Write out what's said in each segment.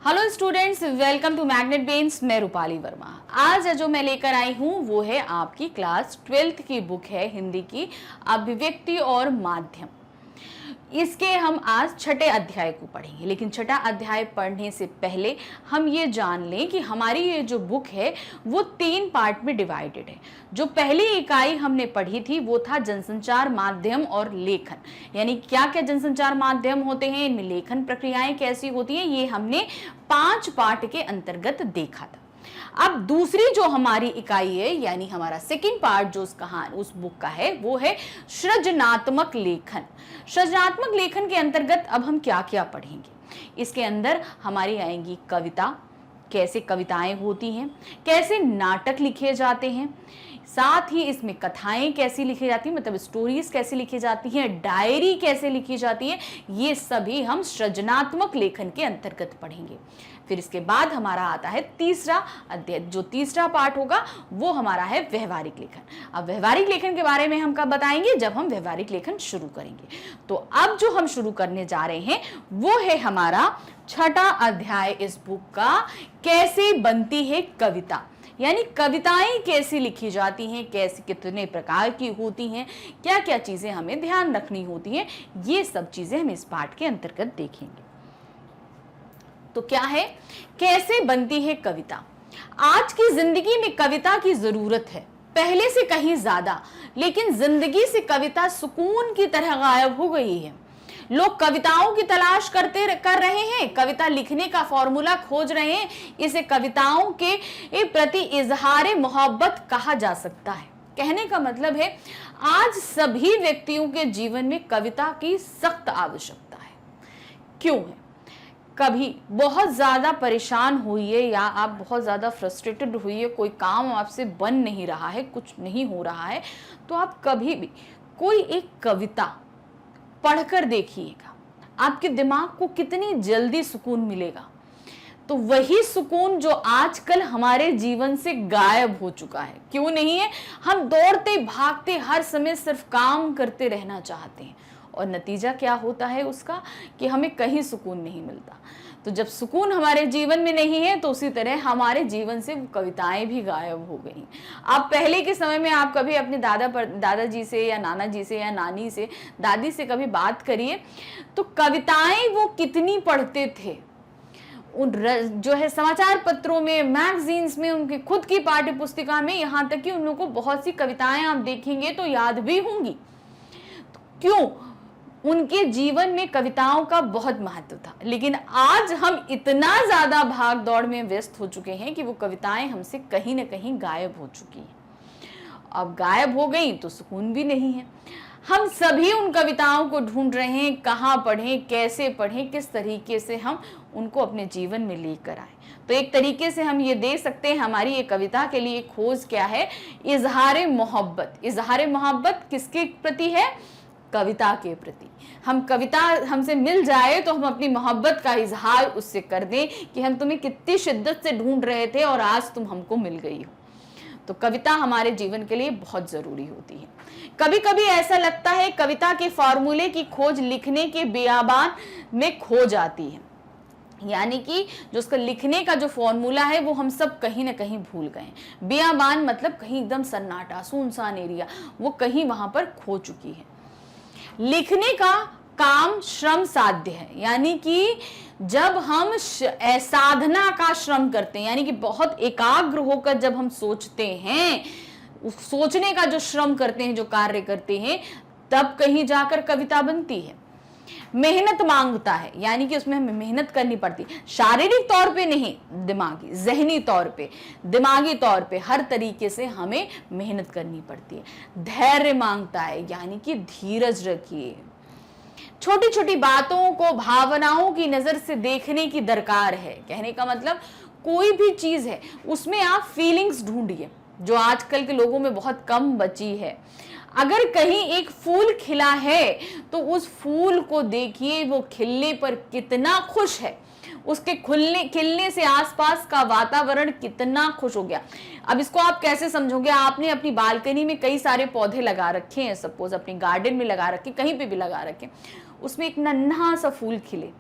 Hello students, welcome to Magnet Brains. मैं रूपाली वर्मा। आज जो मैं लेकर आई हूँ वो है आपकी क्लास 12th की बुक है हिंदी की, अभिव्यक्ति और माध्यम। इसके हम आज छठे अध्याय को पढ़ेंगे, लेकिन छठा अध्याय पढ़ने से पहले हम ये जान लें कि हमारी ये जो बुक है वो 3 पार्ट में डिवाइडेड है। जो पहली इकाई हमने पढ़ी थी वो था जनसंचार माध्यम और लेखन, यानी क्या क्या जनसंचार माध्यम होते हैं, इनमें लेखन प्रक्रियाएं कैसी होती हैं, ये हमने 5 पार्ट के अंतर्गत देखा था। अब दूसरी जो हमारी इकाई है, यानी हमारा सेकंड पार्ट जो उस बुक का है, वो है सृजनात्मक लेखन। सृजनात्मक लेखन के अंतर्गत अब हम क्या क्या पढ़ेंगे, इसके अंदर हमारी आएंगी कविता, कैसे कविताएं होती हैं, कैसे नाटक लिखे जाते हैं, साथ ही इसमें कथाएं कैसी लिखी जाती हैं, मतलब स्टोरीज कैसे लिखी जाती हैं, डायरी कैसे लिखी जाती है, ये सभी हम सृजनात्मक लेखन के अंतर्गत पढ़ेंगे। फिर इसके बाद हमारा आता है तीसरा अध्याय। जो तीसरा पार्ट होगा वो हमारा है व्यवहारिक लेखन। अब व्यवहारिक लेखन के बारे में हम कब बताएंगे, जब हम व्यवहारिक लेखन शुरू करेंगे। तो अब जो हम शुरू करने जा रहे हैं वो है हमारा छठा अध्याय इस बुक का, कैसे बनती है कविता, यानी कविताएं कैसी लिखी जाती हैं, कैसे कितने प्रकार की होती हैं, क्या क्या चीजें हमें ध्यान रखनी होती हैं, ये सब चीजें हम इस पाठ के अंतर्गत देखेंगे। तो क्या है, कैसे बनती है कविता। आज की जिंदगी में कविता की जरूरत है, पहले से कहीं ज्यादा, लेकिन जिंदगी से कविता सुकून की तरह गायब हो गई है। लोग कविताओं की तलाश कर रहे हैं, कविता लिखने का फॉर्मूला खोज रहे हैं। इसे कविताओं के प्रति इजहार मोहब्बत कहा जा सकता है। कहने का मतलब है आज सभी व्यक्तियों के जीवन में कविता की सख्त आवश्यकता है। क्यों है? कभी बहुत ज्यादा परेशान हुई है या आप बहुत ज्यादा फ्रस्ट्रेटेड हुई है, कोई काम आपसे बन नहीं रहा है, कुछ नहीं हो रहा है, तो आप कभी भी कोई एक कविता पढ़कर देखिएगा, आपके दिमाग को कितनी जल्दी सुकून मिलेगा। तो वही सुकून जो आजकल हमारे जीवन से गायब हो चुका है। क्यों नहीं है? हम दौड़ते भागते हर समय सिर्फ काम करते रहना चाहते हैं, और नतीजा क्या होता है उसका, कि हमें कहीं सुकून नहीं मिलता। तो जब सुकून हमारे जीवन में नहीं है तो उसी तरह हमारे जीवन से वो कविताएं भी गायब हो गई। अब पहले के समय में आप कभी अपने दादाजी से या नाना जी से या नानी से, दादी से कभी बात करिए तो कविताएं वो कितनी पढ़ते थे। उन जो है समाचार पत्रों में, मैगजीन्स में, उनकी खुद की पाठ्य पुस्तिका में, यहाँ तक कि उन लोगों को बहुत सी कविताएं आप देखेंगे तो याद भी होंगी। तो क्यों? उनके जीवन में कविताओं का बहुत महत्व था। लेकिन आज हम इतना ज्यादा भाग दौड़ में व्यस्त हो चुके हैं कि वो कविताएं हमसे कहीं ना कहीं गायब हो चुकी हैं। अब गायब हो गई तो सुकून भी नहीं है। हम सभी उन कविताओं को ढूंढ रहे हैं, कहाँ पढ़ें, कैसे पढ़ें, किस तरीके से हम उनको अपने जीवन में लेकर आए। तो एक तरीके से हम ये देख सकते हैं हमारी ये कविता के लिए खोज क्या है, इजहार मोहब्बत। इजहार मोहब्बत किसके प्रति है? कविता के प्रति। हम कविता हमसे मिल जाए तो हम अपनी मोहब्बत का इजहार उससे कर दें कि हम तुम्हें कितनी शिद्दत से ढूंढ रहे थे और आज तुम हमको मिल गई हो। तो कविता हमारे जीवन के लिए बहुत जरूरी होती है। कभी कभी ऐसा लगता है कविता के फॉर्मूले की खोज लिखने के बियाबान में खो जाती है, यानी कि जो उसका लिखने का जो फॉर्मूला है वो हम सब कहीं ना कहीं भूल गए। बियाबान मतलब कहीं एकदम सन्नाटा, सुनसान एरिया, वो कहीं वहां पर खो चुकी है। लिखने का काम श्रम साध्य है, यानी कि जब हम साधना का श्रम करते हैं, यानी कि बहुत एकाग्र होकर जब हम सोचते हैं, सोचने का जो श्रम करते हैं, जो कार्य करते हैं, तब कहीं जाकर कविता बनती है। मेहनत मांगता है, यानी कि उसमें हमें मेहनत करनी पड़ती है, शारीरिक तौर पे नहीं, दिमागी, जहनी तौर पे, दिमागी तौर पे हर तरीके से हमें मेहनत करनी पड़ती है। धैर्य मांगता है, यानी कि धीरज रखिए। छोटी छोटी बातों को भावनाओं की नजर से देखने की दरकार है। कहने का मतलब कोई भी चीज है उसमें आप फीलिंग्स ढूंढिए, जो आजकल के लोगों में बहुत कम बची है। अगर कहीं एक फूल खिला है तो उस फूल को देखिए, वो खिलने पर कितना खुश है, उसके खिलने से आसपास का वातावरण कितना खुश हो गया। अब इसको आप कैसे समझोगे? आपने अपनी बालकनी में कई सारे पौधे लगा रखे हैं, सपोज अपनी गार्डन में लगा रखे, कहीं पे भी लगा रखे, उसमें एक नन्हा सा फूल खिले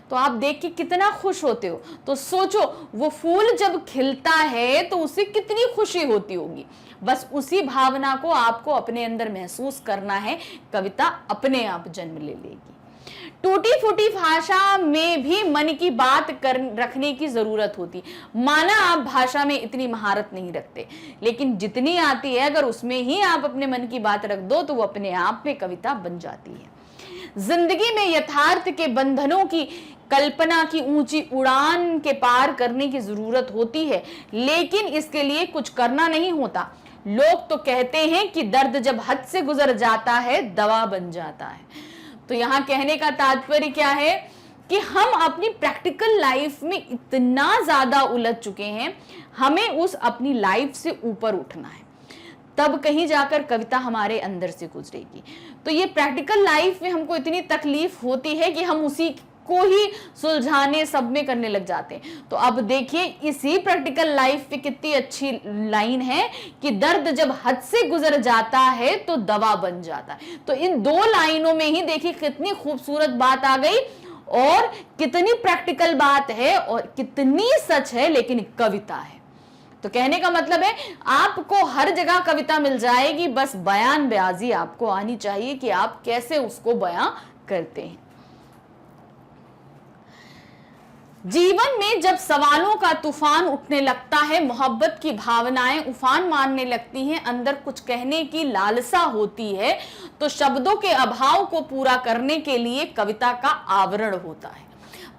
तो आप देख के कितना खुश होते हो। तो सोचो वो फूल जब खिलता है तो उसे कितनी खुशी होती होगी। बस उसी भावना को आपको अपने अंदर महसूस करना है, कविता अपने आप जन्म ले लेगी। टूटी फूटी भाषा में भी मन की बात रखने की जरूरत होती। माना आप भाषा में इतनी महारत नहीं रखते, लेकिन जितनी आती है अगर उसमें ही आप अपने मन की बात रख दो तो वो अपने आप में कविता बन जाती है। जिंदगी में यथार्थ के बंधनों की कल्पना की ऊंची उड़ान के पार करने की जरूरत होती है, लेकिन इसके लिए कुछ करना नहीं होता। लोग तो कहते हैं कि दर्द जब हद से गुजर जाता है दवा बन जाता है। तो यहाँ कहने का तात्पर्य क्या है कि हम अपनी प्रैक्टिकल लाइफ में इतना ज्यादा उलझ चुके हैं, हमें उस अपनी लाइफ से ऊपर उठना है, तब कहीं जाकर कविता हमारे अंदर से गुजरेगी। तो ये प्रैक्टिकल लाइफ में हमको इतनी तकलीफ होती है कि हम उसी को ही सुलझाने सब में करने लग जाते हैं। तो अब देखिए इसी प्रैक्टिकल लाइफ पे कितनी अच्छी लाइन है कि दर्द जब हद से गुजर जाता है तो दवा बन जाता है। तो इन दो लाइनों में ही देखिए कितनी खूबसूरत बात आ गई और कितनी प्रैक्टिकल बात है और कितनी सच है, लेकिन कविता है। तो कहने का मतलब है आपको हर जगह कविता मिल जाएगी, बस बयान ब्याजी आपको आनी चाहिए कि आप कैसे उसको बयां करते हैं। जीवन में जब सवालों का तूफान उठने लगता है, मोहब्बत की भावनाएं उफान मारने लगती हैं, अंदर कुछ कहने की लालसा होती है, तो शब्दों के अभाव को पूरा करने के लिए कविता का आवरण होता है।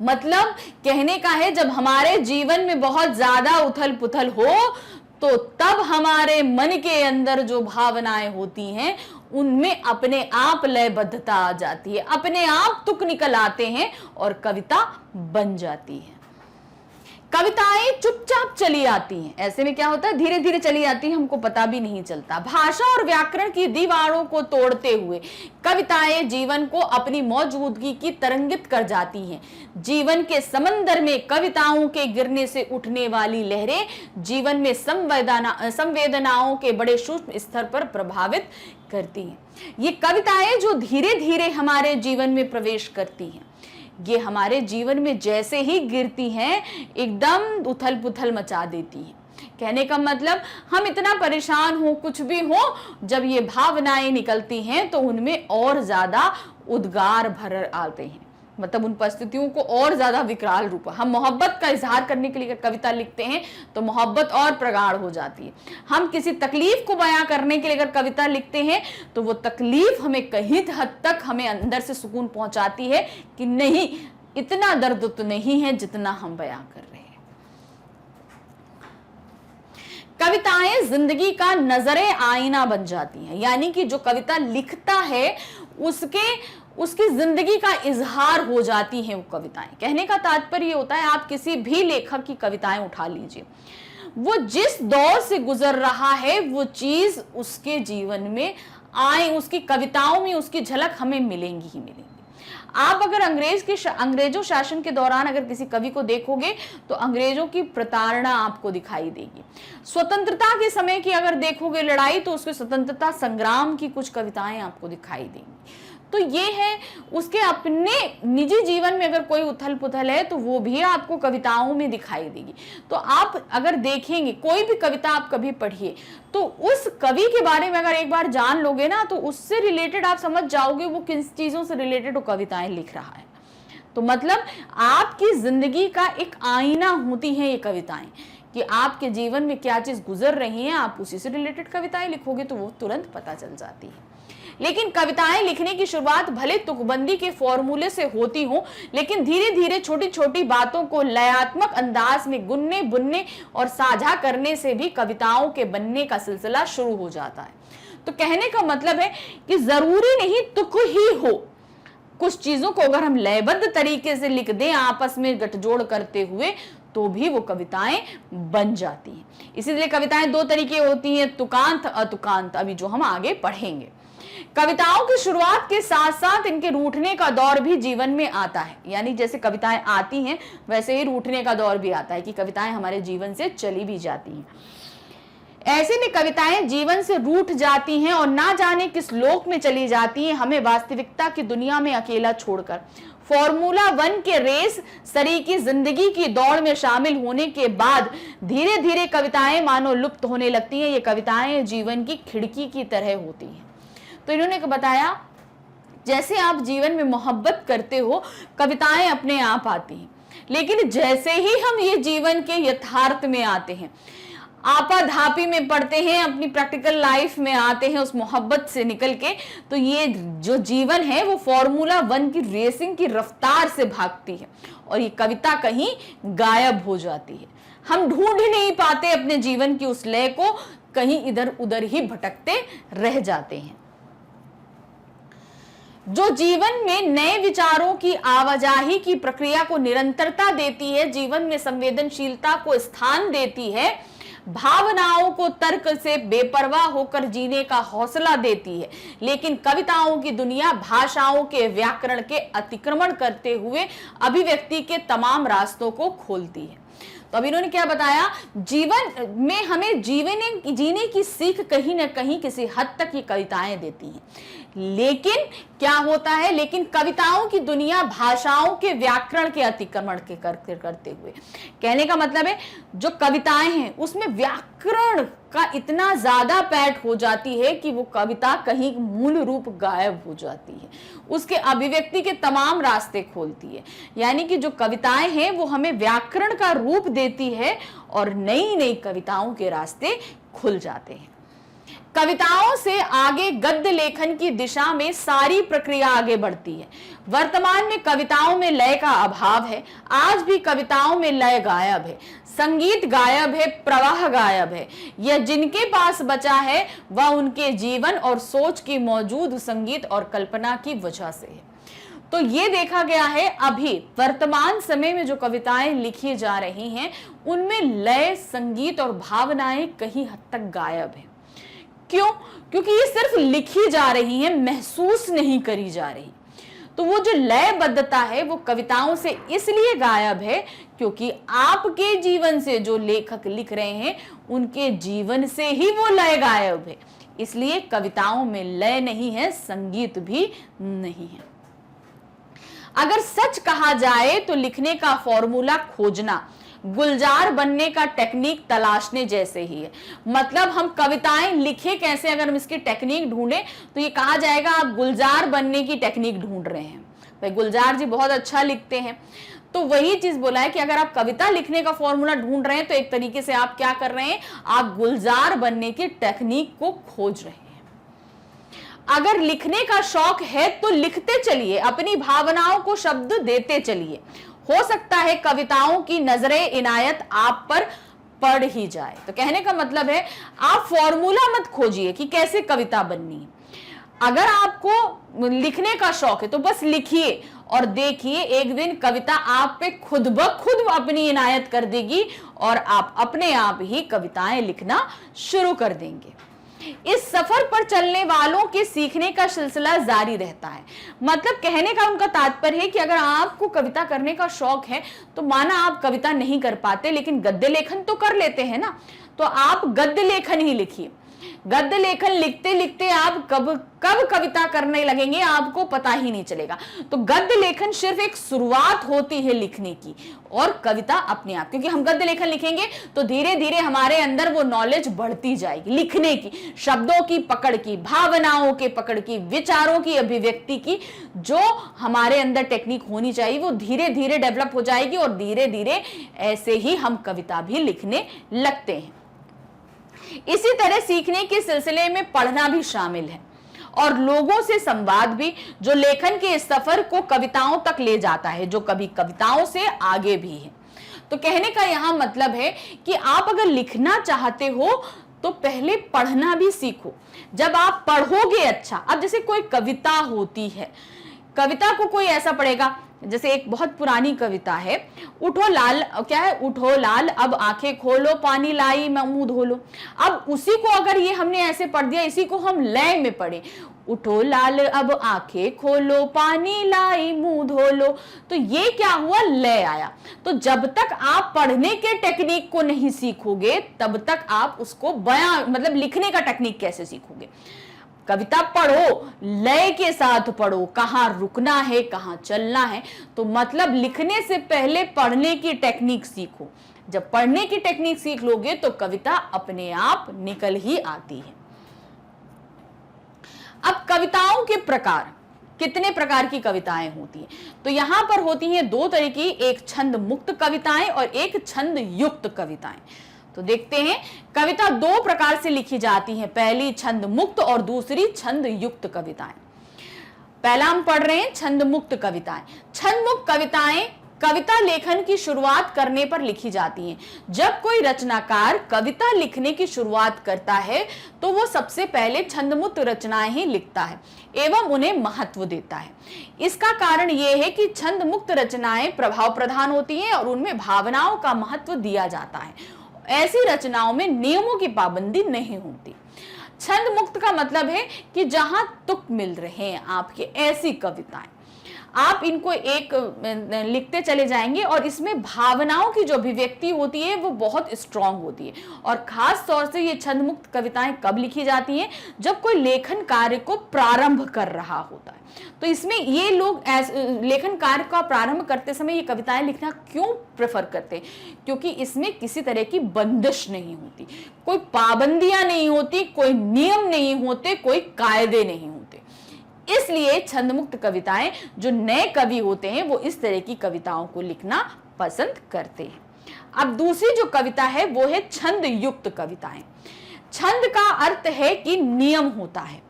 मतलब कहने का है जब हमारे जीवन में बहुत ज्यादा उथल पुथल हो तो तब हमारे मन के अंदर जो भावनाएं होती हैं उनमें अपने आप लयबद्धता आ जाती है, अपने आप तुक निकल आते हैं और कविता बन जाती है। कविताएं चुपचाप चली आती हैं, ऐसे में क्या होता है धीरे धीरे चली आती है, हमको पता भी नहीं चलता। भाषा और व्याकरण की दीवारों को तोड़ते हुए कविताएं जीवन को अपनी मौजूदगी की तरंगित कर जाती हैं। जीवन के समंदर में कविताओं के गिरने से उठने वाली लहरें जीवन में संवेदनाओं के बड़े सूक्ष्म स्तर पर प्रभावित करती हैं। ये कविताएं जो धीरे धीरे हमारे जीवन में प्रवेश करती हैं, ये हमारे जीवन में जैसे ही गिरती हैं एकदम उथल पुथल मचा देती हैं। कहने का मतलब हम इतना परेशान हो, कुछ भी हो, जब ये भावनाएं निकलती हैं तो उनमें और ज्यादा उद्गार भर आते हैं, मतलब उन परिस्थितियों को और ज्यादा विकराल रूप। हम मोहब्बत का इजहार करने के लिए कविता लिखते हैं तो मोहब्बत और प्रगाढ़ हो जाती है। हम किसी तकलीफ को बयां करने के लिए अगर कविता लिखते हैं तो वो तकलीफ हमें कहीं हद तक हमें अंदर से सुकून पहुंचाती है कि नहीं, इतना दर्द तो नहीं है जितना हम बयां कर रहे हैं। कविताएं जिंदगी का नजरे आईना बन जाती हैं, यानी कि जो कविता लिखता है उसकी जिंदगी का इजहार हो जाती हैं वो कविताएं। कहने का तात्पर्य होता है आप किसी भी लेखक की कविताएं उठा लीजिए, वो जिस दौर से गुजर रहा है वो चीज उसके जीवन में आए, उसकी कविताओं में उसकी झलक हमें मिलेंगी ही मिलेंगी। आप अगर अंग्रेजों शासन के दौरान अगर किसी कवि को देखोगे तो अंग्रेजों की प्रताड़ना आपको दिखाई देगी। स्वतंत्रता के समय की अगर देखोगे लड़ाई तो उसके स्वतंत्रता संग्राम की कुछ कविताएं आपको दिखाई देंगी। तो ये है उसके अपने निजी जीवन में अगर कोई उथल पुथल है तो वो भी आपको कविताओं में दिखाई देगी। तो आप अगर देखेंगे कोई भी कविता आप कभी पढ़िए तो उस कवि के बारे में अगर एक बार जान लोगे ना तो उससे रिलेटेड आप समझ जाओगे वो किन चीजों से रिलेटेड वो कविताएं लिख रहा है। तो मतलब आपकी जिंदगी का एक आईना होती है ये कविताएं कि आपके जीवन में क्या चीज गुजर रही है, आप उसी से रिलेटेड कविताएं लिखोगे तो वो तुरंत पता चल जाती है। लेकिन कविताएं लिखने की शुरुआत भले तुकबंदी के फॉर्मूले से होती हो, लेकिन धीरे धीरे छोटी छोटी बातों को लयात्मक अंदाज में गुनने बुनने और साझा करने से भी कविताओं के बनने का सिलसिला शुरू हो जाता है। तो कहने का मतलब है कि जरूरी नहीं तुक ही हो, कुछ चीजों को अगर हम लयबद्ध तरीके से लिख दें आपस में गठजोड़ करते हुए तो भी वो कविताएं बन जाती हैं। इसीलिए कविताएं दो तरीके होती हैं, तुकांत अतुकांत, अभी जो हम आगे पढ़ेंगे। कविताओं की शुरुआत के साथ साथ इनके रूठने का दौर भी जीवन में आता है, यानी जैसे कविताएं आती हैं वैसे ही रूठने का दौर भी आता है कि कविताएं हमारे जीवन से चली भी जाती हैं। ऐसे में कविताएं जीवन से रूठ जाती हैं और ना जाने किस लोक में चली जाती हैं, हमें वास्तविकता की दुनिया में अकेला छोड़कर। फॉर्मूला 1 के रेस सरीकी जिंदगी की दौड़ में शामिल होने के बाद धीरे धीरे कविताएं मानो लुप्त होने लगती हैं। ये कविताएं जीवन की खिड़की की तरह होती हैं। तो इन्होंने बताया जैसे आप जीवन में मोहब्बत करते हो, कविताएं अपने आप आती हैं, लेकिन जैसे ही हम ये जीवन के यथार्थ में आते हैं, आपाधापी में पढ़ते हैं, अपनी प्रैक्टिकल लाइफ में आते हैं, उस मोहब्बत से निकल के, तो ये जो जीवन है वो फॉर्मूला 1 की रेसिंग की रफ्तार से भागती है और ये कविता कहीं गायब हो जाती है। हम ढूंढ ही नहीं पाते अपने जीवन की उस लय को, कहीं इधर उधर ही भटकते रह जाते हैं। जो जीवन में नए विचारों की आवाजाही की प्रक्रिया को निरंतरता देती है, जीवन में संवेदनशीलता को स्थान देती है, भावनाओं को तर्क से बेपरवाह होकर जीने का हौसला देती है, लेकिन कविताओं की दुनिया भाषाओं के व्याकरण के अतिक्रमण करते हुए अभिव्यक्ति के तमाम रास्तों को खोलती है। तो अब इन्होंने क्या बताया, जीवन में हमें जीने की सीख कहीं ना कहीं किसी हद तक ये कविताएं देती हैं, लेकिन क्या होता है, लेकिन कविताओं की दुनिया भाषाओं के व्याकरण के अतिक्रमण के करते हुए, कहने का मतलब है जो कविताएं हैं उसमें व्याकरण का इतना ज्यादा पैठ हो जाती है कि वो कविता कहीं मूल रूप गायब हो जाती है, उसके अभिव्यक्ति के तमाम रास्ते खोलती है। यानी कि जो कविताएं हैं वो हमें व्याकरण का रूप देती है और नई नई कविताओं के रास्ते खुल जाते हैं। कविताओं से आगे गद्य लेखन की दिशा में सारी प्रक्रिया आगे बढ़ती है। वर्तमान में कविताओं में लय का अभाव है, आज भी कविताओं में लय गायब है, संगीत गायब है, प्रवाह गायब है। यह जिनके पास बचा है वह उनके जीवन और सोच की मौजूद संगीत और कल्पना की वजह से है। तो ये देखा गया है अभी वर्तमान समय में जो कविताएं लिखी जा रही हैं उनमें लय, संगीत और भावनाएं कहीं हद तक गायब है। क्यों? क्योंकि ये सिर्फ लिखी जा रही है, महसूस नहीं करी जा रही। तो वो जो लयबद्धता है वो कविताओं से इसलिए गायब है क्योंकि आपके जीवन से जो लेखक लिख रहे हैं उनके जीवन से ही वो लय गायब है, इसलिए कविताओं में लय नहीं है, संगीत भी नहीं है। अगर सच कहा जाए तो लिखने का फॉर्मूला खोजना गुलजार बनने का टेक्निक तलाशने जैसे ही है। मतलब हम कविताएं लिखे कैसे, अगर हम इसकी टेक्निक ढूंढें तो ये कहा जाएगा आप गुलजार बनने की टेक्निक ढूंढ रहे हैं। भाई गुलजार जी बहुत अच्छा लिखते हैं, तो वही चीज बोला है कि अगर आप कविता लिखने का फॉर्मूला ढूंढ रहे हैं तो एक तरीके से आप क्या कर रहे हैं, आप गुलजार बनने की टेक्निक को खोज रहे हैं। अगर लिखने का शौक है तो लिखते चलिए, अपनी भावनाओं को शब्द देते चलिए। हो सकता है कविताओं की नजरे इनायत आप पर पड़ ही जाए। तो कहने का मतलब है आप फॉर्मूला मत खोजिए कि कैसे कविता बननी है। अगर आपको लिखने का शौक है तो बस लिखिए और देखिए एक दिन कविता आप पे खुद ब खुद अपनी इनायत कर देगी और आप अपने आप ही कविताएं लिखना शुरू कर देंगे। इस सफर पर चलने वालों के सीखने का सिलसिला जारी रहता है। मतलब कहने का उनका तात्पर्य है कि अगर आपको कविता करने का शौक है तो माना आप कविता नहीं कर पाते लेकिन गद्य लेखन तो कर लेते हैं ना, तो आप गद्य लेखन ही लिखिए। गद्य लेखन लिखते लिखते आप कब कविता करने लगेंगे आपको पता ही नहीं चलेगा। तो गद्य लेखन सिर्फ एक शुरुआत होती है लिखने की, और कविता अपने आप, क्योंकि हम गद्य लेखन लिखेंगे तो धीरे धीरे हमारे अंदर वो नॉलेज बढ़ती जाएगी लिखने की, शब्दों की पकड़ की, भावनाओं के पकड़ की, विचारों की अभिव्यक्ति की। जो हमारे अंदर टेक्निक होनी चाहिए वो धीरे धीरे डेवलप हो जाएगी और धीरे धीरे ऐसे ही हम कविता भी लिखने लगते हैं। इसी तरह सीखने के सिलसिले में पढ़ना भी शामिल है और लोगों से संवाद भी, जो लेखन के इस सफर को कविताओं तक ले जाता है, जो कभी कविताओं से आगे भी है। तो कहने का यहां मतलब है कि आप अगर लिखना चाहते हो तो पहले पढ़ना भी सीखो। जब आप पढ़ोगे, अच्छा अब जैसे कोई कविता होती है, कविता को कोई ऐसा पढ़ेगा जैसे एक बहुत पुरानी कविता है, उठो लाल, क्या है, उठो लाल अब आंखें खोलो, पानी लाई मैं मुंह धो लो। अब उसी को अगर ये हमने ऐसे पढ़ दिया, इसी को हम लय में पढ़े, उठो लाल अब आंखें खोलो, पानी लाई मुंह धो लो, तो ये क्या हुआ, लय आया। तो जब तक आप पढ़ने के टेक्निक को नहीं सीखोगे तब तक आप उसको बयां मतलब लिखने का टेक्निक कैसे सीखोगे। कविता पढ़ो, लय के साथ पढ़ो, कहां रुकना है कहां चलना है। तो मतलब लिखने से पहले पढ़ने की टेक्निक सीखो। जब पढ़ने की टेक्निक सीख लोगे तो कविता अपने आप निकल ही आती है। अब कविताओं के प्रकार, कितने प्रकार की कविताएं होती हैं, तो यहां पर होती हैं दो तरह की, एक छंद मुक्त कविताएं और एक छंद युक्त कविताएं। तो देखते हैं, कविता दो प्रकार से लिखी जाती है, पहली छंद मुक्त और दूसरी छंद युक्त कविताएं। पहला हम पढ़ रहे हैं छंद मुक्त कविताएं। छंद मुक्त कविताएं कविता लेखन की शुरुआत करने पर लिखी जाती हैं। जब कोई रचनाकार कविता लिखने की शुरुआत करता है तो वो सबसे पहले छंदमुक्त रचनाएं ही लिखता है एवं उन्हें महत्व देता है। इसका कारण ये है कि छंदमुक्त रचनाएं प्रभाव प्रधान होती हैं और उनमें भावनाओं का महत्व दिया जाता है। ऐसी रचनाओं में नियमों की पाबंदी नहीं होती। छंद मुक्त का मतलब है कि जहां तुक मिल रहे हैं आपके, ऐसी कविताएं आप इनको एक लिखते चले जाएंगे और इसमें भावनाओं की जो अभिव्यक्ति होती है वो बहुत स्ट्रांग होती है। और खास तौर से ये छंद मुक्त कविताएं कब लिखी जाती हैं, जब कोई लेखन कार्य को प्रारंभ कर रहा होता है। तो इसमें ये लोग लेखन कार्य का प्रारंभ करते समय ये कविताएं लिखना क्यों प्रेफर करते हैं, क्योंकि इसमें किसी तरह की बंदिश नहीं होती, कोई पाबंदियां नहीं होती, कोई नियम नहीं होते, कोई कायदे नहीं होते। इसलिए छंदमुक्त कविताएं, जो नए कवि होते हैं वो इस तरह की कविताओं को लिखना पसंद करते हैं। अब दूसरी जो कविता है वो है छंद युक्त कविताएं। छंद का अर्थ है कि नियम होता है,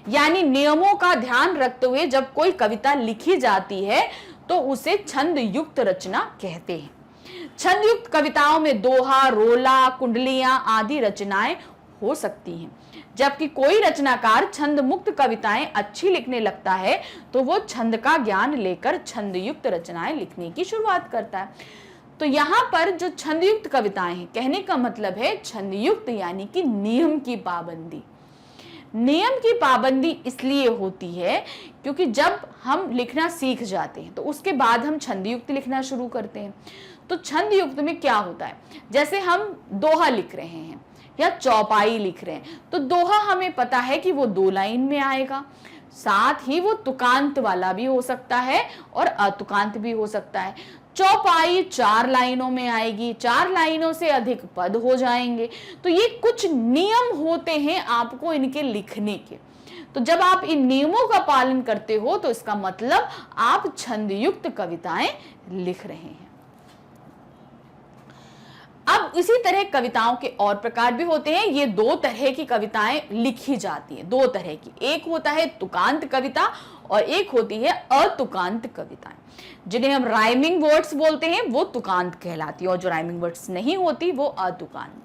यानी नियमों का ध्यान रखते हुए जब कोई कविता लिखी जाती है तो उसे छंद युक्त रचना कहते हैं। छंद युक्त कविताओं में दोहा, रोला, कुंडलियां आदि रचनाएं हो सकती हैं। जबकि कोई रचनाकार छंद मुक्त कविताएं अच्छी लिखने लगता है तो वो छंद का ज्ञान लेकर छंद युक्त रचनाएं लिखने की शुरुआत करता है। तो यहाँ पर जो छंद युक्त कविताएं हैं, कहने का मतलब है छंद युक्त यानी कि नियम की पाबंदी। नियम की पाबंदी इसलिए होती है क्योंकि जब हम लिखना सीख जाते हैं तो उसके बाद हम छंद युक्त लिखना शुरू करते हैं। तो छंद युक्त में क्या होता है, जैसे हम दोहा लिख रहे हैं या चौपाई लिख रहे हैं, तो दोहा हमें पता है कि वो 2 लाइन में आएगा, साथ ही वो तुकांत वाला भी हो सकता है और अतुकांत भी हो सकता है। चौपाई 4 लाइनों में आएगी, 4 लाइनों से अधिक पद हो जाएंगे। तो ये कुछ नियम होते हैं आपको इनके लिखने के। तो जब आप इन नियमों का पालन करते हो तो इसका मतलब आप छंदयुक्त कविताएं लिख रहे हैं। अब इसी तरह कविताओं के और प्रकार भी होते हैं। ये 2 तरह की कविताएं लिखी जाती हैं, 2 तरह की। एक होता है तुकांत कविता और एक होती है अतुकांत कविताएं। जिन्हें हम राइमिंग वर्ड्स बोलते हैं वो तुकांत कहलाती है और जो राइमिंग वर्ड्स नहीं होती वो अतुकांत।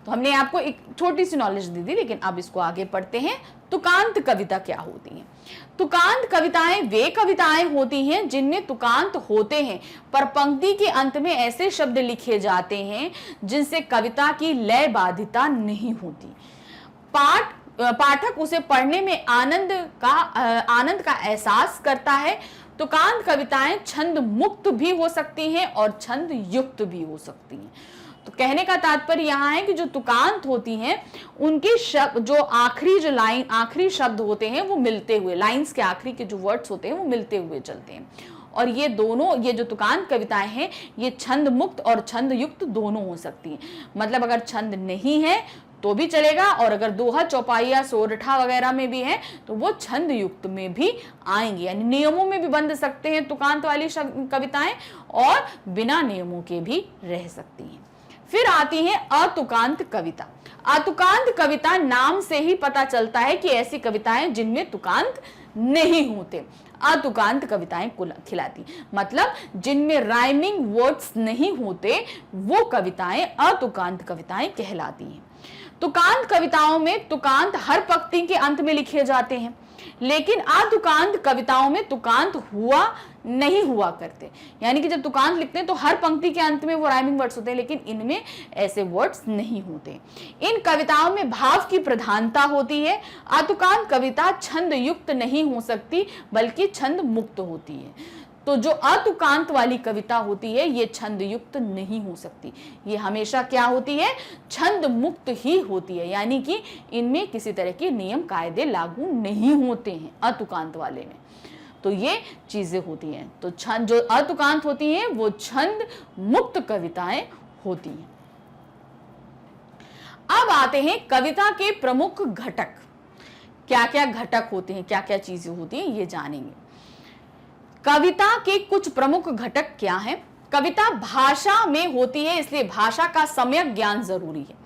तो हमने आपको एक छोटी सी नॉलेज दी थी, लेकिन अब इसको आगे पढ़ते हैं। तुकांत कविता क्या होती है? तुकांत कविताएं वे कविताएं होती हैं जिनमें तुकांत होते हैं पर पंक्ति के अंत में ऐसे शब्द लिखे जाते हैं जिनसे कविता की लय बाधिता नहीं होती। पाठक उसे पढ़ने में आनंद का एहसास करता है। तुकांत कविताएं छंद मुक्त भी हो सकती हैं और छंद युक्त भी हो सकती हैं। तो कहने का तात्पर्य यहाँ है कि जो तुकांत होती हैं उनके शब्द, जो आखिरी शब्द होते हैं वो मिलते हुए, लाइंस के आखिरी के जो वर्ड्स होते हैं वो मिलते हुए चलते हैं। और ये जो तुकांत कविताएं हैं ये छंद मुक्त और छंद युक्त दोनों हो सकती हैं। मतलब अगर छंद नहीं है तो भी चलेगा और अगर दोहा, चौपाइया, सोरठा वगैरह में भी है तो वो छंद युक्त में भी आएंगे, यानी नियमों में भी बंध सकते हैं तुकांत वाली कविताएं और बिना नियमों के भी रह सकती हैं। फिर आती है अतुकांत कविता। अतुकांत कविता नाम से ही पता चलता है कि ऐसी कविताएं जिनमें तुकांत नहीं होते, अतुकांत कविताएं खिलाती, मतलब जिनमें राइमिंग वर्ड्स नहीं होते वो कविताएं अतुकांत कविताएं कहलाती हैं। तुकांत कविताओं में तुकांत हर पंक्ति के अंत में लिखे जाते हैं। लेकिन अतुकांत कविताओं में तुकांत हुआ नहीं हुआ करते। यानी कि जब तुकांत लिखते हैं तो हर पंक्ति के अंत में वो राइमिंग वर्ड्स होते हैं, लेकिन इनमें ऐसे वर्ड्स नहीं होते। इन कविताओं में भाव की प्रधानता होती है। अतुकांत कविता छंद युक्त नहीं हो सकती बल्कि छंद मुक्त होती है। तो जो अतुकांत वाली कविता होती है ये छंद युक्त नहीं हो सकती, ये हमेशा क्या होती है, छंद मुक्त ही होती है। यानी कि इनमें किसी तरह के नियम कायदे लागू नहीं होते हैं अतुकांत वाले में। तो ये चीजें होती हैं। तो छंद जो अतुकांत होती हैं वो छंद मुक्त कविताएं होती हैं। अब आते हैं कविता के प्रमुख घटक। क्या क्या घटक होते हैं, क्या क्या चीजें होती हैं, ये जानेंगे। कविता के कुछ प्रमुख घटक क्या हैं? कविता भाषा में होती है, इसलिए भाषा का सम्यक ज्ञान जरूरी है।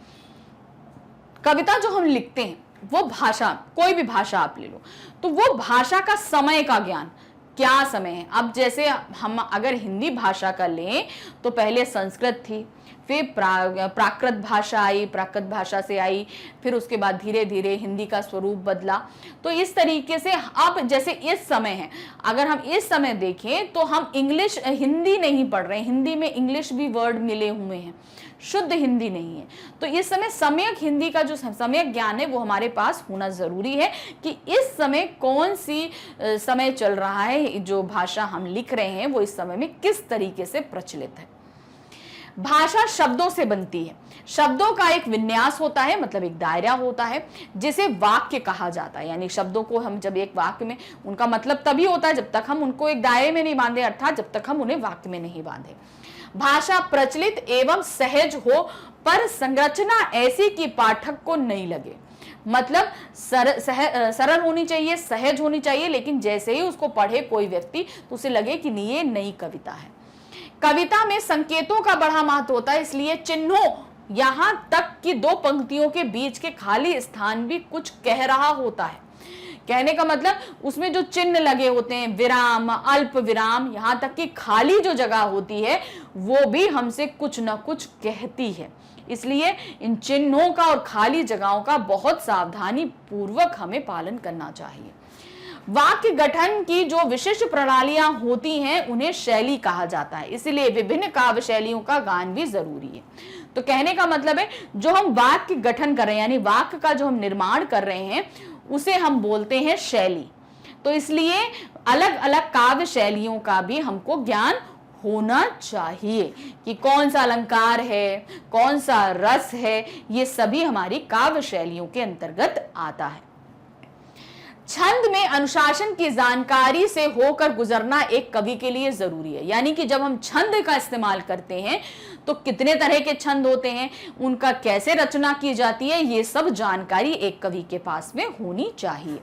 कविता जो हम लिखते हैं वो भाषा, कोई भी भाषा आप ले लो, तो वो भाषा का समय का ज्ञान, क्या समय है। अब जैसे हम अगर हिंदी भाषा का लें तो पहले संस्कृत थी, फिर प्राकृत भाषा आई, प्राकृत भाषा से आई, फिर उसके बाद धीरे धीरे हिंदी का स्वरूप बदला। तो इस तरीके से अब जैसे इस समय है, अगर हम इस समय देखें तो हम इंग्लिश हिंदी नहीं पढ़ रहे हैं, हिंदी में इंग्लिश भी वर्ड मिले हुए हैं, शुद्ध हिंदी नहीं है। तो इस समय सम्यक हिंदी का जो सम्यक ज्ञान है वो हमारे पास होना जरूरी है कि इस समय कौन सी समय चल रहा है, जो भाषा हम लिख रहे हैं वो इस समय में किस तरीके से प्रचलित है। भाषा शब्दों से बनती है, शब्दों का एक विन्यास होता है, मतलब एक दायरा होता है जिसे वाक्य कहा जाता है। यानी शब्दों को हम जब एक वाक्य में, उनका मतलब तभी होता है जब तक हम उनको एक दायरे में नहीं बांधे, अर्थात जब तक हम उन्हें वाक्य में नहीं बांधे। भाषा प्रचलित एवं सहज हो, पर संरचना ऐसी कि पाठक को नहीं लगे। मतलब सरल होनी चाहिए, सहज होनी चाहिए, लेकिन जैसे ही उसको पढ़े कोई व्यक्ति तो उसे लगे कि ये नई कविता है। कविता में संकेतों का बड़ा महत्व होता है, इसलिए चिन्हों, यहां तक कि दो पंक्तियों के बीच के खाली स्थान भी कुछ कह रहा होता है। कहने का मतलब उसमें जो चिन्ह लगे होते हैं, विराम, अल्प विराम, यहां तक कि खाली जो जगह होती है वो भी हमसे कुछ ना कुछ कहती है। इसलिए इन चिन्हों का और खाली जगहों का बहुत सावधानी पूर्वक हमें पालन करना चाहिए। वाक्य गठन की जो विशिष्ट प्रणालियां होती हैं उन्हें शैली कहा जाता है, इसलिए विभिन्न काव्य शैलियों का गान भी जरूरी है। तो कहने का मतलब है जो हम वाक्य गठन कर रहे हैं, यानी वाक्य का जो हम निर्माण कर रहे हैं उसे हम बोलते हैं शैली। तो इसलिए अलग अलग काव्य शैलियों का भी हमको ज्ञान होना चाहिए कि कौन सा अलंकार है, कौन सा रस है, ये सभी हमारी काव्य शैलियों के अंतर्गत आता है। छंद में अनुशासन की जानकारी से होकर गुजरना एक कवि के लिए जरूरी है। यानी कि जब हम छंद का इस्तेमाल करते हैं तो कितने तरह के छंद होते हैं, उनका कैसे रचना की जाती है, ये सब जानकारी एक कवि के पास में होनी चाहिए।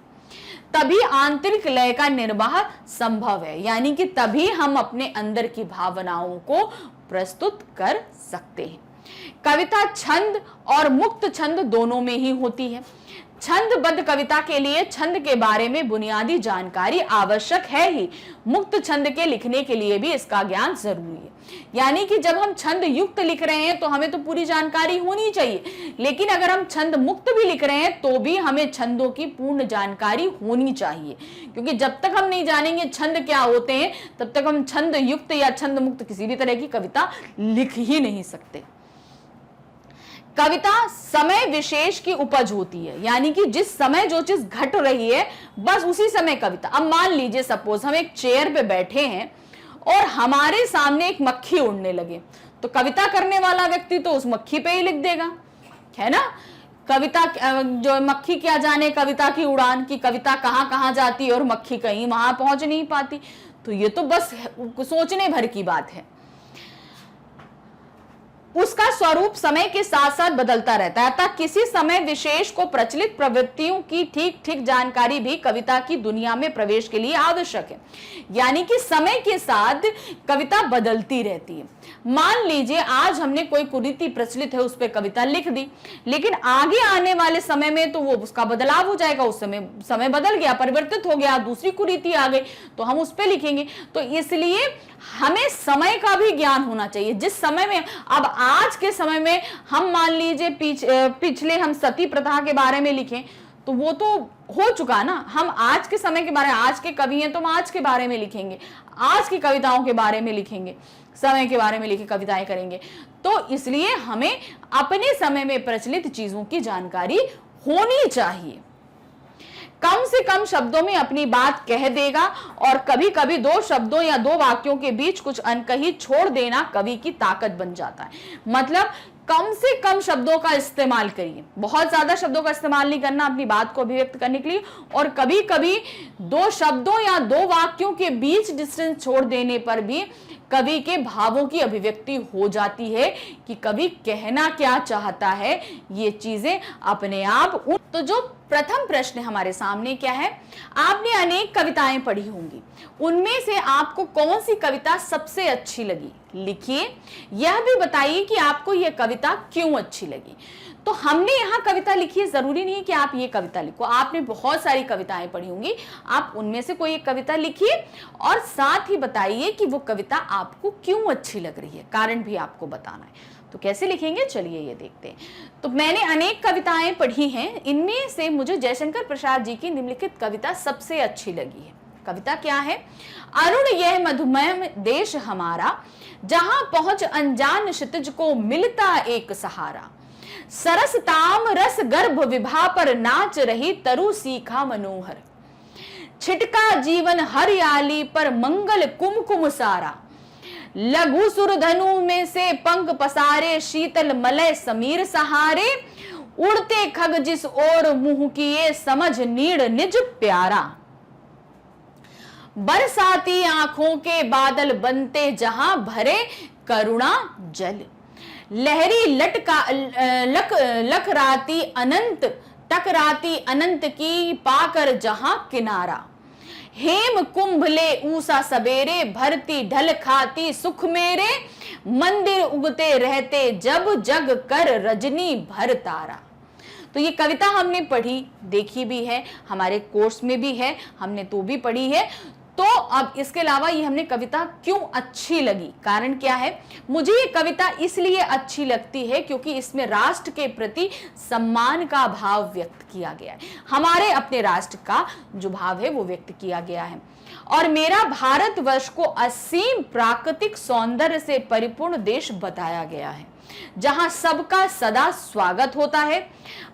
तभी आंतरिक लय का निर्वाह संभव है, यानी कि तभी हम अपने अंदर की भावनाओं को प्रस्तुत कर सकते हैं। कविता छंद और मुक्त छंद दोनों में ही होती है। छंदबद्ध कविता के लिए छंद के बारे में बुनियादी जानकारी आवश्यक है ही, मुक्त छंद के लिखने के लिए भी इसका ज्ञान जरूरी है। यानी कि जब हम छंद युक्त लिख रहे हैं तो हमें तो पूरी जानकारी होनी चाहिए, लेकिन अगर हम छंद मुक्त भी लिख रहे हैं तो भी हमें छंदों की पूर्ण जानकारी होनी चाहिए, क्योंकि जब तक हम नहीं जानेंगे छंद क्या होते हैं तब तक हम छंद युक्त या छंद मुक्त किसी भी तरह की कविता लिख ही नहीं सकते। कविता समय विशेष की उपज होती है, यानी कि जिस समय जो चीज घट रही है बस उसी समय कविता। अब मान लीजिए सपोज हम एक चेयर पे बैठे हैं और हमारे सामने एक मक्खी उड़ने लगे, तो कविता करने वाला व्यक्ति तो उस मक्खी पे ही लिख देगा, है ना। कविता जो मक्खी क्या जाने कविता की उड़ान की, कविता कहां कहां जाती है और मक्खी कहीं वहां पहुंच नहीं पाती। तो ये तो बस सोचने भर की बात है। उसका स्वरूप समय के साथ साथ बदलता रहता है, अतः किसी समय विशेष को प्रचलित प्रवृत्तियों की ठीक ठीक जानकारी भी कविता की दुनिया में प्रवेश के लिए आवश्यक है। यानी कि समय के साथ कविता बदलती रहती है। मान लीजिए आज हमने कोई कुरीति प्रचलित है उस पर कविता लिख दी, लेकिन आगे आने वाले समय में तो वो उसका बदलाव हो जाएगा, उस समय बदल गया, परिवर्तित हो गया, दूसरी कुरीति आ गई तो हम उस पर लिखेंगे। तो इसलिए हमें समय का भी ज्ञान होना चाहिए। जिस समय में, अब आज के समय में हम मान लीजिए पिछले हम सती प्रथा के बारे में लिखें तो वो तो हो चुका ना। हम आज के समय के बारे में, आज के कवि हैं तो हम आज के बारे में लिखेंगे, आज की कविताओं के बारे में लिखेंगे, समय के बारे में लिखे कविताएं करेंगे। तो इसलिए हमें अपने समय में प्रचलित चीजों की जानकारी होनी चाहिए। कम से कम शब्दों में अपनी बात कह देगा, और कभी कभी दो शब्दों या दो वाक्यों के बीच कुछ अनकही छोड़ देना कवि की ताकत बन जाता है। मतलब कम से कम शब्दों का इस्तेमाल करिए, बहुत ज्यादा शब्दों का इस्तेमाल नहीं करना अपनी बात को अभिव्यक्त करने के लिए। और कभी कभी दो शब्दों या दो वाक्यों के बीच डिस्टेंस छोड़ देने पर भी कवि के भावों की अभिव्यक्ति हो जाती है कि कवि कहना क्या चाहता है, ये चीजें अपने आप। तो जो प्रथम प्रश्न हमारे सामने क्या है, आपने अनेक कविताएं पढ़ी होंगी, उनमें से आपको कौन सी कविता सबसे अच्छी लगी? लिखिए। यह भी बताइए कि आपको यह कविता क्यों अच्छी लगी। तो हमने यहाँ कविता लिखी है, जरूरी नहीं कि आप ये कविता लिखो, आपने बहुत सारी कविताएं पढ़ी होंगी, आप उनमें से कोई एक कविता लिखिए और साथ ही बताइए कि वो कविता आपको क्यों अच्छी लग रही है, कारण भी आपको बताना है। तो कैसे लिखेंगे, चलिए ये देखते हैं। तो मैंने अनेक कविताएं पढ़ी हैं, इनमें से मुझे जयशंकर प्रसाद जी की निम्नलिखित कविता सबसे अच्छी लगी है। कविता क्या है? अरुण यह मधुमय देश हमारा, जहां पहुंच अनजान क्षितिज को मिलता एक सहारा। सरस ताम रस गर्भ विभा पर नाच रही तरु सीखा मनोहर। छिटका जीवन हरियाली पर मंगल कुमकुम सारा। लघु सुर धनु में से पंख पसारे, शीतल मलय समीर सहारे। उड़ते खग जिस ओर मुंह किए, समझ नीड़ निज प्यारा। बरसाती आंखों के बादल बनते, जहां भरे करुणा जल। लहरी लखराती अनंत, टकराती अनंत की पाकर जहां किनारा। हेम कुंभ ले ऊषा सबेरे, भरती ढल खाती सुख मेरे। मंदिर उगते रहते जब, जग कर रजनी भर तारा। तो ये कविता हमने पढ़ी, देखी भी है, हमारे कोर्स में भी है, हमने तो भी पढ़ी है। तो अब इसके अलावा ये हमने कविता क्यों अच्छी लगी, कारण क्या है? मुझे ये कविता इसलिए अच्छी लगती है क्योंकि इसमें राष्ट्र के प्रति सम्मान का भाव व्यक्त किया गया है, हमारे अपने राष्ट्र का जो भाव है वो व्यक्त किया गया है। और मेरा भारतवर्ष को असीम प्राकृतिक सौंदर्य से परिपूर्ण देश बताया गया है, जहां सबका सदा स्वागत होता है।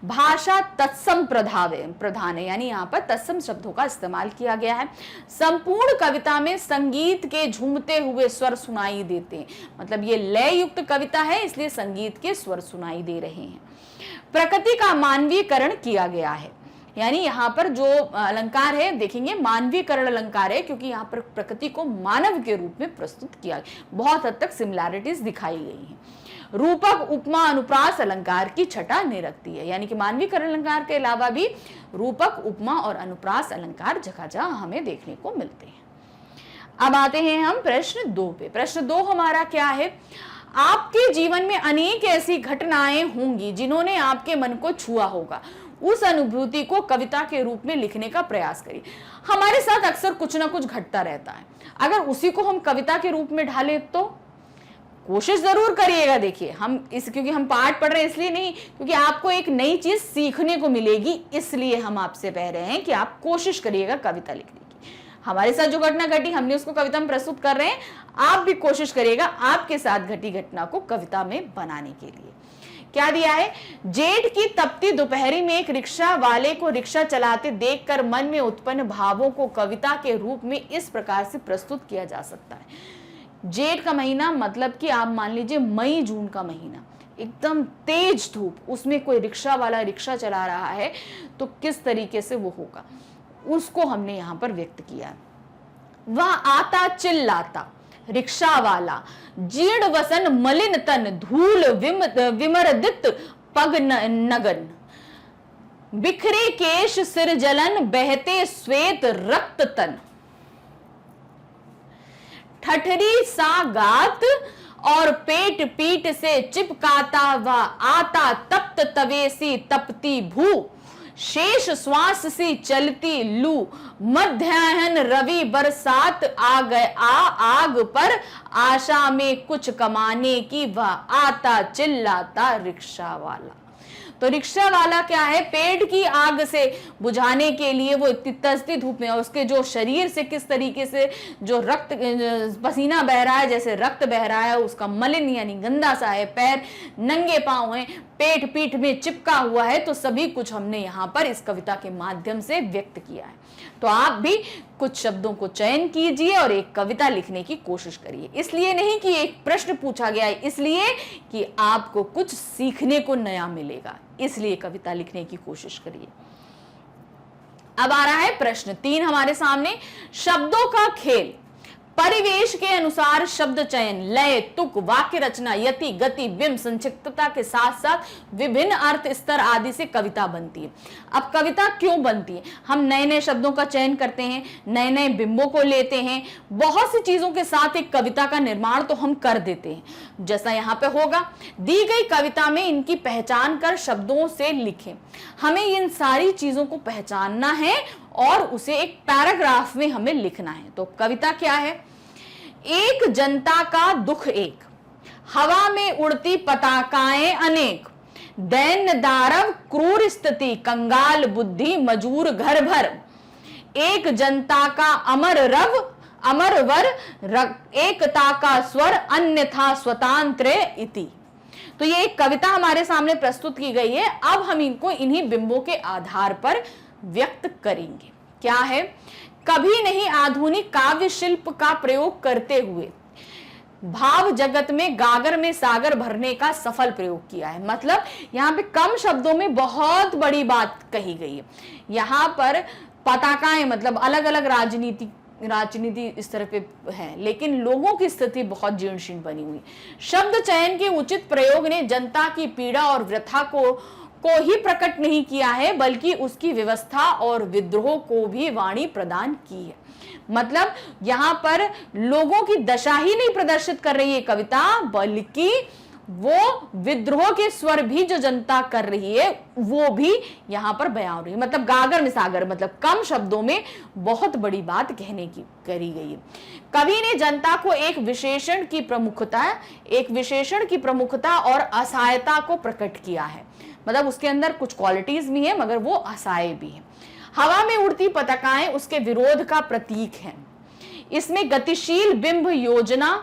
भाषा तत्सम प्रधान है, यानी यहाँ पर तत्सम शब्दों का इस्तेमाल किया गया है। संपूर्ण कविता में संगीत के झूमते हुए स्वर सुनाई देते हैं, मतलब ये लय युक्त कविता है इसलिए संगीत के स्वर सुनाई दे रहे हैं। प्रकृति का मानवीकरण किया गया है, यानी यहाँ पर जो अलंकार है देखेंगे मानवीकरण अलंकार है, क्योंकि यहाँ पर प्रकृति को मानव के रूप में प्रस्तुत किया गया, बहुत हद तक सिमिलैरिटीज दिखाई गई हैं। रूपक उपमा अनुप्रास अलंकार की छटा निरखती है, यानी कि मानवीकरण अलंकार के अलावा भी रूपक उपमा और अनुप्रास अलंकार जगह जगह हमें देखने को मिलते हैं। अब आते हैं हम प्रश्न 2 पे। प्रश्न 2 हमारा क्या है? आपके जीवन में अनेक ऐसी घटनाएं होंगी जिन्होंने आपके मन को छुआ होगा, उस अनुभूति को कविता के रूप में लिखने का प्रयास करिए। हमारे साथ अक्सर कुछ ना कुछ घटता रहता है, अगर उसी को हम कविता के रूप में ढालें तो कोशिश जरूर करिएगा। देखिए क्योंकि हम पाठ पढ़ रहे हैं इसलिए नहीं, क्योंकि आपको एक नई चीज सीखने को मिलेगी, इसलिए हम आपसे कह रहे हैं कि आप कोशिश करिएगा कविता लिखने की। हमारे साथ जो घटना घटी हमने उसको कविता में प्रस्तुत कर रहे हैं, आप भी कोशिश करिएगा आपके साथ घटी घटना को कविता में बनाने के लिए। क्या दिया है? जेठ की तपती दोपहरी में एक रिक्शा वाले को रिक्शा चलाते देखकर मन में उत्पन्न भावों को कविता के रूप में इस प्रकार से प्रस्तुत किया जा सकता है। जेठ का महीना मतलब कि आप मान लीजिए मई जून का महीना, एकदम तेज धूप, उसमें कोई रिक्शा वाला रिक्शा चला रहा है तो किस तरीके से वो होगा, उसको हमने यहाँ पर व्यक्त किया। वह आता चिल्लाता रिक्शा वाला, जीर्ण वसन मलिन तन, धूल विमर्दित पग नगन। बिखरे केश सिर जलन, बहते श्वेत रक्त तन। ठठरी सा गात और पेट पीठ से चिपकाता वह आता, तप्त तवेसी तपती भू। शेष श्वास सी चलती लू, मध्याह्न रवि बरसात आ गए आग पर, आशा में कुछ कमाने की वह आता चिल्लाता रिक्शा वाला। तो रिक्शा वाला क्या है, पेट की आग से बुझाने के लिए वो इतनी तजती धूप में, उसके जो शरीर से किस तरीके से जो रक्त पसीना बह रहा है, जैसे रक्त बह रहा है, उसका मलिन यानी गंदा सा है, पैर नंगे पांव हैं, पेट पीठ में चिपका हुआ है, तो सभी कुछ हमने यहाँ पर इस कविता के माध्यम से व्यक्त किया है। तो आप भी कुछ शब्दों को चयन कीजिए और एक कविता लिखने की कोशिश करिए। इसलिए नहीं कि एक प्रश्न पूछा गया है, इसलिए कि आपको कुछ सीखने को नया मिलेगा, इसलिए कविता लिखने की कोशिश करिए। अब आ रहा है प्रश्न 3 हमारे सामने, शब्दों का खेल। परिवेश के अनुसार शब्द चयन, लय, तुक, वाक्य रचना, यति, गति, बिंब, संक्षिप्तता के साथ साथ विभिन्न अर्थ स्तर आदि से कविता बनती है। अब कविता क्यों बनती है? हम नए नए शब्दों का चयन करते हैं, नए नए बिंबों को लेते हैं, बहुत सी चीजों के साथ एक कविता का निर्माण तो हम कर देते हैं। जैसा यहाँ पे होगा, दी गई कविता में इनकी पहचान कर शब्दों से लिखें। हमें इन सारी चीजों को पहचानना है और उसे एक पैराग्राफ में हमें लिखना है। तो कविता क्या है? एक जनता का दुख एक, हवा में उड़ती पताकाएं अनेक, दैन्य दारव क्रूर स्थिति, कंगाल बुद्धि मजूर घर भर, एक जनता का अमर वर, एकता का स्वर, अन्यथा स्वतंत्र इति। तो ये एक कविता हमारे सामने प्रस्तुत की गई है। अब हम इनको इन्हीं बिंबों के आधार पर व्यक्त करेंगे। क्या है? कभी नहीं आधुनिक काव्य शिल्प का प्रयोग करते हुए भाव जगत में गागर में सागर भरने का सफल प्रयोग किया है। मतलब यहाँ पे कम शब्दों में बहुत बड़ी बात कही गई है। यहाँ पर पताकाएं मतलब अलग अलग राजनीति इस तरह पे है, लेकिन लोगों की स्थिति बहुत जीर्ण शीर्ण बनी हुई। शब्द चयन के उचित प्रयोग ने जनता की पीड़ा और व्यथा को ही प्रकट नहीं किया है, बल्कि उसकी व्यवस्था और विद्रोह को भी वाणी प्रदान की है। मतलब यहाँ पर लोगों की दशा ही नहीं प्रदर्शित कर रही है कविता, बल्कि वो विद्रोह के स्वर भी जो जनता कर रही है वो भी यहाँ पर बयां हो रही है। मतलब गागर में सागर, मतलब कम शब्दों में बहुत बड़ी बात कहने की करी गई है। कवि ने जनता को एक विशेषण की प्रमुखता और असहायता को प्रकट किया है। मतलब उसके अंदर कुछ क्वालिटीज भी है मगर वो असहाय भी है। हवा में उड़ती पताकाएं उसके विरोध का प्रतीक है। इसमें गतिशील बिंब योजना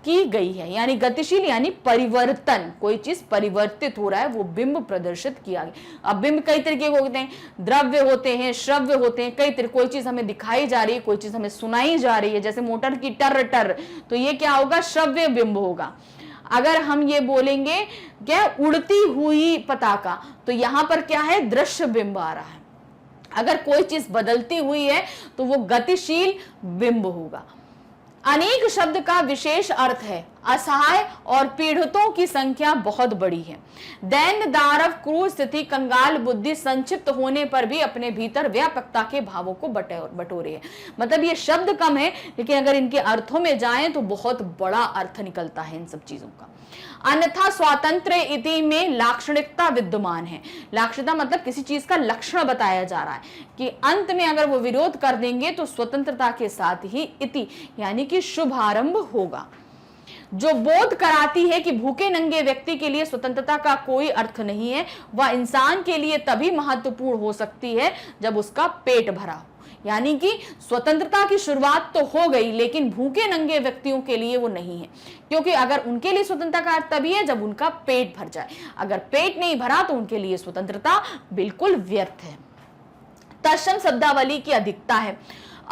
की गई है, यानी गतिशील यानी परिवर्तन, कोई चीज परिवर्तित हो रहा है वो बिंब प्रदर्शित किया गया। अब बिंब कई तरीके के होते हैं, द्रव्य होते हैं, श्रव्य होते हैं, कई तरह, कोई चीज हमें दिखाई जा रही है, कोई चीज हमें सुनाई जा रही है, जैसे मोटर की टर टर, तो ये क्या होगा? श्रव्य बिंब होगा। अगर हम ये बोलेंगे क्या उड़ती हुई पताका, तो यहां पर क्या है? दृश्य बिंब आ रहा है। अगर कोई चीज बदलती हुई है तो वो गतिशील बिंब होगा। अनेक शब्द का विशेष अर्थ है। असहाय और पीड़ितों की संख्या बहुत बड़ी है। दैन्य दारव क्रूर स्थिति, कंगाल बुद्धि संक्षिप्त होने पर भी अपने भीतर व्यापकता के भावों को बटोरे है। मतलब ये शब्द कम है लेकिन अगर इनके अर्थों में जाएं तो बहुत बड़ा अर्थ निकलता है इन सब चीजों का। अन्यथा स्वातंत्र इति में लाक्षणिकता विद्यमान है। लाक्षणिकता मतलब किसी चीज का लक्षण बताया जा रहा है कि अंत में अगर वो विरोध कर देंगे तो स्वतंत्रता के साथ ही इति यानी कि शुभारंभ होगा, जो बोध कराती है कि भूखे नंगे व्यक्ति के लिए स्वतंत्रता का कोई अर्थ नहीं है। वह इंसान के लिए तभी महत्वपूर्ण हो सकती है जब उसका पेट भरा हो। यानी कि स्वतंत्रता की शुरुआत तो हो गई लेकिन भूखे नंगे व्यक्तियों के लिए वो नहीं है, क्योंकि अगर उनके लिए स्वतंत्रता का अर्थ तभी है जब उनका पेट भर जाए। अगर पेट नहीं भरा तो उनके लिए स्वतंत्रता बिल्कुल व्यर्थ है। तत्सम शब्दावली की अधिकता है।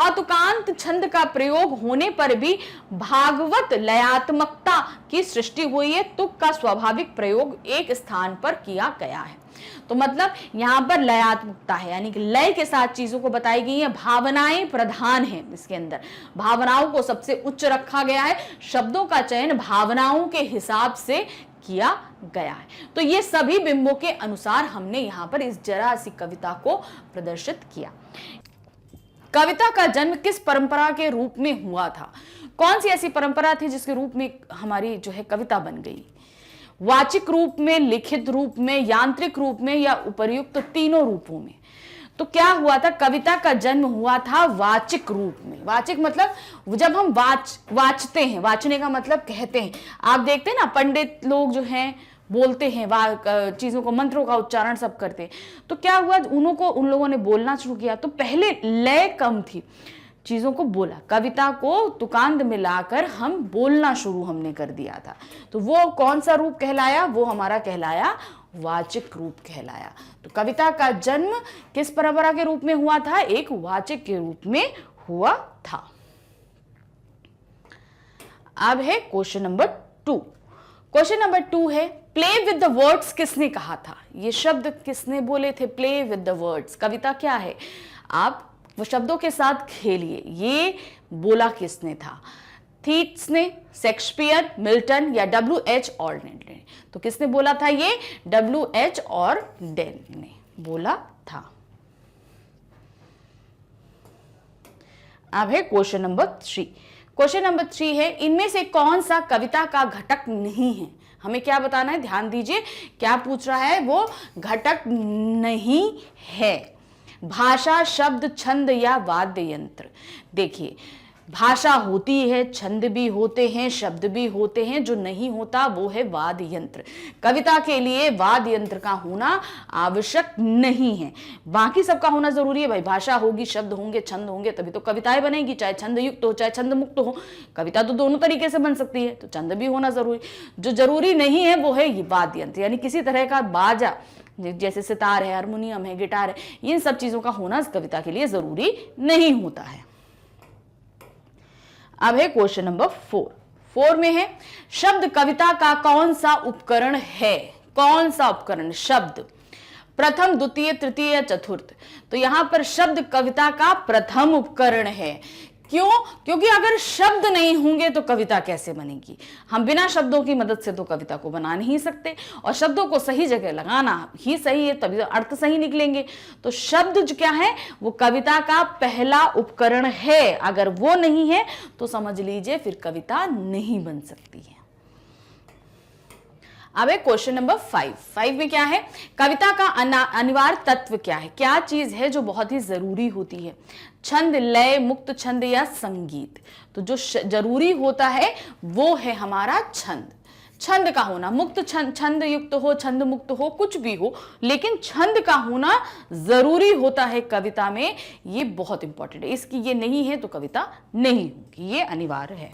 अतुकांत छंद का प्रयोग होने पर भी भागवत लयात्मकता की सृष्टि हुई है। तुक का स्वाभाविक प्रयोग एक स्थान पर किया गया है। तो मतलब यहां पर लयात्मकता है, यानी कि लय के साथ चीजों को बताई गई है। भावनाएं प्रधान है, इसके अंदर भावनाओं को सबसे उच्च रखा गया है। शब्दों का चयन भावनाओं के हिसाब से किया गया है। तो ये सभी बिंबों के अनुसार हमने यहाँ पर इस जरा सी कविता को प्रदर्शित किया। कविता का जन्म किस परंपरा के रूप में हुआ था? कौन सी ऐसी परंपरा थी जिसके रूप में हमारी जो है कविता बन गई? वाचिक रूप में, लिखित रूप में, यांत्रिक रूप में या उपर्युक्त तीनों रूपों में? तो क्या हुआ था? कविता का जन्म हुआ था वाचिक रूप में। वाचिक मतलब जब हम वाचते हैं, वाचने का मतलब कहते हैं। आप देखते हैं ना पंडित लोग जो हैं बोलते हैं, चीजों को, मंत्रों का उच्चारण सब करते हैं। तो क्या हुआ, उन लोगों ने बोलना शुरू किया। तो पहले लय कम थी, चीजों को बोला, कविता को तुकांत मिलाकर हम बोलना शुरू हमने कर दिया था। तो वो कौन सा रूप कहलाया, वो हमारा कहलाया वाचिक रूप कहलाया। तो कविता का जन्म किस परंपरा के रूप में हुआ था, एक वाचिक के रूप में हुआ था। अब है क्वेश्चन नंबर 2। क्वेश्चन नंबर 2 है प्ले विद द वर्ड्स किसने कहा था, ये शब्द किसने बोले थे, प्ले विद द वर्ड्स। कविता क्या है, आप वो शब्दों के साथ खेलिए, ये बोला किसने था, थीट्स ने, शेक्सपियर, मिल्टन या WH ऑर्डेन ने। तो किसने बोला था, ये WH ऑर्डेन ने बोला था। अब है क्वेश्चन नंबर 3। क्वेश्चन नंबर 3 है इनमें से कौन सा कविता का घटक नहीं है। हमें क्या बताना है, ध्यान दीजिए, क्या पूछ रहा है, वो घटक नहीं है। भाषा, शब्द, छंद या वाद्य यंत्र। देखिए, भाषा होती है, छंद भी होते हैं, शब्द भी होते हैं, जो नहीं होता वो है वाद्य यंत्र। कविता के लिए वाद्य यंत्र का होना आवश्यक नहीं है, बाकी सबका होना जरूरी है भाई। भाषा होगी, शब्द होंगे, छंद होंगे, तभी तो कविताएं बनेगी, चाहे छंद युक्त हो चाहे छंद मुक्त हो। कविता तो दोनों तरीके से बन सकती है, तो छंद भी होना जरूरी। जो जरूरी नहीं है वो है ये वाद्य यंत्र, यानी किसी तरह का बाजा, जैसे सितार है, हारमोनियम है, गिटार है, इन सब चीजों का होना कविता के लिए जरूरी नहीं होता है। अब है क्वेश्चन नंबर 4 में है शब्द कविता का कौन सा उपकरण है, कौन सा उपकरण, शब्द प्रथम, द्वितीय, तृतीय या चतुर्थ। तो यहां पर शब्द कविता का प्रथम उपकरण है। क्यों, क्योंकि अगर शब्द नहीं होंगे तो कविता कैसे बनेगी। हम बिना शब्दों की मदद से तो कविता को बना नहीं सकते, और शब्दों को सही जगह लगाना ही सही है, तभी अर्थ सही निकलेंगे। तो शब्द जो क्या है, वो कविता का पहला उपकरण है। अगर वो नहीं है तो समझ लीजिए फिर कविता नहीं बन सकती है। अब है क्वेश्चन नंबर 5 में क्या है, कविता का अनिवार्य तत्व क्या है, क्या चीज है जो बहुत ही जरूरी होती है। छंद, लय, मुक्त छंद या संगीत। तो जो जरूरी होता है वो है हमारा छंद, छंद का होना। मुक्त छंद युक्त हो, छंद मुक्त हो, कुछ भी हो, लेकिन छंद का होना जरूरी होता है कविता में। ये बहुत इंपॉर्टेंट है, इसकी ये नहीं है तो कविता नहीं होगी, ये अनिवार्य है।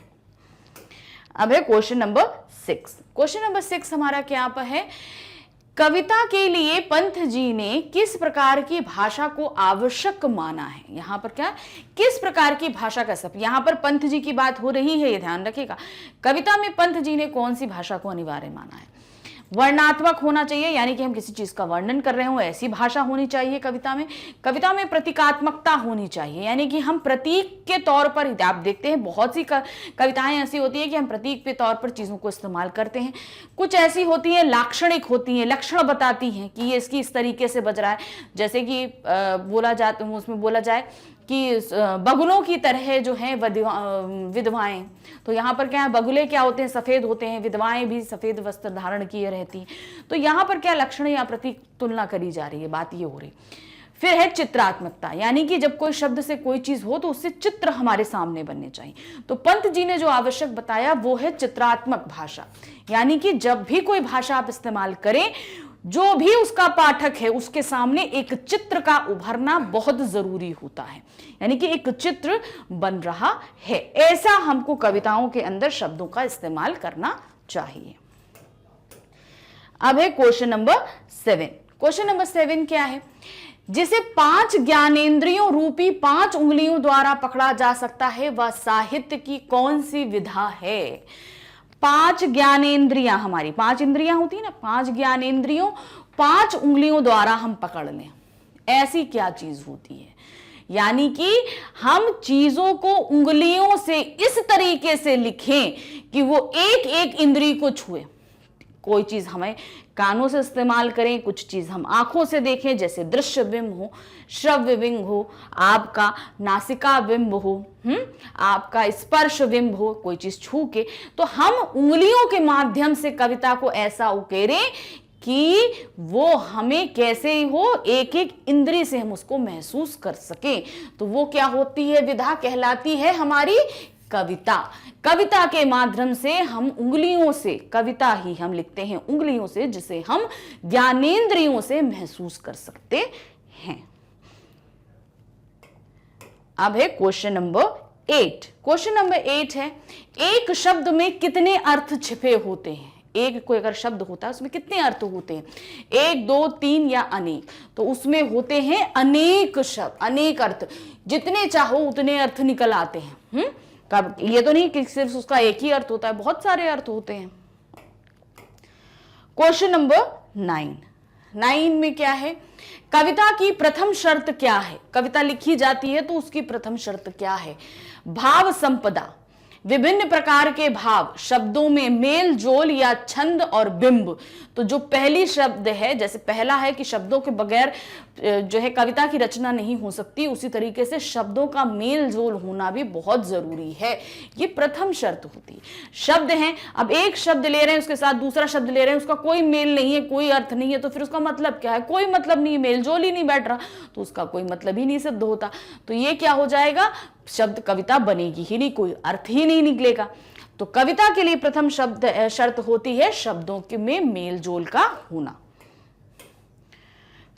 अब है क्वेश्चन नंबर 6। क्वेश्चन नंबर 6 हमारा क्या पर है, कविता के लिए पंत जी ने किस प्रकार की भाषा को आवश्यक माना है। यहां पर क्या, किस प्रकार की भाषा का सब, यहां पर पंत जी की बात हो रही है, ये ध्यान रखिएगा। कविता में पंत जी ने कौन सी भाषा को अनिवार्य माना है। वर्णात्मक होना चाहिए, यानी कि हम किसी चीज का वर्णन कर रहे हो ऐसी भाषा होनी चाहिए कविता में। कविता में प्रतीकात्मकता होनी चाहिए, यानी कि हम प्रतीक के तौर पर, आप देखते हैं बहुत सी कविताएं ऐसी होती है कि हम प्रतीक के तौर पर चीजों को इस्तेमाल करते हैं। कुछ ऐसी होती है लाक्षणिक होती है, लक्षण बताती हैं कि ये इसकी इस तरीके से बज रहा है। जैसे कि उसमें बोला जाए कि बगुलों की तरह जो है विधवाएं। तो यहाँ पर क्या है, बगुले क्या होते हैं, सफेद होते हैं, विधवाएं भी सफेद वस्त्र धारण किए रहती हैं। तो यहाँ पर क्या लक्षण या प्रतीक तुलना करी जा रही है, बात ये हो रही। फिर है चित्रात्मकता, यानी कि जब कोई शब्द से कोई चीज हो तो उससे चित्र हमारे सामने बनने चाहिए। तो पंत जी ने जो आवश्यक बताया वो है चित्रात्मक भाषा, यानी कि जब भी कोई भाषा आप इस्तेमाल करें, जो भी उसका पाठक है उसके सामने एक चित्र का उभरना बहुत जरूरी होता है, यानी कि एक चित्र बन रहा है। ऐसा हमको कविताओं के अंदर शब्दों का इस्तेमाल करना चाहिए। अब है क्वेश्चन नंबर 7। क्वेश्चन नंबर 7 क्या है, जिसे 5 ज्ञानेंद्रियों रूपी 5 उंगलियों द्वारा पकड़ा जा सकता है वह साहित्य की कौन सी विधा है। 5 ज्ञानेंद्रियां, हमारी 5 इंद्रियां होती है ना, 5 ज्ञानेंद्रियों 5 उंगलियों द्वारा हम पकड़ लें, ऐसी क्या चीज होती है। यानी कि हम चीजों को उंगलियों से इस तरीके से लिखें कि वो एक एक इंद्री को छुए। कोई चीज हमें कानों से इस्तेमाल करें, कुछ चीज हम आंखों से देखें, जैसे दृश्य बिंब हो, श्रव्य बिंब हो, आपका नासिका बिंब हो, आपका स्पर्श बिंब हो, कोई चीज छू के, तो हम उंगलियों के माध्यम से कविता को ऐसा उकेरें कि वो हमें कैसे ही हो, एक एक इंद्री से हम उसको महसूस कर सकें। तो वो क्या होती है, विधा कहलाती है हमारी कविता। कविता के माध्यम से हम उंगलियों से, कविता ही हम लिखते हैं उंगलियों से, जिसे हम ज्ञानेंद्रियों से महसूस कर सकते हैं। अब है क्वेश्चन नंबर 8। क्वेश्चन नंबर 8 है, एक शब्द में कितने अर्थ छिपे होते हैं? एक कोई अगर शब्द होता है उसमें कितने अर्थ होते हैं? 1, 2, 3 या अनेक? तो उसमें होते हैं अनेक शब्द, अनेक अर्थ, जितने चाहो उतने अर्थ निकल आते हैं। कब ये तो नहीं कि सिर्फ उसका एक ही अर्थ होता है, बहुत सारे अर्थ होते हैं। क्वेश्चन नंबर 9 में क्या है? कविता की प्रथम शर्त क्या है? कविता लिखी जाती है तो उसकी प्रथम शर्त क्या है? भाव संपदा, विभिन्न प्रकार के भाव, शब्दों में मेल जोल या छंद और बिंब। तो जो पहली शब्द है, जैसे पहला है कि शब्दों के बगैर जो है कविता की रचना नहीं हो सकती, उसी तरीके से शब्दों का मेल जोल होना भी बहुत जरूरी है। ये प्रथम शर्त होती है। शब्द हैं, अब एक शब्द ले रहे हैं उसके साथ दूसरा शब्द ले रहे हैं, उसका कोई मेल नहीं है, कोई अर्थ नहीं है, तो फिर उसका मतलब क्या है? कोई मतलब नहीं, मेल जोल ही नहीं बैठ रहा, तो उसका कोई मतलब ही नहीं सिद्ध होता। तो ये क्या हो जाएगा? शब्द कविता बनेगी ही नहीं, कोई अर्थ ही नहीं निकलेगा। तो कविता के लिए प्रथम शर्त होती है शब्दों के में मेल जोल का होना।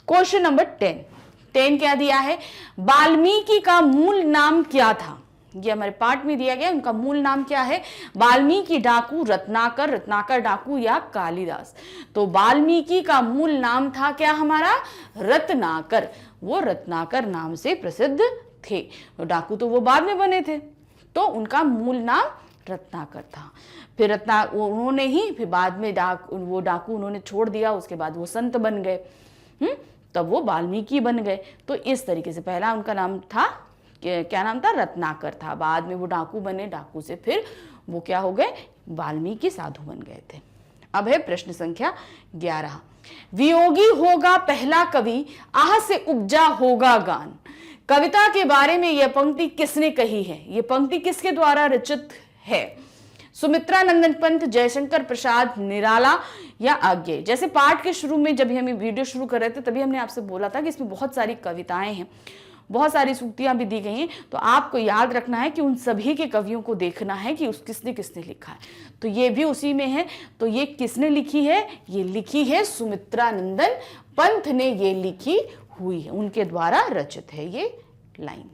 क्वेश्चन नंबर 10 क्या दिया है? वाल्मीकि का मूल नाम क्या था? ये हमारे पाठ में दिया गया, उनका मूल नाम क्या है? वाल्मीकि डाकू, रत्नाकर, रत्नाकर डाकू या कालिदास? तो वाल्मीकि का मूल नाम था क्या हमारा? रत्नाकर। वो रत्नाकर नाम से प्रसिद्ध थे। तो डाकू तो वो बाद में बने थे, तो उनका मूल नाम रत्नाकर था। फिर उन्होंने ही फिर बाद में वो डाकू उन्होंने छोड़ दिया, उसके बाद वो संत बन गए, तब वो वाल्मीकि बन गए। तो इस तरीके से पहला उनका नाम था, क्या नाम था? रत्नाकर था। बाद में वो डाकू बने, डाकू से फिर वो क्या हो गए? वाल्मीकि साधु बन गए थे। अब है प्रश्न संख्या 11। वियोगी होगा पहला कवि, आह से उपजा होगा गान। कविता के बारे में यह पंक्ति किसने कही है? यह पंक्ति किसके द्वारा रचित है? सुमित्रा नंदन पंत, जयशंकर प्रसाद निराला या आज्ञे? जैसे पाठ के शुरू में जब हम वीडियो शुरू कर रहे थे तभी हमने आपसे बोला था कि इसमें बहुत सारी कविताएं हैं, बहुत सारी सूक्तियां भी दी गई हैं, तो आपको याद रखना है कि उन सभी के कवियों को देखना है कि किसने किसने लिखा है। तो ये भी उसी में है। तो ये किसने लिखी है? ये लिखी है सुमित्रा नंदन पंत ने, ये लिखी हुई है, उनके द्वारा रचित है ये लाइन।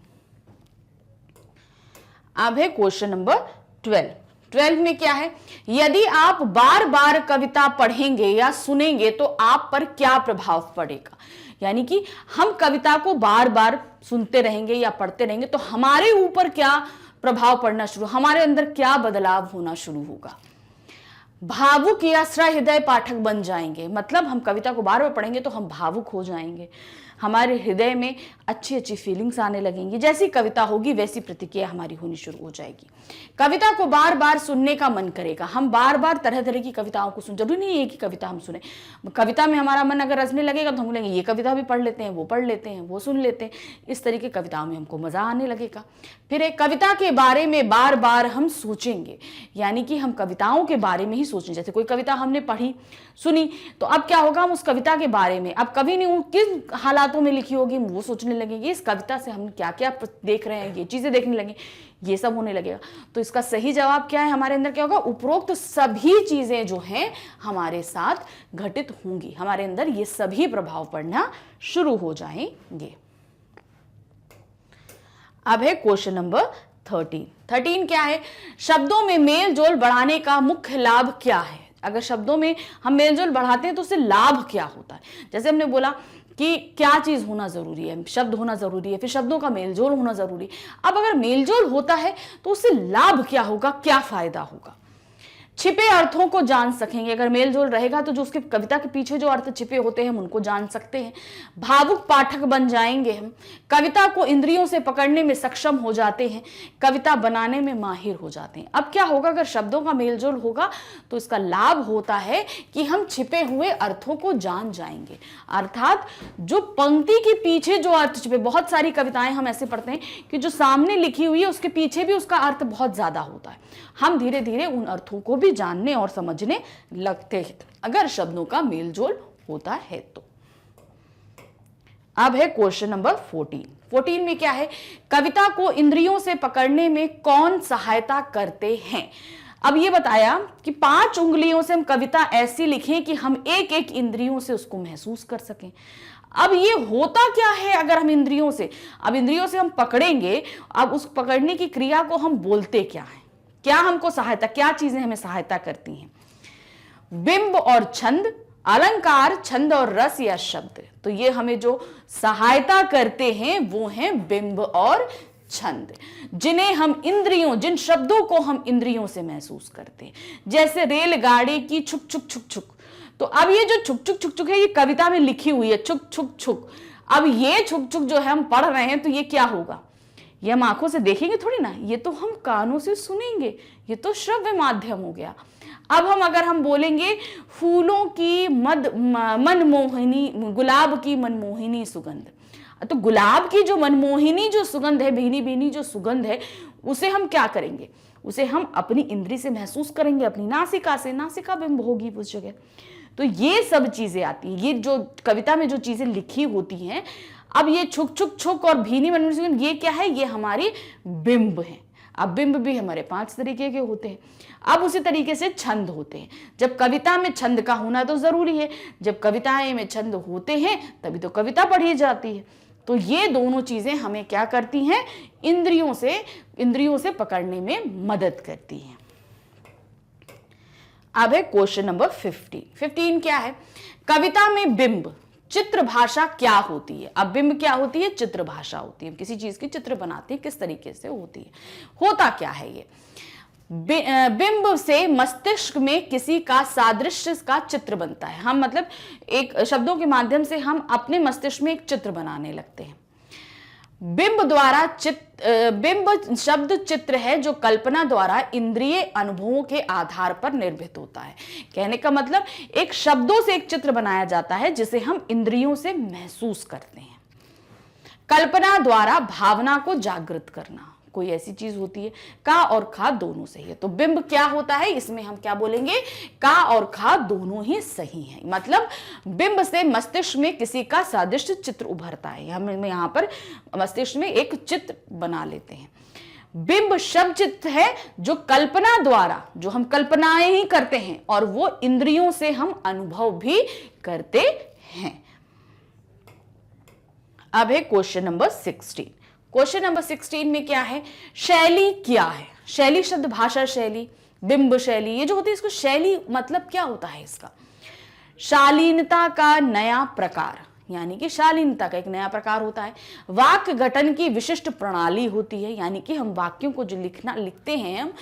अब है क्वेश्चन नंबर 12 में क्या है? यदि आप बार बार कविता पढ़ेंगे या सुनेंगे तो आप पर क्या प्रभाव पड़ेगा? यानी कि हम कविता को बार बार सुनते रहेंगे या पढ़ते रहेंगे तो हमारे ऊपर क्या प्रभाव पड़ना शुरू, हमारे अंदर क्या बदलाव होना शुरू होगा? भावुक या सहृदय पाठक बन जाएंगे। मतलब हम कविता को बार बार पढ़ेंगे तो हम भावुक हो जाएंगे, हमारे हृदय में अच्छी अच्छी फीलिंग्स आने लगेंगी। जैसी कविता होगी वैसी प्रतिक्रिया हमारी होनी शुरू हो जाएगी। कविता को बार बार सुनने का मन करेगा, हम बार बार तरह तरह की कविताओं को सुन, जरूरी नहीं है कि कविता हम सुने। कविता में हमारा मन अगर रचने लगेगा तो हम बोलेंगे ये कविता भी पढ़ लेते हैं, वो पढ़ लेते हैं, वो सुन लेते हैं। इस तरीके की कविताओं में हमको मजा आने लगेगा। फिर एक कविता के बारे में बार बार हम सोचेंगे, यानी कि हम कविताओं के बारे में ही सोचें। जैसे कोई कविता हमने पढ़ी सुनी तो अब क्या होगा, हम उस कविता के बारे में, अब कवि ने किस हालातों में लिखी होगी वो सोचने लगेंगे, इस कविता से हम क्या क्या देख रहे हैं, ये चीजें देखने लगेंगे, ये सब होने लगेगा। तो इसका सही जवाब क्या है? हमारे अंदर क्या होगा? उपरोक्त सभी चीजें जो हैं हमारे साथ घटित होंगी, हमारे अंदर ये सभी प्रभाव पड़ना शुरू हो जाएंगे। अब है क्वेश्चन नंबर 13 क्या है? शब्दों में मेल जोल बढ़ाने का मुख्य लाभ क्या है? अगर शब्दों में हम मेलजोल बढ़ाते हैं तो उससे लाभ क्या होता है? जैसे हमने बोला कि क्या चीज होना जरूरी है, शब्द होना जरूरी है, फिर शब्दों का मेलजोल होना जरूरी है। अब अगर मेलजोल होता है तो उससे लाभ क्या होगा, क्या फायदा होगा? छिपे अर्थों को जान सकेंगे। अगर मेलजोल रहेगा तो जो उसके कविता के पीछे जो अर्थ छिपे होते हैं हम उनको जान सकते हैं। भावुक पाठक बन जाएंगे हम, कविता को इंद्रियों से पकड़ने में सक्षम हो जाते हैं, कविता बनाने में माहिर हो जाते हैं। अब क्या होगा? अगर शब्दों का मेलजोल होगा तो इसका लाभ होता है कि हम छिपे हुए अर्थों को जान जाएंगे। अर्थात जो पंक्ति के पीछे जो अर्थ छिपे, बहुत सारी कविताएं हम ऐसे पढ़ते हैं कि जो सामने लिखी हुई है उसके पीछे भी उसका अर्थ बहुत ज्यादा होता है। हम धीरे धीरे उन अर्थों को भी जानने और समझने लगते हैं अगर शब्दों का मेलजोल होता है तो। अब है क्वेश्चन नंबर 14। 14 में क्या है, कविता को इंद्रियों से पकड़ने में कौन सहायता करते हैं। अब ये बताया कि 5 उंगलियों से हम कविता ऐसी लिखें कि हम एक एक इंद्रियों से उसको महसूस कर सकें। अब ये होता क्या है अगर हम इंद्रियों से, अब इंद्रियों से हम पकड़ेंगे, अब उस पकड़ने की क्रिया को हम बोलते क्या है, क्या हमको सहायता, क्या चीजें हमें सहायता करती हैं। बिंब और छंद, अलंकार, छंद और रस या शब्द। तो ये हमें जो सहायता करते हैं वो हैं बिंब और छंद, जिन्हें हम इंद्रियों, जिन शब्दों को हम इंद्रियों से महसूस करते हैं। जैसे रेलगाड़ी की छुक छुक छुक छुक, तो अब ये जो छुक छुक छुक छुक है ये कविता में लिखी हुई है, छुक छुक छुक। अब ये छुक छुक जो है हम पढ़ रहे हैं, तो ये क्या होगा, ये हम आंखों से देखेंगे थोड़ी ना, ये तो हम कानों से सुनेंगे, ये तो श्रव्य माध्यम हो गया। अब अगर हम बोलेंगे फूलों की मनमोहिनी, गुलाब की मनमोहिनी सुगंध, तो गुलाब की जो मनमोहिनी जो सुगंध है, भीनी भीनी जो सुगंध है, उसे हम क्या करेंगे, उसे हम अपनी इंद्री से महसूस करेंगे, अपनी नासिका से, नासिका बिंब होगी उस जगह। तो ये सब चीजें आती हैं, ये जो कविता में जो चीजें लिखी होती हैं। अब ये छुक छुक छुक और भीनी मनमोहिनी सुगंध, ये क्या है, ये हमारी बिंब है। अब बिंब भी हमारे 5 तरीके के होते हैं। अब उसी तरीके से छंद होते हैं। जब कविता में छंद का होना तो जरूरी है, जब कविताएं में छंद होते हैं तभी तो कविता पढ़ी जाती है। तो ये दोनों चीजें हमें क्या करती हैं, इंद्रियों से पकड़ने में मदद करती हैं। अब है क्वेश्चन नंबर 15। 15 क्या है, कविता में बिंब, चित्र भाषा क्या होती है। अब बिंब क्या होती है, चित्र भाषा होती है, किसी चीज की चित्र बनाती है, किस तरीके से होती है, होता क्या है ये। बिंब से मस्तिष्क में किसी का सादृश्य का चित्र बनता है। हम मतलब एक शब्दों के माध्यम से हम अपने मस्तिष्क में एक चित्र बनाने लगते हैं। बिंब द्वारा बिंब शब्द चित्र है जो कल्पना द्वारा इंद्रिय अनुभवों के आधार पर निर्मित होता है। कहने का मतलब एक शब्दों से एक चित्र बनाया जाता है जिसे हम इंद्रियों से महसूस करते हैं। कल्पना द्वारा भावना को जागृत करना, कोई ऐसी चीज होती है, का और खा दोनों सही है। तो बिंब क्या होता है, इसमें हम क्या बोलेंगे, का और खा दोनों ही सही हैं। मतलब बिंब से मस्तिष्क में किसी का सादृश्य चित्र उभरता है। हम यहाँ पर मस्तिष्क में एक चित्र बना लेते हैं। बिंब शब्द चित्र है जो कल्पना द्वारा, जो हम कल्पनाएं ही करते हैं और वो इंद्रियों से हम अनुभव भी करते हैं। अब है क्वेश्चन नंबर 16। क्वेश्चन नंबर 16 में क्या है, शैली क्या है। शैली शब्द भाषा शैली, बिंब शैली, ये जो होती है, इसको शैली मतलब क्या होता है, इसका शालीनता का नया प्रकार, यानी कि शालीनता का एक नया प्रकार होता है। वाक्य गठन की विशिष्ट प्रणाली होती है, यानी कि हम वाक्यों को जो लिखते हैं हम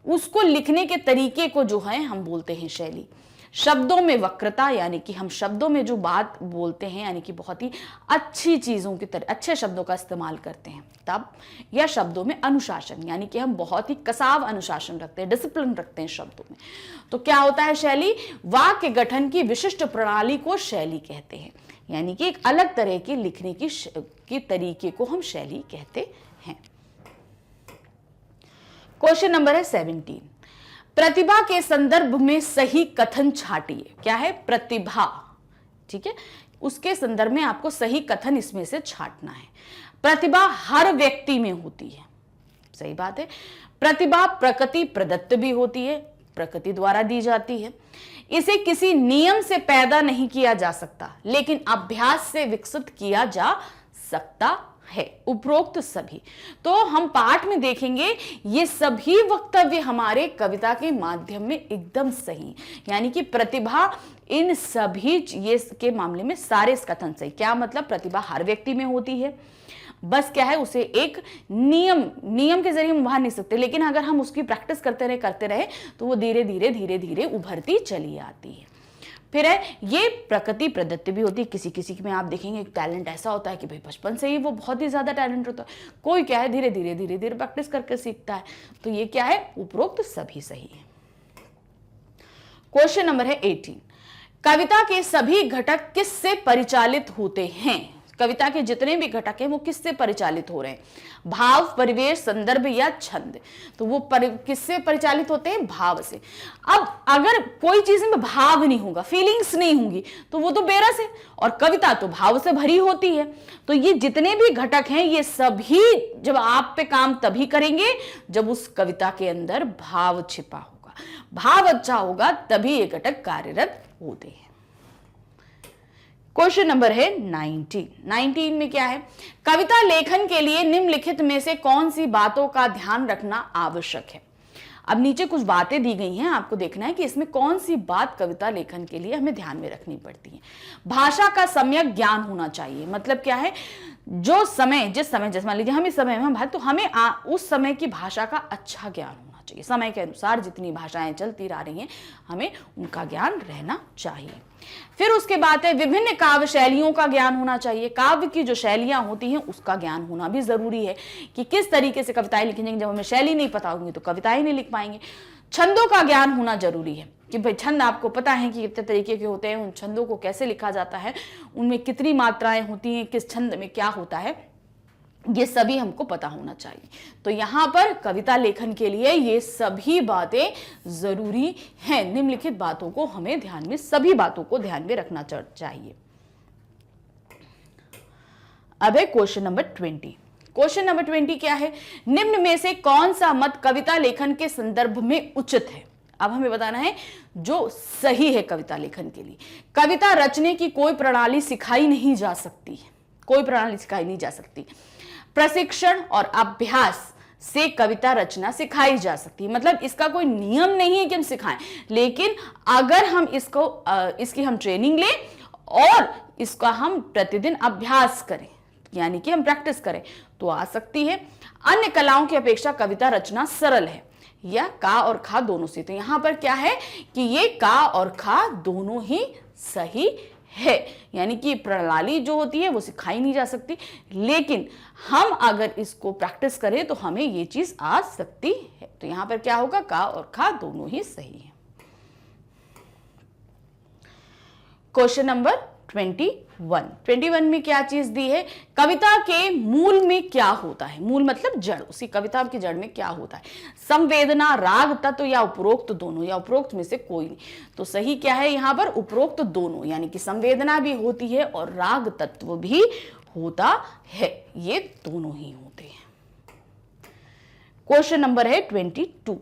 उसको लिखने के तरीके को जो है हम बोलते हैं शैली। शब्दों में वक्रता, यानी कि हम शब्दों में जो बात बोलते हैं, यानी कि बहुत ही अच्छी चीजों की तरह अच्छे शब्दों का इस्तेमाल करते हैं तब। या शब्दों में अनुशासन, यानी कि हम बहुत ही कसाव अनुशासन रखते हैं, डिसिप्लिन रखते हैं शब्दों में। तो क्या होता है शैली, वाक्य गठन की विशिष्ट प्रणाली को शैली कहते हैं, यानी कि एक अलग तरह की लिखने की तरीके को हम शैली कहते हैं। क्वेश्चन नंबर है 17। प्रतिभा के संदर्भ में सही कथन छाटिए। क्या है, प्रतिभा, ठीक है, उसके संदर्भ में आपको सही कथन इसमें से छाटना है। प्रतिभा हर व्यक्ति में होती है, सही बात है। प्रतिभा प्रकृति प्रदत्त भी होती है, प्रकृति द्वारा दी जाती है। इसे किसी नियम से पैदा नहीं किया जा सकता, लेकिन अभ्यास से विकसित किया जा सकता है। उपरोक्त सभी, तो हम पाठ में देखेंगे ये सभी वक्तव्य हमारे कविता के माध्यम में एकदम सही, यानी कि प्रतिभा इन सभी ये के मामले में सारे कथन सही। क्या मतलब, प्रतिभा हर व्यक्ति में होती है, बस क्या है उसे एक नियम के जरिए हम उभार नहीं सकते, लेकिन अगर हम उसकी प्रैक्टिस करते रहे तो वो धीरे धीरे उभरती चली आती है। फिर है ये प्रकृति प्रदत्त भी होती है। किसी किसी में आप देखेंगे एक टैलेंट ऐसा होता है कि भाई बचपन से ही वो बहुत ही ज्यादा टैलेंट होता है, कोई क्या है धीरे धीरे प्रैक्टिस करके सीखता है। तो ये क्या है, उपरोक्त सभी सही है। क्वेश्चन नंबर है 18। कविता के सभी घटक किससे परिचालित होते हैं। कविता के जितने भी घटक हैं वो किससे परिचालित हो रहे हैं? भाव, परिवेश, संदर्भ या छंद। तो वो किससे परिचालित होते हैं? भाव से। अब अगर कोई चीज में भाव नहीं होगा, फीलिंग्स नहीं होंगी, तो वो तो बेरस है, और कविता तो भाव से भरी होती है। तो ये जितने भी घटक हैं ये सभी जब आप पे काम तभी करेंगे जब उस कविता के अंदर भाव छिपा होगा, भाव अच्छा होगा, तभी ये घटक कार्यरत होते हैं। क्वेश्चन नंबर है 19 में क्या है? कविता लेखन के लिए निम्नलिखित में से कौन सी बातों का ध्यान रखना आवश्यक है? अब नीचे कुछ बातें दी गई हैं, आपको देखना है कि इसमें कौन सी बात कविता लेखन के लिए हमें ध्यान में रखनी पड़ती है। भाषा का सम्यक ज्ञान होना चाहिए। मतलब क्या है? जो समय, जिस समय, जैसे मान लीजिए हम इस समय में तो हमें उस समय की भाषा का अच्छा ज्ञान होना चाहिए। समय के अनुसार जितनी भाषाएं चलती आ रही हैं हमें उनका ज्ञान रहना चाहिए। फिर उसके बाद है विभिन्न काव्य शैलियों का ज्ञान होना चाहिए। काव्य की जो शैलियां होती हैं उसका ज्ञान होना भी जरूरी है कि किस तरीके से कविताएं लिखी जाएंगी। जब हमें शैली नहीं पता होगी तो कविताएं नहीं लिख पाएंगे। छंदों का ज्ञान होना जरूरी है कि भाई छंद आपको पता है कि कितने तरीके के होते हैं, उन छंदों को कैसे लिखा जाता है, उनमें कितनी मात्राएं होती हैं, किस छंद में क्या होता है, ये सभी हमको पता होना चाहिए। तो यहां पर कविता लेखन के लिए ये सभी बातें जरूरी हैं। निम्नलिखित बातों को हमें ध्यान में, सभी बातों को ध्यान में रखना चाहिए। अब है क्वेश्चन नंबर 20। क्वेश्चन नंबर 20 क्या है? निम्न में से कौन सा मत कविता लेखन के संदर्भ में उचित है? अब हमें बताना है जो सही है कविता लेखन के लिए। कविता रचने की कोई प्रणाली सिखाई नहीं जा सकती, कोई प्रणाली सिखाई नहीं जा सकती। प्रशिक्षण और अभ्यास से कविता रचना सिखाई जा सकती है। मतलब इसका कोई नियम नहीं है कि हम सिखाएं, लेकिन अगर हम इसकी हम ट्रेनिंग लें और इसका हम प्रतिदिन अभ्यास करें, यानी कि हम प्रैक्टिस करें, तो आ सकती है। अन्य कलाओं की अपेक्षा कविता रचना सरल है। या का और खा दोनों से। तो यहां पर क्या है कि ये का और खा दोनों ही सही है, यानी कि प्रणाली जो होती है वो सिखाई नहीं जा सकती, लेकिन हम अगर इसको प्रैक्टिस करें तो हमें ये चीज आ सकती है। तो यहां पर क्या होगा? का और खा दोनों ही सही है। क्वेश्चन नंबर 21 में क्या चीज दी है? कविता के मूल में क्या होता है? मूल मतलब जड़, उसी कविता की जड़ में क्या होता है? संवेदना, राग तत्व या उपरोक्त दोनों, या उपरोक्त में से कोई नहीं। तो सही क्या है यहां पर? उपरोक्त दोनों, यानी कि संवेदना भी होती है और राग तत्व भी होता है, ये दोनों ही होते हैं। क्वेश्चन नंबर है 22।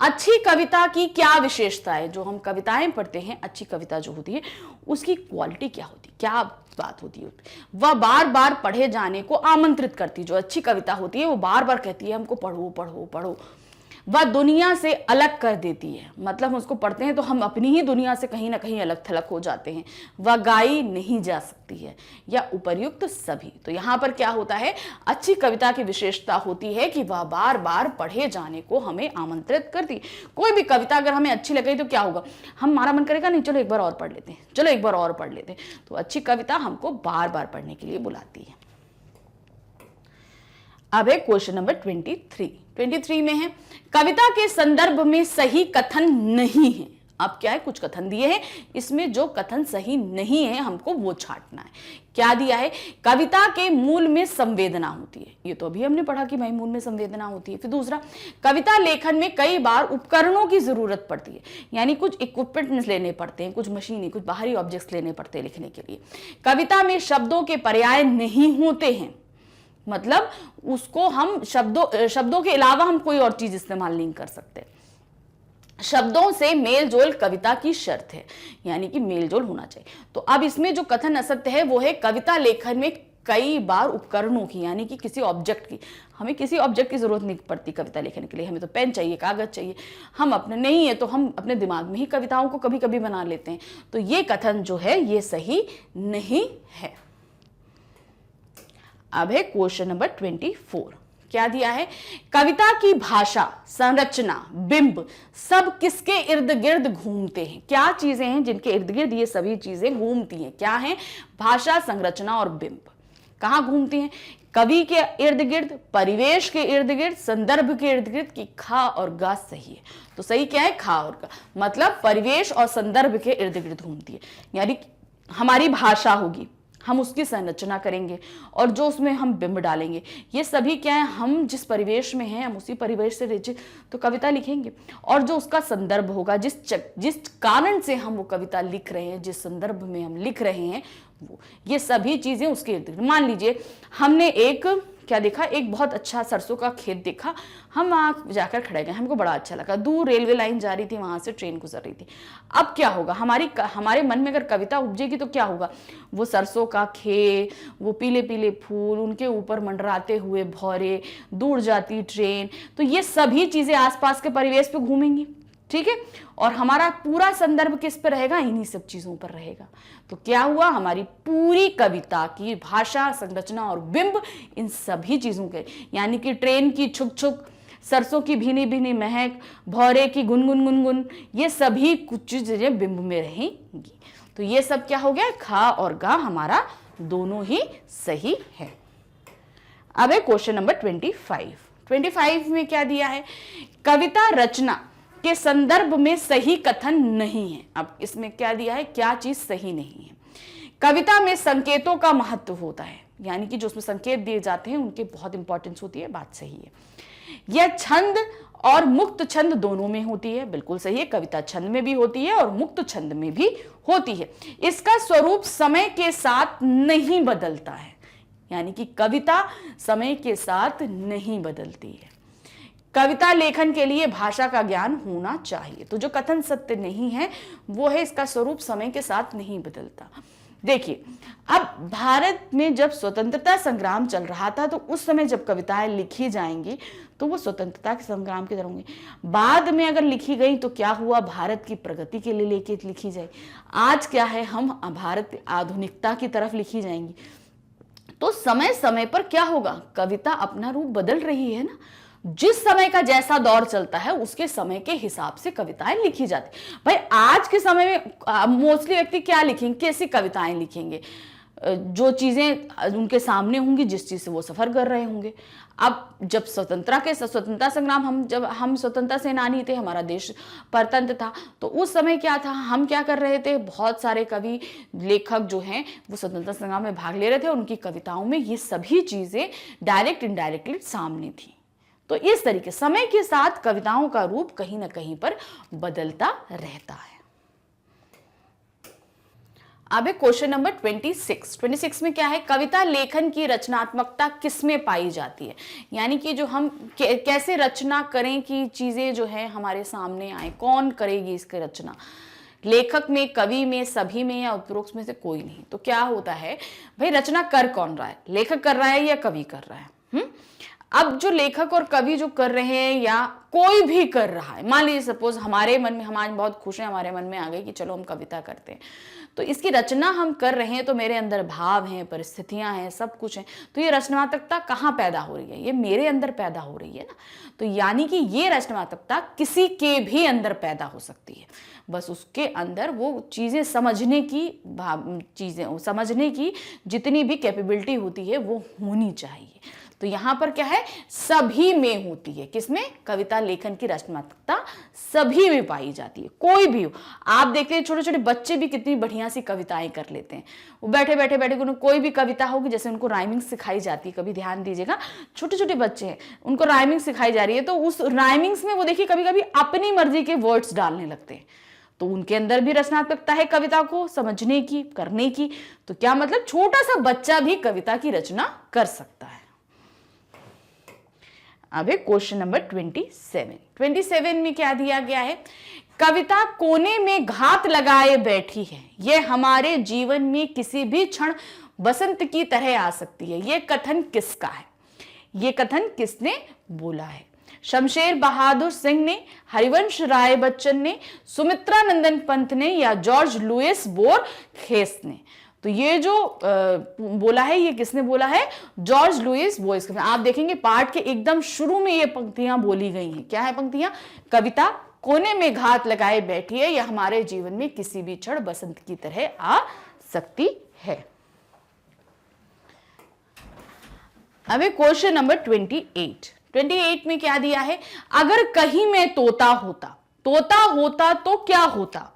अच्छी कविता की क्या विशेषता है? जो हम कविताएं पढ़ते हैं, अच्छी कविता जो होती है उसकी क्वालिटी क्या होती है, क्या बात होती है? वह बार बार पढ़े जाने को आमंत्रित करती है। जो अच्छी कविता होती है वो बार बार कहती है हमको पढ़ो पढ़ो पढ़ो। वह दुनिया से अलग कर देती है। मतलब हम उसको पढ़ते हैं तो हम अपनी ही दुनिया से कहीं ना कहीं अलग थलग हो जाते हैं। वह गाई नहीं जा सकती है, या उपर्युक्त सभी। तो यहाँ पर क्या होता है? अच्छी कविता की विशेषता होती है कि वह बार बार पढ़े जाने को हमें आमंत्रित करती है। कोई भी कविता अगर हमें अच्छी लगे तो क्या होगा? हमारा मन करेगा नहीं चलो एक बार और पढ़ लेते हैं, चलो एक बार और पढ़ लेते हैं। तो अच्छी कविता हमको बार बार पढ़ने के लिए बुलाती है। अब है क्वेश्चन नंबर 23 में है कविता के संदर्भ में सही कथन नहीं है। अब क्या है? कुछ कथन दिए हैं, इसमें जो कथन सही नहीं है हमको वो छांटना है। क्या दिया है? कविता के मूल में संवेदना होती है। ये तो अभी हमने पढ़ा कि भाई मूल में संवेदना होती है। फिर दूसरा, कविता लेखन में कई बार उपकरणों की जरूरत पड़ती है, यानी कुछ इक्विपमेंट्स लेने पड़ते हैं, कुछ मशीनी, कुछ बाहरी ऑब्जेक्ट्स लेने पड़ते हैं लिखने के लिए। कविता में शब्दों के पर्याय नहीं होते हैं, मतलब उसको हम शब्दों के अलावा हम कोई और चीज इस्तेमाल नहीं कर सकते। शब्दों से मेल जोल कविता की शर्त है, यानी कि मेल जोल होना चाहिए। तो अब इसमें जो कथन असत्य है वो है कविता लेखन में कई बार उपकरणों की, यानी कि किसी ऑब्जेक्ट की। हमें किसी ऑब्जेक्ट की जरूरत नहीं पड़ती कविता लेखन के लिए। हमें तो पेन चाहिए, कागज चाहिए। हम अपने नहीं है तो हम अपने दिमाग में ही कविताओं को कभी कभी बना लेते हैं। तो ये कथन जो है ये सही नहीं है। अब है क्वेश्चन नंबर 24। क्या दिया है? कविता की भाषा, संरचना, बिंब सब किसके इर्द गिर्द घूमते हैं? क्या चीजें हैं जिनके इर्द गिर्द ये सभी चीजें घूमती हैं? क्या है? भाषा, संरचना और बिंब। कहां घूमती हैं? कवि के इर्द गिर्द, परिवेश के इर्द गिर्द, संदर्भ के इर्द गिर्द। की खा और गा सही है? तो सही क्या है? खा और गा। मतलब परिवेश और संदर्भ के इर्द गिर्द घूमती है, यानी हमारी भाषा होगी, हम उसकी संरचना करेंगे और जो उसमें हम बिंब डालेंगे, ये सभी क्या है, हम जिस परिवेश में हैं हम उसी परिवेश से रिलेटेड तो कविता लिखेंगे। और जो उसका संदर्भ होगा, जिस कारण से हम वो कविता लिख रहे हैं, जिस संदर्भ में हम लिख रहे हैं, वो ये सभी चीजें उसके इर्द गिर्द। मान लीजिए हमने एक क्या देखा, एक बहुत अच्छा सरसों का खेत देखा, हम वहां जाकर खड़े गए, हमको बड़ा अच्छा लगा, दूर रेलवे लाइन जा रही थी, वहां से ट्रेन गुजर रही थी। अब क्या होगा, हमारे मन में अगर कविता उपजेगी तो क्या होगा, वो सरसों का खेत, वो पीले पीले फूल, उनके ऊपर मंडराते हुए भौरे, दूर जाती ट्रेन, तो ये सभी चीजें आसपास के परिवेश पे घूमेंगी, ठीक है। और हमारा पूरा संदर्भ किस पर रहेगा, इन्हीं सब चीजों पर रहेगा। तो क्या हुआ, हमारी पूरी कविता की भाषा, संरचना और बिंब इन सभी चीजों के, यानी कि ट्रेन की छुक छुक, सरसों की भीनी भीनी महक, भौरे की गुनगुन गुनगुन, ये सभी कुछ चीजें बिंब में रहेंगी। तो ये सब क्या हो गया, खा और गा हमारा दोनों ही सही है। अब है क्वेश्चन नंबर 25 में क्या दिया है, कविता रचना के संदर्भ में सही कथन नहीं है। अब इसमें क्या दिया है, क्या चीज सही नहीं है। कविता में संकेतों का महत्व होता है, यानी कि जो उसमें संकेत दिए जाते हैं उनके बहुत इंपॉर्टेंस होती है, बात सही है। यह छंद और मुक्त छंद दोनों में होती है, बिल्कुल सही है, कविता छंद में भी होती है और मुक्त छंद में भी होती है। इसका स्वरूप समय के साथ नहीं बदलता है, यानी कि कविता समय के साथ नहीं बदलती है। कविता लेखन के लिए भाषा का ज्ञान होना चाहिए। तो जो कथन सत्य नहीं है वो है इसका स्वरूप समय के साथ नहीं बदलता। देखिए, अब भारत में जब स्वतंत्रता संग्राम चल रहा था तो उस समय जब कविताएं लिखी जाएंगी तो वो स्वतंत्रता के संग्राम की तरह होंगी। बाद में अगर लिखी गई तो क्या हुआ, भारत की प्रगति के लिए लेके लिखी जाए। आज क्या है, हम भारत आधुनिकता की तरफ लिखी जाएंगी। तो समय समय पर क्या होगा, कविता अपना रूप बदल रही है ना। जिस समय का जैसा दौर चलता है उसके समय के हिसाब से कविताएं लिखी जाती। भाई आज के समय में मोस्टली व्यक्ति क्या लिखेंगे, कैसी कविताएं लिखेंगे, जो चीजें उनके सामने होंगी, जिस चीज से वो सफर कर रहे होंगे। अब जब स्वतंत्रता संग्राम, जब हम स्वतंत्रता सेनानी थे, हमारा देश परतंत्र था, तो उस समय क्या था, हम क्या कर रहे थे, बहुत सारे कवि लेखक जो हैं वो स्वतंत्रता संग्राम में भाग ले रहे थे, उनकी कविताओं में ये सभी चीजें डायरेक्ट इनडायरेक्टली सामने थी। तो इस तरीके समय के साथ कविताओं का रूप कहीं ना कहीं पर बदलता रहता है। अब क्वेश्चन नंबर 26 में क्या है, कविता लेखन की रचनात्मकता किसमें पाई जाती है, यानी कि जो हम कैसे रचना करें कि चीजें जो है हमारे सामने आए, कौन करेगी इसकी रचना, लेखक में, कवि में, सभी में या उपरोक्त में से कोई नहीं। तो क्या होता है भाई, रचना कर कौन रहा है, लेखक कर रहा है या कवि कर रहा है। अब जो लेखक और कवि जो कर रहे हैं या कोई भी कर रहा है, मान लीजिए सपोज हमारे मन में, हम आज बहुत खुश हैं, हमारे मन में आ गई कि चलो हम कविता करते हैं, तो इसकी रचना हम कर रहे हैं, तो मेरे अंदर भाव हैं, परिस्थितियां हैं, सब कुछ है, तो ये रचनात्मकता कहाँ पैदा हो रही है, ये मेरे अंदर पैदा हो रही है ना। तो यानी कि ये रचनात्मकता किसी के भी अंदर पैदा हो सकती है, बस उसके अंदर वो चीजें समझने की जितनी भी कैपेबिलिटी होती है वो होनी चाहिए। तो यहां पर क्या है, सभी में होती है, किसमें, कविता लेखन की रचनात्मकता सभी में पाई जाती है, कोई भी हो। आप देखते हैं छोटे छोटे बच्चे भी कितनी बढ़िया सी कविताएं कर लेते हैं, वो बैठे बैठे कोई भी कविता होगी, जैसे उनको राइमिंग सिखाई जाती है, कभी ध्यान दीजिएगा, छोटे छोटे बच्चे हैं उनको राइमिंग सिखाई जा रही है, तो उस राइमिंग्स में वो देखिए कभी कभी अपनी मर्जी के वर्ड्स डालने लगते हैं, तो उनके अंदर भी रचनात्मकता है कविता को समझने की, करने की। तो क्या मतलब, छोटा सा बच्चा भी कविता की रचना कर सकता है। अब क्वेश्चन नंबर 27 में क्या दिया गया है, कविता कोने में घात लगाए बैठी है, यह हमारे जीवन में किसी भी क्षण बसंत की तरह आ सकती है। यह कथन किसका है, यह कथन किसने बोला है, शमशेर बहादुर सिंह ने, हरिवंश राय बच्चन ने, सुमित्रा नंदन पंत ने या जॉर्ज लुइस बोरखेस ने। तो ये जो बोला है, ये किसने बोला है, जॉर्ज लुइस बोरखेस। आप देखेंगे पाठ के एकदम शुरू में ये पंक्तियां बोली गई हैं, क्या है पंक्तियां, कविता कोने में घात लगाए बैठी है, यह हमारे जीवन में किसी भी क्षण बसंत की तरह आ सकती है। अब क्वेश्चन नंबर 28 में क्या दिया है, अगर कहीं में तोता होता तो क्या होता।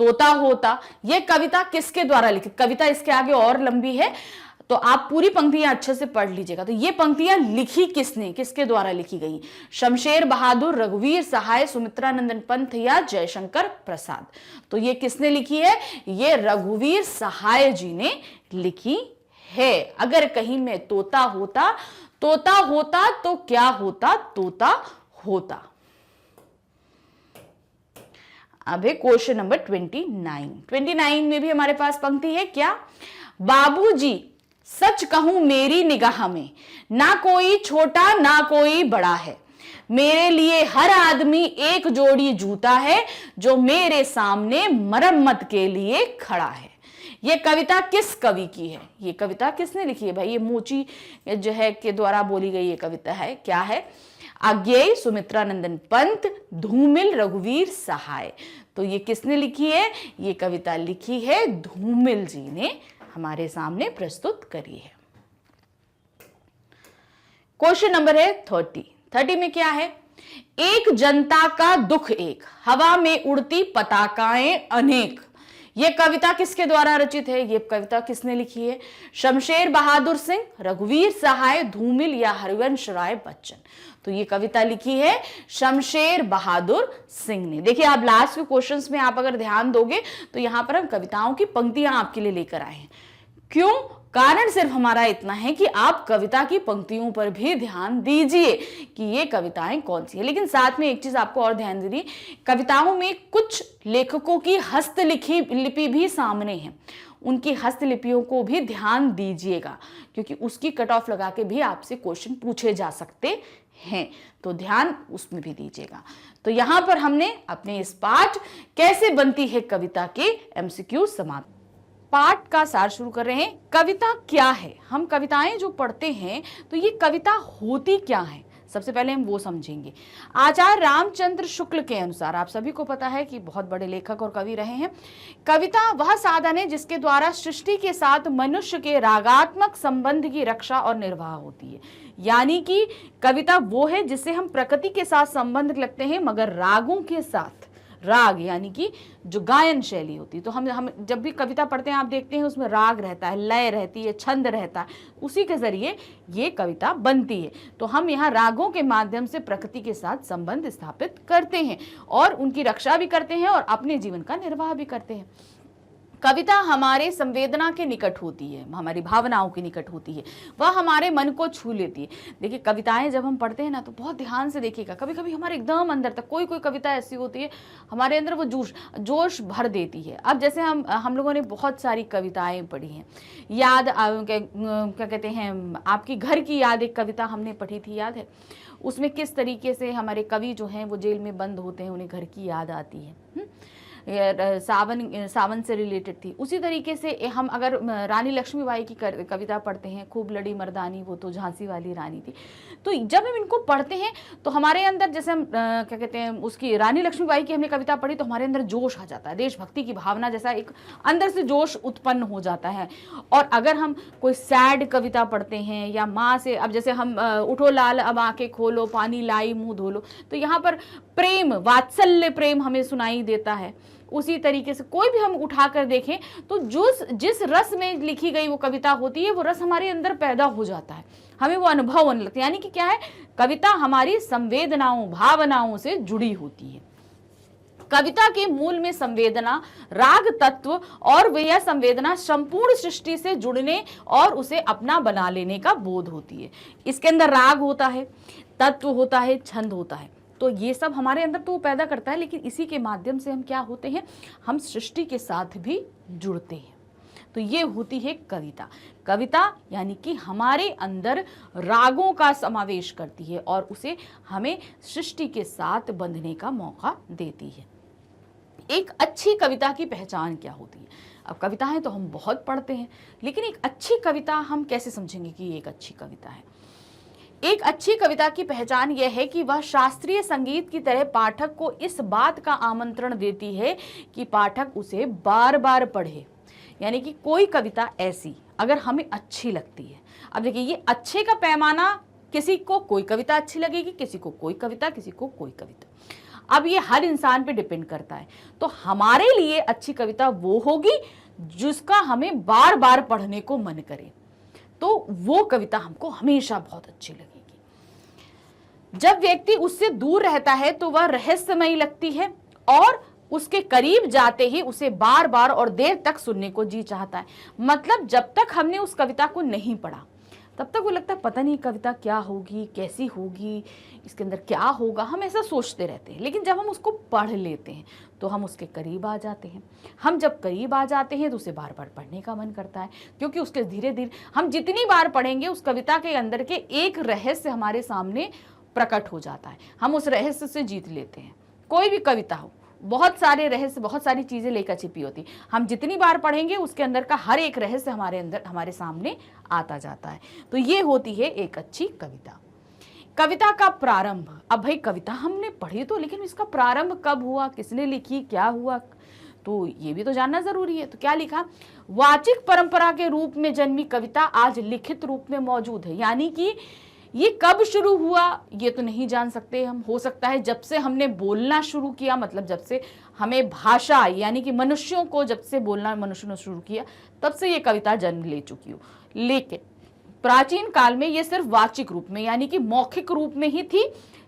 तोता होता। ये कविता किसके द्वारा लिखी? कविता इसके आगे और लंबी है, तो आप पूरी पंक्तियां अच्छे से पढ़ लीजिएगा। तो ये पंक्तियां लिखी किसने, किसके द्वारा लिखी गई? शमशेर बहादुर, रघुवीर सहाय, सुमित्रानंदन पंत या जयशंकर प्रसाद। तो ये किसने लिखी है? ये रघुवीर सहाय जी ने लिखी है। अगर कहीं में तोता होता, तोता होता तो क्या होता? तोता होता। अब है क्वेश्चन नंबर 29 में भी हमारे पास पंक्ति है क्या? बाबूजी सच कहूं मेरी निगाह में, ना कोई छोटा ना कोई बड़ा है, मेरे लिए हर आदमी एक जोड़ी जूता है, जो मेरे सामने मरम्मत के लिए खड़ा है। ये कविता किस कवि की है? ये कविता किसने लिखी है भाई? ये मोची जो है के द्वारा बोली गई ये कविता है। क्या है? अज्ञेय सुमित्रानंदन पंत, धूमिल रघुवीर सहाय। तो ये किसने लिखी है? ये कविता लिखी है धूमिल जी ने, हमारे सामने प्रस्तुत करी है। क्वेश्चन नंबर है 30 में क्या है? एक जनता का दुख एक, हवा में उड़ती पताकाएं अनेक। ये कविता किसके द्वारा रचित है? ये कविता किसने लिखी है? शमशेर बहादुर सिंह, रघुवीर सहाय, धूमिल या हरिवंश राय बच्चन। तो ये कविता लिखी है शमशेर बहादुर सिंह ने। देखिए आप लास्ट के क्वेश्चंस में आप अगर ध्यान दोगे तो यहां पर हम कविताओं की पंक्तियां आपके लिए लेकर आए हैं। क्यों? कारण सिर्फ हमारा इतना है कि आप कविता की पंक्तियों पर भी ध्यान दीजिए कि ये कविताएं कौन सी है। लेकिन साथ में एक चीज आपको और ध्यान देनी, कविताओं में कुछ लेखकों की हस्तलिपि भी सामने है, उनकी हस्तलिपियों को भी ध्यान दीजिएगा, क्योंकि उसकी कट ऑफ लगा के भी आपसे क्वेश्चन पूछे जा सकते हैं, तो ध्यान उसमें भी दीजिएगा। तो यहां पर हमने अपने इस पाठ कैसे बनती है कविता के एमसीक्यू समाप्त। पाठ का सार शुरू कर रहे हैं। कविता क्या है? हम कविताएं जो पढ़ते हैं तो ये कविता होती क्या है, सबसे पहले हम वो समझेंगे। आचार्य रामचंद्र शुक्ल के अनुसार, आप सभी को पता है कि बहुत बड़े लेखक और कवि रहे हैं, कविता वह साधन है जिसके द्वारा सृष्टि के साथ मनुष्य के रागात्मक संबंध की रक्षा और निर्वाह होती है। यानी कि कविता वो है जिससे हम प्रकृति के साथ संबंध लगते हैं, मगर रागों के साथ। राग यानी कि जो गायन शैली होती है, तो हम जब भी कविता पढ़ते हैं आप देखते हैं उसमें राग रहता है, लय रहती है, छंद रहता है, उसी के जरिए ये कविता बनती है। तो हम यहाँ रागों के माध्यम से प्रकृति के साथ संबंध स्थापित करते हैं और उनकी रक्षा भी करते हैं और अपने जीवन का निर्वाह भी करते हैं। कविता हमारे संवेदना के निकट होती है, हमारी भावनाओं के निकट होती है, वह हमारे मन को छू लेती है। देखिए कविताएं जब हम पढ़ते हैं ना तो बहुत ध्यान से देखिएगा, कभी कभी हमारे एकदम अंदर तक कोई कविता ऐसी होती है हमारे अंदर वो जोश भर देती है। अब जैसे हम लोगों ने बहुत सारी कविताएं पढ़ी हैं। क्या कहते हैं, आपकी घर की याद एक कविता हमने पढ़ी थी, याद है? उसमें किस तरीके से हमारे कवि जो हैं वो जेल में बंद होते हैं, उन्हें घर की याद आती है। सावन से रिलेटेड थी। उसी तरीके से हम अगर रानी लक्ष्मीबाई की कविता पढ़ते हैं, खूब लड़ी मर्दानी वो तो झांसी वाली रानी थी, तो जब हम इनको पढ़ते हैं तो हमारे अंदर, जैसे हम क्या कहते हैं, उसकी रानी लक्ष्मीबाई की हमने कविता पढ़ी तो हमारे अंदर जोश आ जाता है, देशभक्ति की भावना जैसा एक अंदर से जोश उत्पन्न हो जाता है। और अगर हम कोई सैड कविता पढ़ते हैं या माँ से, अब जैसे हम उठो लाल अब आंखें खोलो, पानी लाई मुंह धो लो, तो यहाँ पर प्रेम, वात्सल्य प्रेम हमें सुनाई देता है। उसी तरीके से कोई भी हम उठाकर देखें तो जिस रस में लिखी गई वो कविता होती है वो रस हमारे अंदर पैदा हो जाता है, हमें वो अनुभव होने लगता है। यानी कि क्या है, कविता हमारी संवेदनाओं, भावनाओं से जुड़ी होती है। कविता के मूल में संवेदना, राग तत्व और वह संवेदना संपूर्ण सृष्टि से जुड़ने और उसे अपना बना लेने का बोध होती है। इसके अंदर राग होता है, तत्व होता है, छंद होता है, तो ये सब हमारे अंदर तो पैदा करता है, लेकिन इसी के माध्यम से हम क्या होते हैं, हम सृष्टि के साथ भी जुड़ते हैं। तो ये होती है कविता। कविता यानी कि हमारे अंदर रागों का समावेश करती है और उसे हमें सृष्टि के साथ बंधने का मौका देती है। एक अच्छी कविता की पहचान क्या होती है? अब कविताएं तो हम बहुत पढ़ते हैं, लेकिन एक अच्छी कविता हम कैसे समझेंगे कि ये एक अच्छी कविता है? एक अच्छी कविता की पहचान यह है कि वह शास्त्रीय संगीत की तरह पाठक को इस बात का आमंत्रण देती है कि पाठक उसे बार बार पढ़े। यानी कि कोई कविता ऐसी अगर हमें अच्छी लगती है, अब देखिए ये अच्छे का पैमाना, किसी को कोई कविता अच्छी लगेगी, किसी को कोई कविता, किसी को कोई कविता। अब ये हर इंसान पे डिपेंड करता है। तो हमारे लिए अच्छी कविता वो होगी जिसका हमें बार बार पढ़ने को मन करे, तो वो कविता हमको हमेशा बहुत अच्छी लगेगी। जब व्यक्ति उससे दूर रहता है तो वह रहस्यमयी लगती है और उसके करीब जाते ही उसे बार बार और देर तक सुनने को जी चाहता है। मतलब जब तक हमने उस कविता को नहीं पढ़ा तब तक वो लगता है पता नहीं कविता क्या होगी, कैसी होगी, इसके अंदर क्या होगा, हम ऐसा सोचते रहते हैं। लेकिन जब हम उसको पढ़ लेते हैं तो हम उसके करीब आ जाते हैं। हम जब करीब आ जाते हैं तो उसे बार बार पढ़ने का मन करता है, क्योंकि उसके धीरे धीरे हम जितनी बार पढ़ेंगे उस कविता के अंदर के एक रहस्य हमारे सामने प्रकट हो जाता है, हम उस रहस्य से जीत लेते हैं। कोई भी कविता हो, बहुत सारे रहस्य, बहुत सारी चीजें लेकर छिपी होती, हम जितनी बार पढ़ेंगे उसके अंदर का हर एक रहस्य हमारे अंदर, हमारे सामने आता जाता है। तो ये होती है एक अच्छी कविता। कविता का प्रारंभ, अब भाई कविता हमने पढ़ी तो, लेकिन इसका प्रारंभ कब हुआ, किसने लिखी, क्या हुआ, तो ये भी तो जानना जरूरी है। तो क्या लिखा, वाचिक परंपरा के रूप में जन्मी कविता आज लिखित रूप में मौजूद है। यानी कि ये कब शुरू हुआ ये तो नहीं जान सकते हम, हो सकता है जब से हमने बोलना शुरू किया, मतलब जब से हमें भाषा यानी कि मनुष्यों को जब से बोलना मनुष्य ने शुरू किया तब से ये कविता जन्म ले चुकी हो। लेकिन प्राचीन काल में ये सिर्फ वाचिक रूप में यानी कि मौखिक रूप में ही थी,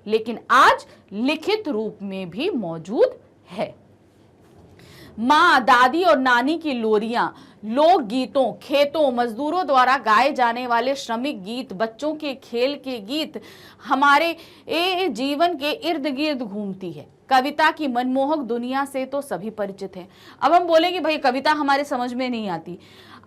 लेकिन आज लिखित रूप में भी मौजूद है। माँ, दादी और नानी की लोरियां, लोक गीतों, खेतों, मजदूरों द्वारा गाए जाने वाले श्रमिक गीत, बच्चों के खेल के गीत हमारे जीवन के इर्द गिर्द घूमती है। कविता की मनमोहक दुनिया से तो सभी परिचित हैं। अब हम बोलेंगे भाई कविता हमारे समझ में नहीं आती।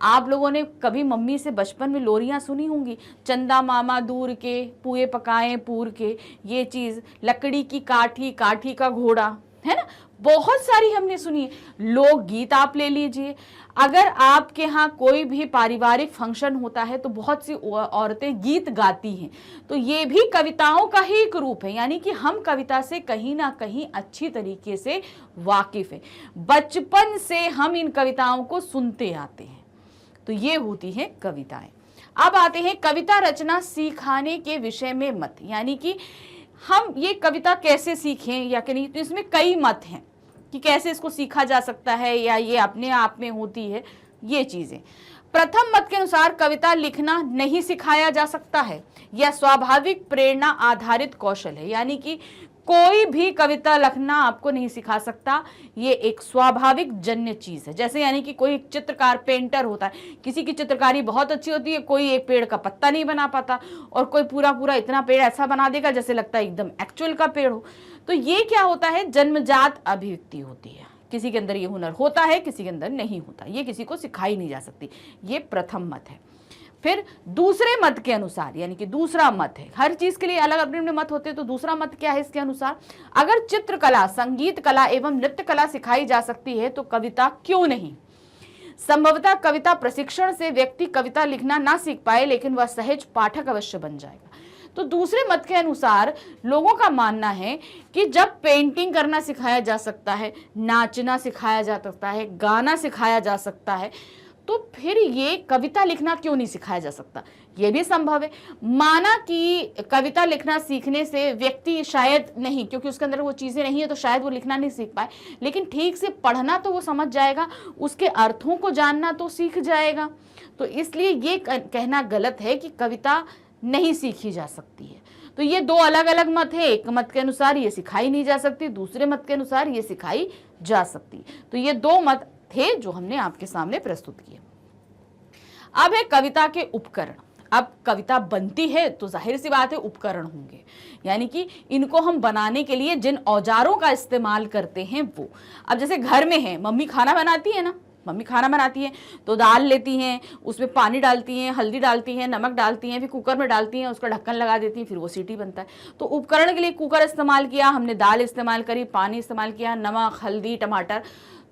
आप लोगों ने कभी मम्मी से बचपन में लोरियां सुनी होंगी, चंदा मामा दूर के, पुए पकाए पूर के, ये चीज, लकड़ी की काठी, काठी का घोड़ा, है ना, बहुत सारी हमने सुनी है। लोकगीत आप ले लीजिए, अगर आपके यहाँ कोई भी पारिवारिक फंक्शन होता है तो बहुत सी औरतें गीत गाती हैं, तो ये भी कविताओं का ही एक रूप है। यानी कि हम कविता से कहीं ना कहीं अच्छी तरीके से वाकिफ हैं, बचपन से हम इन कविताओं को सुनते आते हैं। तो ये होती हैं कविताएं। अब आते हैं कविता रचना सिखाने के विषय में मत, यानी कि हम ये कविता कैसे सीखें या कि नहीं। तो इसमें कई मत हैं कि कैसे इसको सीखा जा सकता है या ये अपने आप में होती है ये चीजें। प्रथम मत के अनुसार कविता लिखना नहीं सिखाया जा सकता है, यह स्वाभाविक प्रेरणा आधारित कौशल है। यानी कि कोई भी कविता लिखना आपको नहीं सिखा सकता, ये एक स्वाभाविक जन्य चीज है। जैसे यानी कि कोई चित्रकार, पेंटर होता है, किसी की चित्रकारी बहुत अच्छी होती है, कोई एक पेड़ का पत्ता नहीं बना पाता और कोई पूरा पूरा इतना पेड़ ऐसा बना देगा जैसे लगता है एकदम एक्चुअल का पेड़ हो। तो ये क्या होता है, जन्मजात अभिव्यक्ति होती है। किसी के अंदर ये हुनर होता है, किसी के अंदर नहीं होता, ये किसी को सिखाई नहीं जा सकती। ये प्रथम मत है। फिर दूसरे मत के अनुसार, यानी कि दूसरा मत है, हर चीज के लिए अलग अपने अपने मत होते हैं। तो दूसरा मत क्या है इसके अनुसार, अगर चित्रकला, संगीत कला एवं नृत्य कला सिखाई जा सकती है तो कविता क्यों नहीं। संभवतः कविता प्रशिक्षण से व्यक्ति कविता लिखना ना सीख पाए, लेकिन वह सहज पाठक अवश्य बन जाएगा। तो दूसरे मत के अनुसार लोगों का मानना है कि जब पेंटिंग करना सिखाया जा सकता है, नाचना सिखाया जा सकता है, गाना सिखाया जा सकता है, तो फिर ये कविता लिखना क्यों नहीं सिखाया जा सकता। ये भी संभव है। माना कि कविता लिखना सीखने से व्यक्ति शायद नहीं, क्योंकि उसके अंदर वो चीजें नहीं है तो शायद वो लिखना नहीं सीख पाए, लेकिन ठीक से पढ़ना तो वो समझ जाएगा, उसके अर्थों को जानना तो सीख जाएगा। तो इसलिए ये कहना गलत है कि कविता नहीं सीखी जा सकती है। तो ये दो अलग अलग मत है। एक मत के अनुसार ये सिखाई नहीं जा सकती, दूसरे मत के अनुसार ये सिखाई जा सकती। तो ये दो मत थे जो हमने आपके सामने प्रस्तुत किए। अब है कविता के उपकरण। अब कविता बनती है तो जाहिर सी बात है उपकरण होंगे, यानी कि इनको हम बनाने के लिए जिन औजारों का इस्तेमाल करते हैं वो। अब जैसे घर में है, मम्मी खाना बनाती है ना, मम्मी खाना बनाती है तो दाल लेती हैं, उसमें पानी डालती हैं, हल्दी डालती हैं, नमक डालती हैं, फिर कुकर में डालती हैं, उसका ढक्कन लगा देती हैं, फिर वो सीटी बनता है। तो उपकरण के लिए कुकर इस्तेमाल किया हमने, दाल इस्तेमाल करी, पानी इस्तेमाल किया, नमक, हल्दी, टमाटर,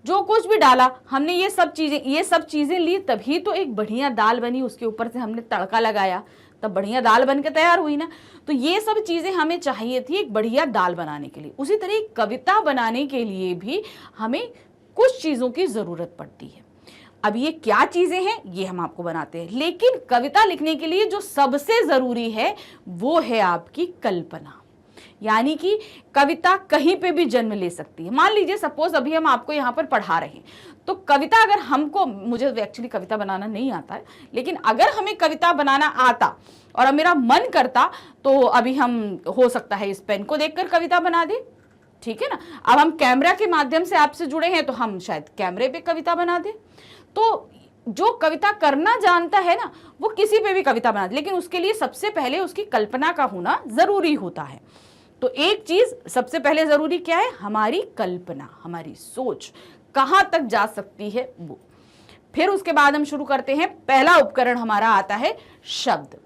जो कुछ भी डाला हमने, ये सब चीजें ली, तभी तो एक बढ़िया दाल बनी। उसके ऊपर से हमने तड़का लगाया तब बढ़िया दाल बन के तैयार हुई ना। तो ये सब चीजें हमें चाहिए थी एक बढ़िया दाल बनाने के लिए। उसी तरह कविता बनाने के लिए भी हमें कुछ चीजों की जरूरत पड़ती है। अब ये क्या चीजें हैं ये हम आपको बनाते हैं, लेकिन कविता लिखने के लिए जो सबसे जरूरी है वो है आपकी कल्पना। यानी कि कविता कहीं पे भी जन्म ले सकती है। मान लीजिए सपोज अभी हम आपको यहाँ पर पढ़ा रहे हैं, तो कविता अगर हमको, मुझे एक्चुअली कविता बनाना नहीं आता है, लेकिन अगर हमें कविता बनाना आता और अब मेरा मन करता तो अभी हम हो सकता है इस पेन को देखकर कविता बना दे, ठीक है ना। अब हम कैमरा के माध्यम से आपसे जुड़े हैं तो हम शायद कैमरे पे कविता बना दे। तो जो कविता करना जानता है ना, वो किसी पे भी कविता बना दे, लेकिन उसके लिए सबसे पहले उसकी कल्पना का होना जरूरी होता है। तो एक चीज सबसे पहले जरूरी क्या है, हमारी कल्पना, हमारी सोच कहां तक जा सकती है वो। फिर उसके बाद हम शुरू करते हैं, पहला उपकरण हमारा आता है शब्द।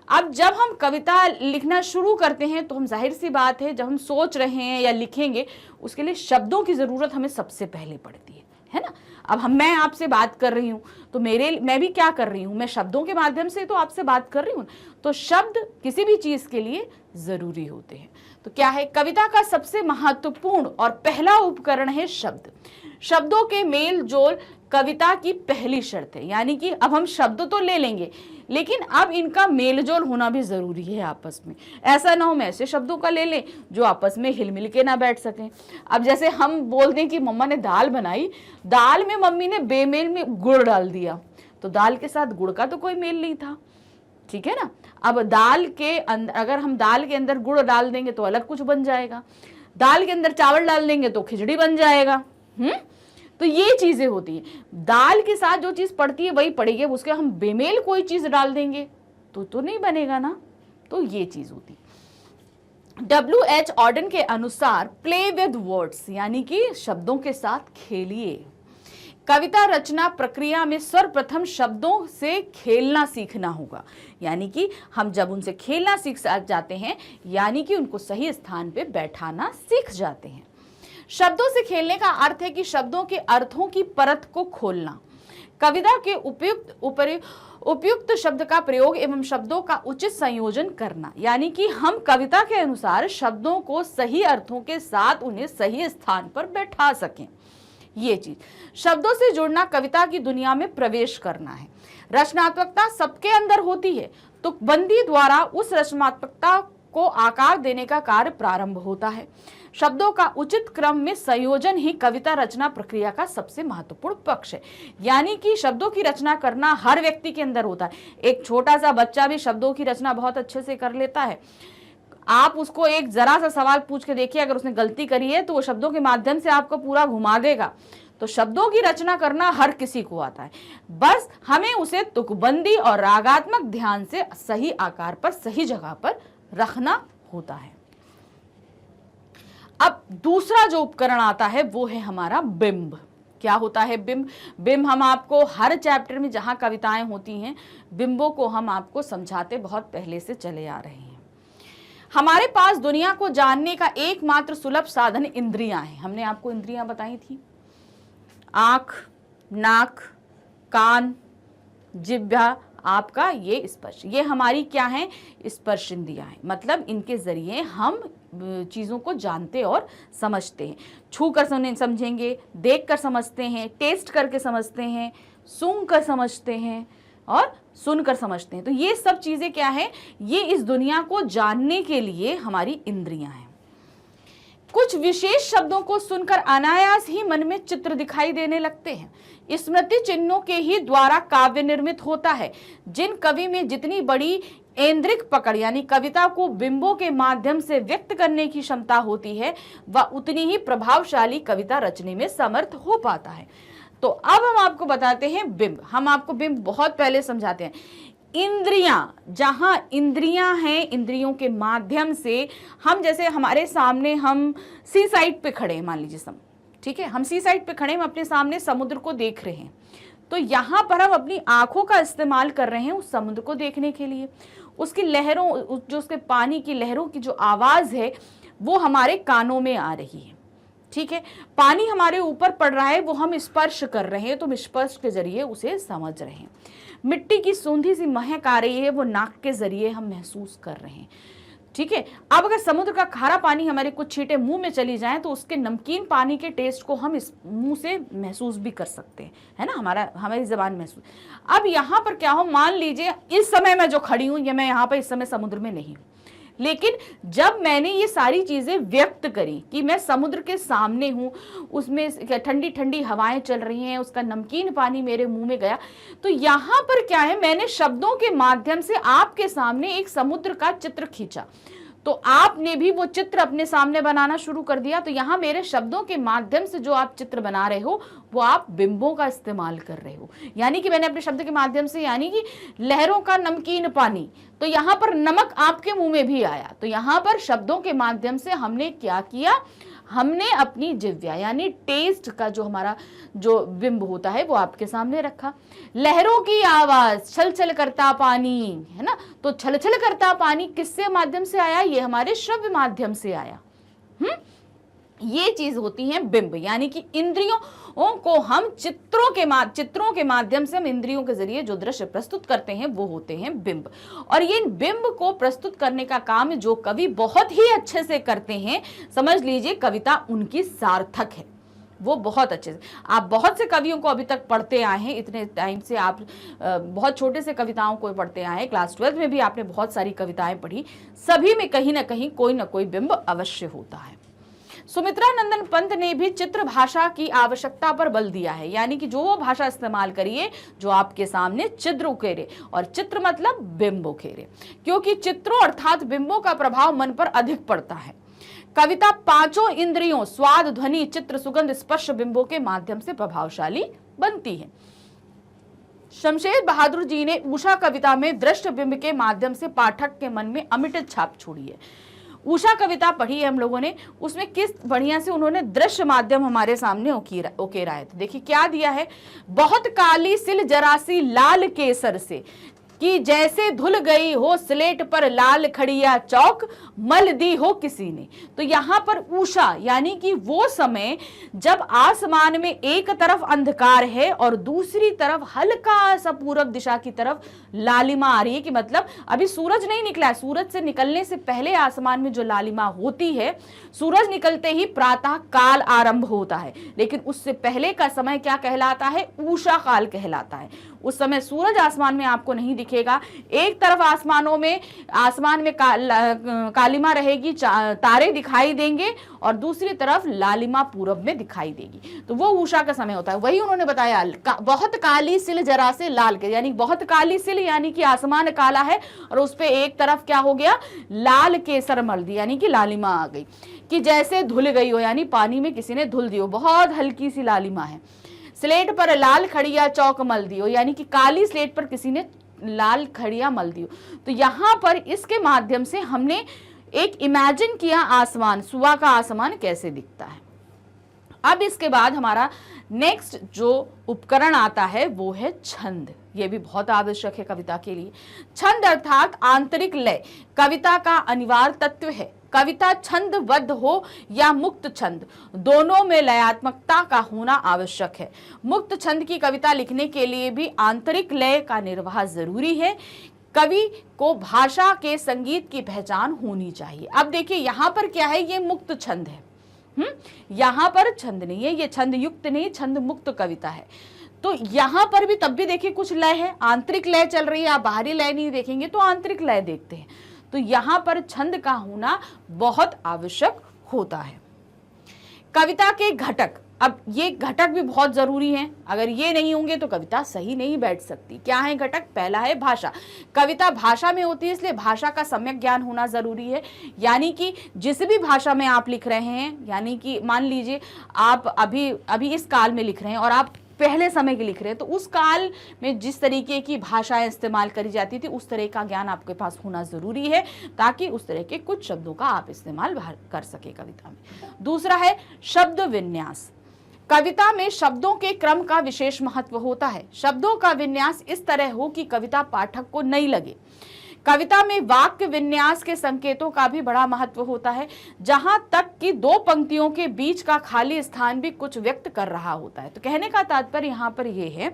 अब जब हम कविता लिखना शुरू करते हैं तो हम, जाहिर सी बात है, जब हम सोच रहे हैं या लिखेंगे उसके लिए शब्दों की जरूरत हमें सबसे पहले पड़ती है ना। अब मैं आपसे बात कर रही हूं तो मैं भी क्या कर रही हूं, मैं शब्दों के माध्यम से तो आपसे बात कर रही हूं। तो शब्द किसी भी चीज के लिए जरूरी होते हैं। तो क्या है, कविता का सबसे महत्वपूर्ण और पहला उपकरण है शब्द। शब्दों के मेल जोल कविता की पहली शर्त है। यानी कि अब हम शब्द तो ले लेंगे, लेकिन अब इनका मेलजोल होना भी जरूरी है आपस में। ऐसा ना हो मैं ऐसे शब्दों का ले लें जो आपस में हिल मिल के ना बैठ सकें। अब जैसे हम बोलते हैं कि मम्मा ने दाल बनाई, दाल में मम्मी ने बेमेल में गुड़ डाल दिया, तो दाल के साथ गुड़ का तो कोई मेल नहीं था, ठीक है ना। अब दाल के अंदर, अगर हम दाल के अंदर गुड़ डाल देंगे तो अलग कुछ बन जाएगा, दाल के अंदर चावल डाल देंगे तो खिचड़ी बन जाएगा। तो ये चीजें होती हैं। दाल के साथ जो चीज पड़ती है वही पड़ेगी, उसके हम बेमेल कोई चीज डाल देंगे तो नहीं बनेगा ना। तो ये चीज होती है। W.H. ऑर्डन के अनुसार प्ले विद वर्ड्स, यानी कि शब्दों के साथ खेलिए। कविता रचना प्रक्रिया में सर्वप्रथम शब्दों से खेलना सीखना होगा। यानी कि हम जब उनसे खेलना सीख जाते हैं, यानी कि उनको सही स्थान पे बैठाना सीख जाते हैं। शब्दों से खेलने का अर्थ है कि शब्दों के अर्थों की परत को खोलना, कविता के उपयुक्त शब्द का प्रयोग एवं शब्दों का उचित संयोजन करना। यानी कि हम कविता के अनुसार शब्दों को सही अर्थों के साथ उन्हें सही स्थान पर बैठा सकें। ये चीज, शब्दों से जुड़ना कविता की दुनिया में प्रवेश करना है। रचनात्मकता सबके अंदर होती है, तो बंदी द्वारा उस रचनात्मकता को आकार देने का कार्य प्रारंभ होता है। शब्दों का उचित क्रम में संयोजन ही कविता रचना प्रक्रिया का सबसे महत्वपूर्ण पक्ष है। यानी कि शब्दों की रचना करना हर व्यक्ति के अंदर होता है। एक छोटा सा बच्चा भी शब्दों की रचना बहुत अच्छे से कर लेता है। आप उसको एक जरा सा सवाल पूछ के देखिए, अगर उसने गलती करी है तो वो शब्दों के माध्यम से आपको पूरा घुमा देगा। तो शब्दों की रचना करना हर किसी को आता है, बस हमें उसे तुकबंदी और रागात्मक ध्यान से सही आकार पर, सही जगह पर रखना होता है। अब दूसरा जो उपकरण आता है वो है हमारा बिंब। क्या होता है बिंब? बिंब हम आपको हर चैप्टर में जहां कविताएं होती हैं, बिंबों को हम आपको समझाते बहुत पहले से चले आ रहे हैं। हमारे पास दुनिया को जानने का एकमात्र सुलभ साधन इंद्रियां हैं। हमने आपको इंद्रियां बताई थी, आंख, नाक, कान, जिह्वा, आपका ये स्पर्श, ये हमारी क्या है? स्पर्श इंद्रियां हैं। मतलब इनके जरिए हम चीज़ों को जानते और समझते हैं। छू कर समझेंगे, देख कर समझते हैं, टेस्ट करके समझते हैं, सूंघ कर समझते हैं और सुनकर समझते हैं। तो ये सब चीज़ें क्या है? ये इस दुनिया को जानने के लिए हमारी इंद्रियां हैं। कुछ विशेष शब्दों को सुनकर अनायास ही मन में चित्र दिखाई देने लगते हैं। स्मृति चिन्हों के ही द्वारा काव्य निर्मित होता है। जिन कवि में जितनी बड़ी ऐन्द्रिक पकड़, यानी कविता को बिंबों के माध्यम से व्यक्त करने की क्षमता होती है, वह उतनी ही प्रभावशाली कविता रचने में समर्थ हो पाता है। तो अब हम आपको बताते हैं बिंब। हम आपको बिंब बहुत पहले समझाते हैं। इंद्रियां, जहां इंद्रियां हैं, इंद्रियों के माध्यम से हम, जैसे हमारे सामने हम सी साइड पे खड़े हैं, मान लीजिए ठीक है, हम सी साइड पे खड़े हैं, हम अपने सामने समुद्र को देख रहे हैं। तो यहाँ पर हम अपनी आंखों का इस्तेमाल कर रहे हैं उस समुद्र को देखने के लिए। उसकी लहरों, जो उसके पानी की लहरों की जो आवाज है वो हमारे कानों में आ रही है, ठीक है। पानी हमारे ऊपर पड़ रहा है, वो हम स्पर्श कर रहे हैं, तो हम स्पर्श के जरिए उसे समझ रहे हैं। मिट्टी की सूंधी सी महक आ रही है, वो नाक के जरिए हम महसूस कर रहे हैं, ठीक है। अब अगर समुद्र का खारा पानी हमारे कुछ छींटे मुंह में चली जाए तो उसके नमकीन पानी के टेस्ट को हम इस मुंह से महसूस भी कर सकते हैं, है ना, हमारी जबान महसूस। अब यहाँ पर क्या हो, मान लीजिए इस समय मैं जो खड़ी हूँ, ये मैं यहाँ पर इस समय समुद्र में नहीं हूँ, लेकिन जब मैंने ये सारी चीजें व्यक्त करी कि मैं समुद्र के सामने हूं, उसमें ठंडी ठंडी हवाएं चल रही हैं, उसका नमकीन पानी मेरे मुंह में गया, तो यहां पर क्या है, मैंने शब्दों के माध्यम से आपके सामने एक समुद्र का चित्र खींचा, तो आपने भी वो चित्र अपने सामने बनाना शुरू कर दिया। तो यहां मेरे शब्दों के माध्यम से जो आप चित्र बना रहे हो वो आप बिंबों का इस्तेमाल कर रहे हो, यानी कि मैंने अपने शब्द के माध्यम से, यानी कि लहरों का नमकीन पानी, तो यहां पर नमक आपके मुंह में भी आया। तो यहां पर शब्दों के माध्यम से हमने क्या किया, हमने अपनी जिह्वा यानी टेस्ट का जो हमारा जो बिंब होता है वो आपके सामने रखा। लहरों की आवाज, छल छल करता पानी, है ना, तो छल छल करता पानी किससे माध्यम से आया, ये हमारे श्रव्य माध्यम से आया। ये चीज होती है बिंब, यानी कि इंद्रियों को हम चित्रों के माध्यम से हम इंद्रियों के जरिए जो दृश्य प्रस्तुत करते हैं वो होते हैं बिंब। और ये बिंब को प्रस्तुत करने का काम जो कवि बहुत ही अच्छे से करते हैं, समझ लीजिए कविता उनकी सार्थक है, वो बहुत अच्छे से। आप बहुत से कवियों को अभी तक पढ़ते आए हैं, इतने टाइम से आप बहुत छोटे से कविताओं को पढ़ते आए हैं, क्लास 12 में भी आपने बहुत सारी कविताएं पढ़ी, सभी में कहीं ना कहीं कोई ना कोई बिंब अवश्य होता है। सुमित्रा नंदन पंत ने भी चित्र भाषा की आवश्यकता पर बल दिया है, यानी कि जो वो भाषा इस्तेमाल करिए जो आपके सामने चित्र उकेरे, और चित्र मतलब बिंब उकेरे, क्योंकि चित्रों अर्थात बिंबों का प्रभाव मन पर अधिक पड़ता है। कविता पांचों इंद्रियों स्वाद, ध्वनि, चित्र, सुगंध, स्पर्श बिंबों के माध्यम से प्रभावशाली बनती है। शमशेर बहादुर जी ने उषा कविता में दृश्य बिंब के माध्यम से पाठक के मन में अमिट छाप छोड़ी है। उषा कविता पढ़ी है हम लोगों ने, उसमें किस बढ़िया से उन्होंने दृश्य माध्यम हमारे सामने उकेरा है। तो देखिए क्या दिया है, बहुत काली सिल जरासी लाल केसर से, कि जैसे धुल गई हो स्लेट पर लाल खड़िया चौक, मल दी हो किसी ने। तो यहां पर उषा यानी कि वो समय जब आसमान में एक तरफ अंधकार है और दूसरी तरफ हल्का सा पूरब दिशा की तरफ लालिमा आ रही है, कि मतलब अभी सूरज नहीं निकला है, सूरज से निकलने से पहले आसमान में जो लालिमा होती है, सूरज निकलते ही प्रातः काल आरंभ होता है, लेकिन उससे पहले का समय क्या कहलाता है, उषा काल कहलाता है। उस समय सूरज आसमान में आपको नहीं दिखेगा, एक तरफ आसमान में कालिमा रहेगी, तारे दिखाई देंगे, और दूसरी तरफ लालिमा पूरब में दिखाई देगी, तो वो उषा का समय होता है। वही उन्होंने बताया, बहुत काली सिल जरा से लाल के, यानी बहुत काली सिल यानी कि आसमान काला है और उस पे एक तरफ क्या हो गया, लाल केसर मल दी, यानी कि लालिमा आ गई, कि जैसे धुल गई हो, यानी पानी में किसी ने धुल दी हो, बहुत हल्की सी लालिमा है। स्लेट पर लाल खड़िया चौक मल दियो, यानी कि काली स्लेट पर किसी ने लाल खड़िया मल दियो। तो यहां पर इसके माध्यम से हमने एक इमेजिन किया आसमान, सुबह का आसमान कैसे दिखता है। अब इसके बाद हमारा नेक्स्ट जो उपकरण आता है वो है छंद। ये भी बहुत आवश्यक है कविता के लिए। छंद अर्थात आंतरिक लय कविता का अनिवार्य तत्व है। कविता छंदबद्ध हो या मुक्त छंद, दोनों में लयात्मकता का होना आवश्यक है। मुक्त छंद की कविता लिखने के लिए भी आंतरिक लय का निर्वाह जरूरी है। कवि को भाषा के संगीत की पहचान होनी चाहिए। अब देखिए यहां पर क्या है, ये मुक्त छंद है, यहां पर छंद नहीं है, ये छंद युक्त नहीं, छंद मुक्त कविता है। तो यहां पर भी तब भी देखिए कुछ लय है, आंतरिक लय चल रही है, आप बाहरी लय नहीं देखेंगे तो आंतरिक लय देखते हैं। तो यहां पर छंद का होना बहुत आवश्यक होता है। कविता के घटक, अब ये घटक भी बहुत जरूरी हैं, अगर ये नहीं होंगे तो कविता सही नहीं बैठ सकती। क्या है घटक? पहला है भाषा। कविता भाषा में होती है, इसलिए भाषा का सम्यक ज्ञान होना जरूरी है। यानी कि जिस भी भाषा में आप लिख रहे हैं, यानी कि मान लीजिए आप अभी इस काल में लिख रहे हैं और आप पहले समय के लिख रहे हैं, तो उस काल में जिस तरीके की भाषाएं इस्तेमाल करी जाती थी उस तरह का ज्ञान आपके पास होना जरूरी है, ताकि उस तरह के कुछ शब्दों का आप इस्तेमाल कर सके कविता में। दूसरा है शब्द विन्यास। कविता में शब्दों के क्रम का विशेष महत्व होता है। शब्दों का विन्यास इस तरह हो कि कविता पाठक को नहीं लगे। कविता में वाक्य विन्यास के संकेतों का भी बड़ा महत्व होता है, जहां तक कि दो पंक्तियों के बीच का खाली स्थान भी कुछ व्यक्त कर रहा होता है। तो कहने का तात्पर्य यहां पर यह है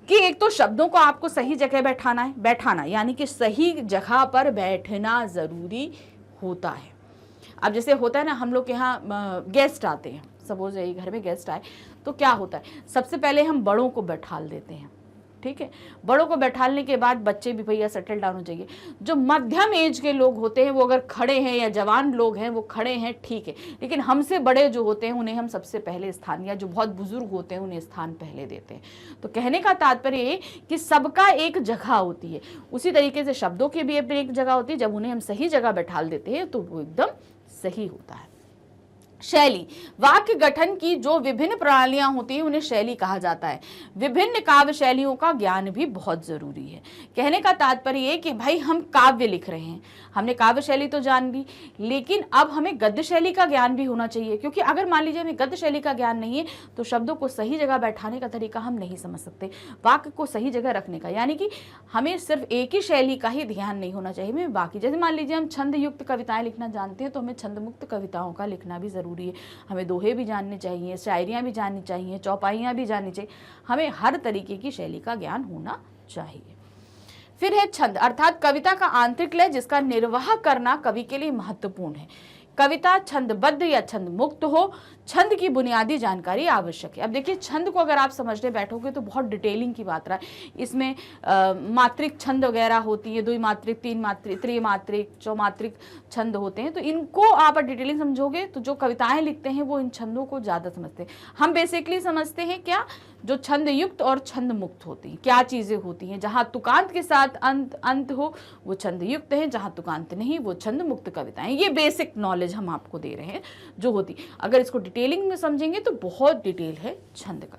कि एक तो शब्दों को आपको सही जगह बैठाना यानी कि सही जगह पर बैठना जरूरी होता है। अब जैसे होता है ना, हम लोग के यहाँ गेस्ट आते हैं, सपोज यही घर में गेस्ट आए तो क्या होता है, सबसे पहले हम बड़ों को बैठाल देते हैं, ठीक है। बड़ों को बैठाने के बाद बच्चे भी भैया सेटल डाउन हो जाइए। जो मध्यम एज के लोग होते हैं वो अगर खड़े हैं या जवान लोग हैं वो खड़े हैं, ठीक है, लेकिन हमसे बड़े जो होते हैं उन्हें हम सबसे पहले स्थान, या जो बहुत बुजुर्ग होते हैं उन्हें स्थान पहले देते हैं। तो कहने का तात्पर्य ये कि सबका एक जगह होती है, उसी तरीके से शब्दों की भी अपनी एक जगह होती है। जब उन्हें हम सही जगह बैठा देते हैं तो वो एकदम सही होता है। शैली, वाक्य गठन की जो विभिन्न प्रणालियां होती हैं उन्हें शैली कहा जाता है। विभिन्न काव्य शैलियों का ज्ञान भी बहुत जरूरी है। कहने का तात्पर्य ये कि भाई हम काव्य लिख रहे हैं, हमने काव्य शैली तो जान ली, लेकिन अब हमें गद्य शैली का ज्ञान भी होना चाहिए, क्योंकि अगर मान लीजिए हमें गद्य शैली का ज्ञान नहीं है तो शब्दों को सही जगह बैठाने का तरीका हम नहीं समझ सकते, वाक्य को सही जगह रखने का, यानी कि हमें सिर्फ एक ही शैली का ही ध्यान नहीं होना चाहिए, हमें बाकी, जैसे मान लीजिए हम छंद युक्त कविताएं लिखना जानते हैं तो हमें छंद मुक्त कविताओं का लिखना भी जरूरी है। हमें दोहे भी जानने चाहिए, शायरियाँ भी जाननी चाहिए, चौपाइयाँ भी जाननी चाहिए, हमें हर तरीके की शैली का ज्ञान होना चाहिए। फिर है छंद, अर्थात कविता का आंतरिक लय जिसका निर्वाह करना कवि के लिए महत्वपूर्ण है। कविता छंदबद्ध या छंद मुक्त हो, छंद की बुनियादी जानकारी आवश्यक है। अब देखिए छंद को अगर आप समझने बैठोगे तो बहुत डिटेलिंग की बात रहा है। इसमें मात्रिक छंद वगैरह होती है, द्विमात्रिक, तीन मात्रिक, त्रिमात्रिक, चौमात्रिक छंद होते हैं, तो इनको आप डिटेलिंग समझोगे तो जो कविताएं लिखते हैं वो इन छंदों को ज़्यादा समझते हैं। हम बेसिकली समझते हैं क्या, जो छंद युक्त और छंद मुक्त होती हैं, क्या चीज़ें होती हैं। जहाँ तुकांत के साथ अंत हो वो छंद युक्त है, जहाँ तुकांत नहीं वो छंद मुक्त कविताएं। ये बेसिक नॉलेज हम आपको दे रहे हैं जो होती, अगर इसको डिटेलिंग में समझेंगे तो बहुत डिटेल है छंद का।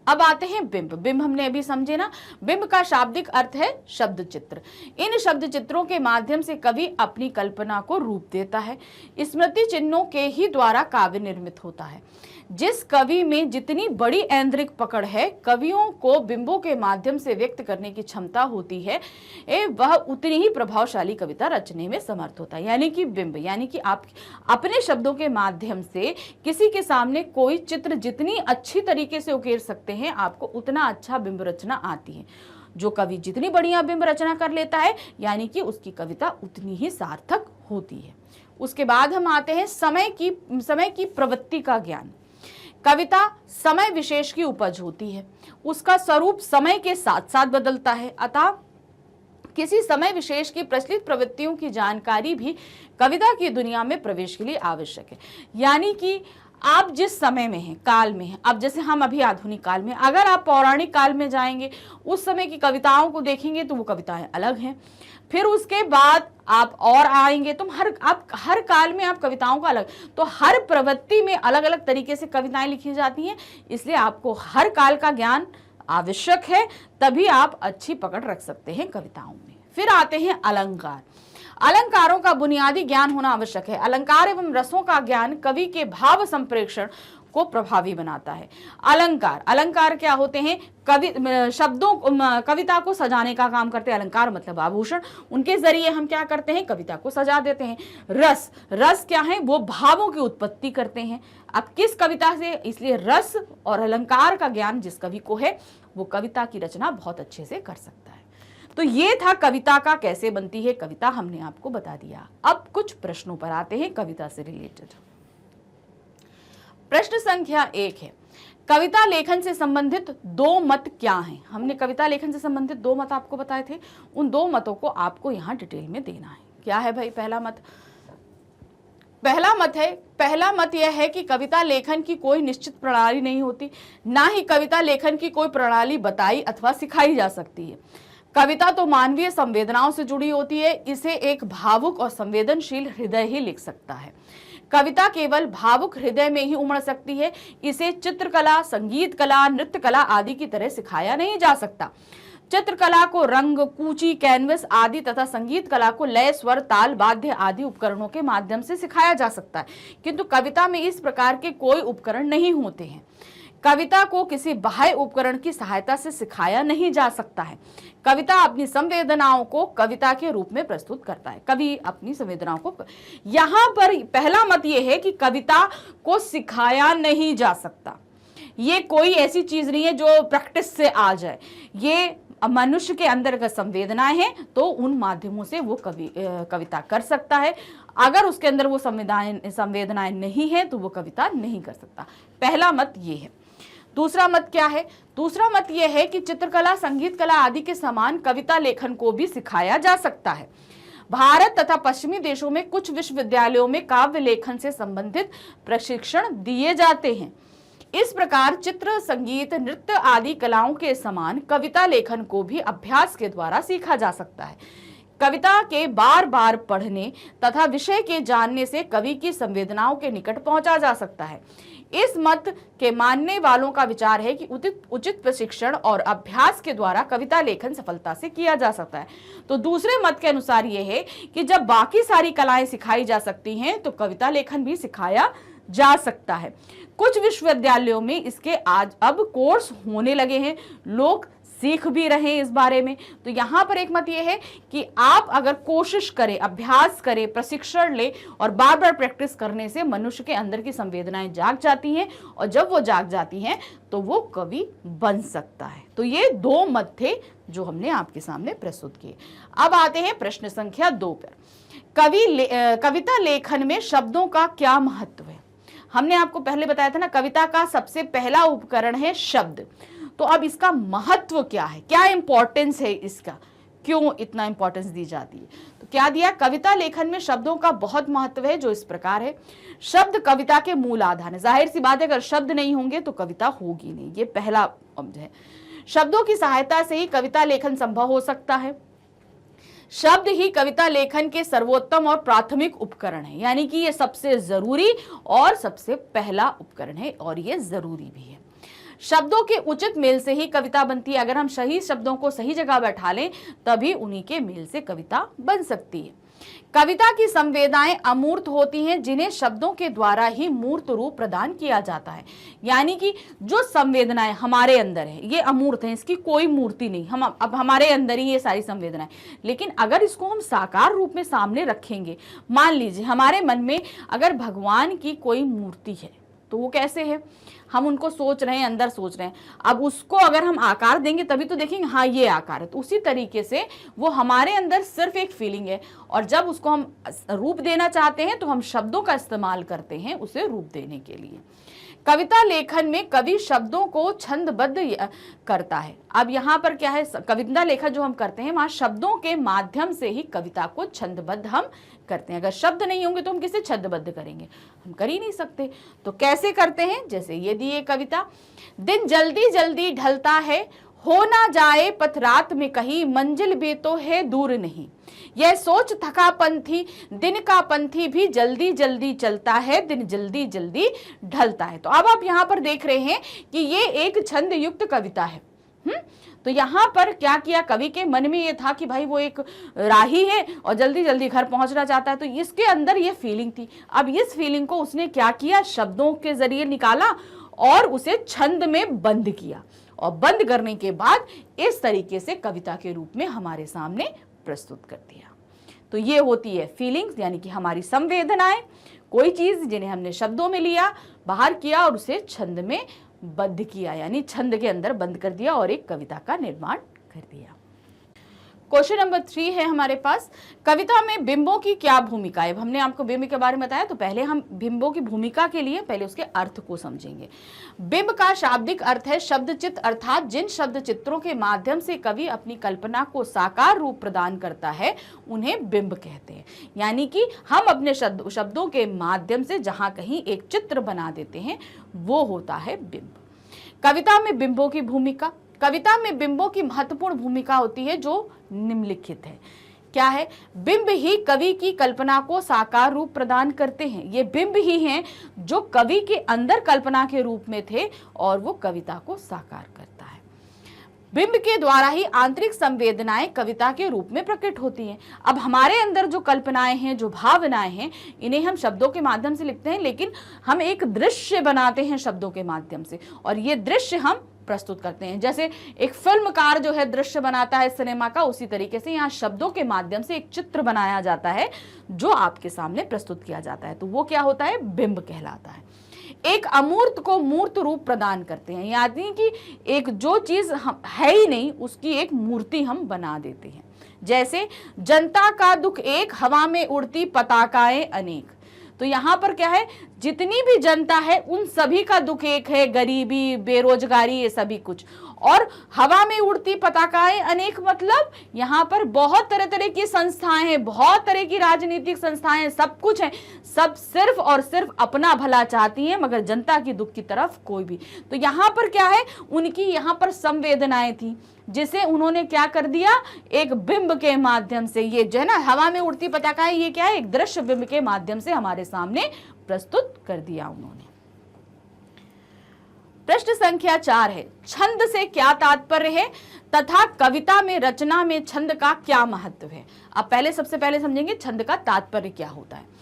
अब आते हैं बिंब। बिंब हमने अभी समझे ना, बिंब का शाब्दिक अर्थ है शब्द चित्र। इन शब्द चित्रों के माध्यम से कवि अपनी कल्पना को रूप देता है। स्मृति चिन्हों के ही द्वारा काव्य निर्मित होता है। जिस कवि में जितनी बड़ी ऐन्द्रिक पकड़ है, कवियों को बिंबों के माध्यम से व्यक्त करने की क्षमता होती है, वह उतनी ही प्रभावशाली कविता रचने में समर्थ होता है। यानी कि बिंब, यानी कि आप अपने शब्दों के माध्यम से किसी के सामने कोई चित्र जितनी अच्छी तरीके से उकेर सकते हैं, आपको उतना अच्छा बिंब रचना आती है। जो कवि जितनी बढ़िया बिंब रचना कर लेता है, यानी कि उसकी कविता उतनी ही सार्थक होती है। उसके बाद हम आते हैं समय की प्रवृत्ति का ज्ञान। कविता समय विशेष की उपज होती है, उसका स्वरूप समय के साथ साथ बदलता है, अतः किसी समय विशेष की प्रचलित प्रवृत्तियों की जानकारी भी कविता की दुनिया में प्रवेश के लिए आवश्यक है। यानी कि आप जिस समय में हैं, काल में हैं, अब जैसे हम अभी आधुनिक काल में, अगर आप पौराणिक काल में जाएंगे, उस समय की कविताओं को देखेंगे तो वो कविताएं अलग हैं। फिर उसके बाद आप और आएंगे तो हर काल में आप कविताओं का अलग, तो हर प्रवृत्ति में अलग अलग तरीके से कविताएं लिखी जाती हैं, इसलिए आपको हर काल का ज्ञान आवश्यक है, तभी आप अच्छी पकड़ रख सकते हैं कविताओं में। फिर आते हैं अलंकार। अलंकारों का बुनियादी ज्ञान होना आवश्यक है। अलंकार एवं रसों का ज्ञान कवि के भाव संप्रेषण को प्रभावी बनाता है। अलंकार क्या होते हैं, कविता को सजाने का काम करते हैं। अलंकार मतलब आभूषण, उनके जरिए हम क्या करते हैं, कविता को सजा देते हैं। रस क्या है, वो भावों की उत्पत्ति करते हैं। अब किस कविता से, इसलिए रस और अलंकार का ज्ञान जिस कवि को है वो कविता की रचना बहुत अच्छे से कर सकता है। तो ये था कविता का कैसे बनती है कविता, हमने आपको बता दिया। अब कुछ प्रश्नों पर आते हैं कविता से रिलेटेड। प्रश्न संख्या 1 है, कविता लेखन से संबंधित 2 मत क्या हैं। हमने कविता लेखन से संबंधित 2 मत आपको बताए थे, उन 2 मतों को आपको यहाँ डिटेल में देना है। क्या है भाई पहला मत यह है कि कविता लेखन की कोई निश्चित प्रणाली नहीं होती, ना ही कविता लेखन की कोई प्रणाली बताई अथवा सिखाई जा सकती है। कविता तो मानवीय संवेदनाओं से जुड़ी होती है, इसे एक भावुक और संवेदनशील हृदय ही लिख सकता है। कविता केवल भावुक हृदय में ही उमड़ सकती है, इसे चित्रकला, संगीत कला, नृत्य कला आदि की तरह सिखाया नहीं जा सकता। चित्रकला को रंग, कूची, कैनवस आदि तथा संगीत कला को लय, स्वर, ताल, वाद्य आदि उपकरणों के माध्यम से सिखाया जा सकता है, किंतु कविता में इस प्रकार के कोई उपकरण नहीं होते हैं। कविता को किसी बाह्य उपकरण की सहायता से सिखाया नहीं जा सकता है। कविता अपनी संवेदनाओं को कविता के रूप में प्रस्तुत करता है। कवि अपनी संवेदनाओं को, यहाँ पर पहला मत ये है कि कविता को सिखाया नहीं जा सकता। ये कोई ऐसी चीज नहीं है जो प्रैक्टिस से आ जाए, ये मनुष्य के अंदर अगर संवेदनाएं हैं तो उन माध्यमों से वो कविता कर सकता है। अगर उसके अंदर वो संवेदनाएं नहीं है तो वो कविता नहीं कर सकता। पहला मत ये है। दूसरा मत क्या है? दूसरा मत यह है कि चित्रकला, संगीत कला आदि के समान कविता लेखन को भी सिखाया जा सकता है। भारत तथा पश्चिमी देशों में कुछ विश्वविद्यालयों में काव्य लेखन से संबंधित प्रशिक्षण दिए जाते हैं। इस प्रकार चित्र, संगीत, नृत्य आदि कलाओं के समान कविता लेखन को भी अभ्यास के द्वारा सीखा जा सकता है। कविता के बार बार पढ़ने तथा विषय के जानने से कवि की संवेदनाओं के निकट पहुंचा जा सकता है। इस मत के मानने वालों का विचार है कि उचित प्रशिक्षण और अभ्यास के द्वारा कविता लेखन सफलता से किया जा सकता है। तो दूसरे मत के अनुसार यह है कि जब बाकी सारी कलाएं सिखाई जा सकती हैं तो कविता लेखन भी सिखाया जा सकता है। कुछ विश्वविद्यालयों में इसके आज अब कोर्स होने लगे हैं, लोग सीख भी रहे हैं इस बारे में। तो यहाँ पर एक मत ये है कि आप अगर कोशिश करें, अभ्यास करें, प्रशिक्षण ले और बार बार प्रैक्टिस करने से मनुष्य के अंदर की संवेदनाएं जाग जाती हैं और जब वो जाग जाती हैं तो वो कवि बन सकता है। तो ये दो मत थे जो हमने आपके सामने प्रस्तुत किए। अब आते हैं प्रश्न संख्या 2 पर। कविता लेखन में शब्दों का क्या महत्व है? हमने आपको पहले बताया था ना, कविता का सबसे पहला उपकरण है शब्द। तो अब इसका महत्व क्या है, क्या इंपॉर्टेंस है इसका, क्यों इतना इंपॉर्टेंस दी जाती है? तो क्या दिया, कविता लेखन में शब्दों का बहुत महत्व है, जो इस प्रकार है। शब्द कविता के मूल आधार है। जाहिर सी बात है, अगर शब्द नहीं होंगे तो कविता होगी नहीं, ये पहला अंश है। शब्दों की सहायता से ही कविता लेखन संभव हो सकता है। शब्द ही कविता लेखन के सर्वोत्तम और प्राथमिक उपकरण है, यानी कि ये सबसे जरूरी और सबसे पहला उपकरण है और ये जरूरी भी है। शब्दों के उचित मेल से ही कविता बनती है। अगर हम सही शब्दों को सही जगह बैठा लें तभी उन्हीं के मेल से कविता बन सकती है। कविता की संवेदनाएं अमूर्त होती हैं, जिन्हें शब्दों के द्वारा ही मूर्त रूप प्रदान किया जाता है। यानी कि जो संवेदनाएं हमारे अंदर है ये अमूर्त हैं, इसकी कोई मूर्ति नहीं, हम अब हमारे अंदर ही ये सारी संवेदनाएं। लेकिन अगर इसको हम साकार रूप में सामने रखेंगे, मान लीजिए हमारे मन में अगर भगवान की कोई मूर्ति है तो वो कैसे है, हम उनको सोच रहे हैं, अंदर सोच रहे हैं। अब उसको अगर हम आकार देंगे तभी तो देखेंगे हाँ ये आकार है। तो उसी तरीके से वो हमारे अंदर सिर्फ एक फीलिंग है और जब उसको हम रूप देना चाहते हैं तो हम शब्दों का इस्तेमाल करते हैं उसे रूप देने के लिए। कविता लेखन में कवि शब्दों को छंदबद्ध करता है। अब यहाँ पर क्या है, कविता लेखन जो हम करते हैं वहां शब्दों के माध्यम से ही कविता को छंदबद्ध हम करते हैं। अगर शब्द नहीं होंगे तो हम किसे छंदबद्ध करेंगे, हम कर ही नहीं सकते। तो कैसे करते हैं, जैसे ये दी कविता, दिन जल्दी जल्दी ढलता है, हो ना जाए पथ रात में कहीं, मंजिल भी तो है दूर नहीं, यह सोच थका पंथी, दिन का पंथी भी जल्दी जल्दी चलता है, दिन जल्दी जल्दी ढलता है। तो अब आप यहाँ पर देख रहे हैं कि ये एक छंद युक्त कविता है। तो यहाँ पर क्या किया, कवि के मन में ये था कि भाई वो एक राही है और जल्दी जल्दी घर पहुंचना चाहता है, तो इसके अंदर ये फीलिंग थी। अब इस फीलिंग को उसने क्या किया, शब्दों के जरिए निकाला और उसे छंद में बंद किया और बंद करने के बाद इस तरीके से कविता के रूप में हमारे सामने प्रस्तुत कर दिया। तो ये होती है फीलिंग्स, यानी कि हमारी संवेदनाएं, कोई चीज जिन्हें हमने शब्दों में लिया, बाहर किया और उसे छंद में बंद किया, यानी छंद के अंदर बंद कर दिया और एक कविता का निर्माण कर दिया। क्वेश्चन नंबर 3 है हमारे पास, कविता में बिंबों की क्या भूमिका है। हमने आपको बिंब के बारे में बताया, तो पहले हम बिंबों की भूमिका के लिए पहले उसके अर्थ को समझेंगे। बिंब का शाब्दिक अर्थ है शब्द चित्र, अर्थात जिन शब्द चित्रों के माध्यम से कवि अपनी कल्पना को साकार रूप प्रदान करता है उन्हें बिंब कहते हैं। यानी कि हम अपने शब्दों के माध्यम से जहां कहीं एक चित्र बना देते हैं वो होता है बिंब। कविता में बिंबों की भूमिका, कविता में बिंबों की महत्वपूर्ण भूमिका होती है जो निम्नलिखित है। क्या है, बिंब ही कवि की कल्पना को साकार रूप प्रदान करते हैं। ये बिंब ही हैं जो कवि के अंदर कल्पना के रूप में थे और वो कविता को साकार करता है। बिंब के द्वारा ही आंतरिक संवेदनाएं कविता के रूप में प्रकट होती हैं। अब हमारे अंदर जो कल्पनाएं हैं, जो भावनाएं हैं, इन्हें हम शब्दों के माध्यम से लिखते हैं, लेकिन हम एक दृश्य बनाते हैं शब्दों के माध्यम से और ये दृश्य हम प्रस्तुत करते हैं। जैसे एक फिल्मकार जो है दृश्य बनाता है सिनेमा का, उसी तरीके से यहाँ शब्दों के माध्यम से एक चित्र बनाया जाता है जो आपके सामने प्रस्तुत किया जाता है। तो वो क्या होता है, बिंब कहलाता है। एक अमूर्त को मूर्त रूप प्रदान करते हैं, यानी कि एक जो चीज है ही नहीं उसकी एक मूर्ति हम बना देते हैं। जैसे जनता का दुख एक, हवा में उड़ती पताकाएं अनेक। तो यहाँ पर क्या है, जितनी भी जनता है उन सभी का दुख एक है, गरीबी, बेरोजगारी, ये सभी कुछ। और हवा में उड़ती पताकाएं अनेक, मतलब यहाँ पर बहुत तरह तरह की संस्थाएं हैं, बहुत तरह की राजनीतिक संस्थाएं हैं, सब कुछ है, सब सिर्फ और सिर्फ अपना भला चाहती हैं, मगर जनता की दुख की तरफ कोई भी। तो यहाँ पर क्या है, उनकी यहाँ पर संवेदनाएं थी, जिसे उन्होंने क्या कर दिया, एक बिंब के माध्यम से, ये जो है ना हवा में उड़ती पताकाएं, ये क्या है, एक दृश्य बिंब के माध्यम से हमारे सामने प्रस्तुत कर दिया उन्होंने। प्रश्न संख्या 4 है, छंद से क्या तात्पर्य है तथा कविता में रचना में छंद का क्या महत्व है। अब पहले सबसे पहले समझेंगे छंद का तात्पर्य क्या होता है।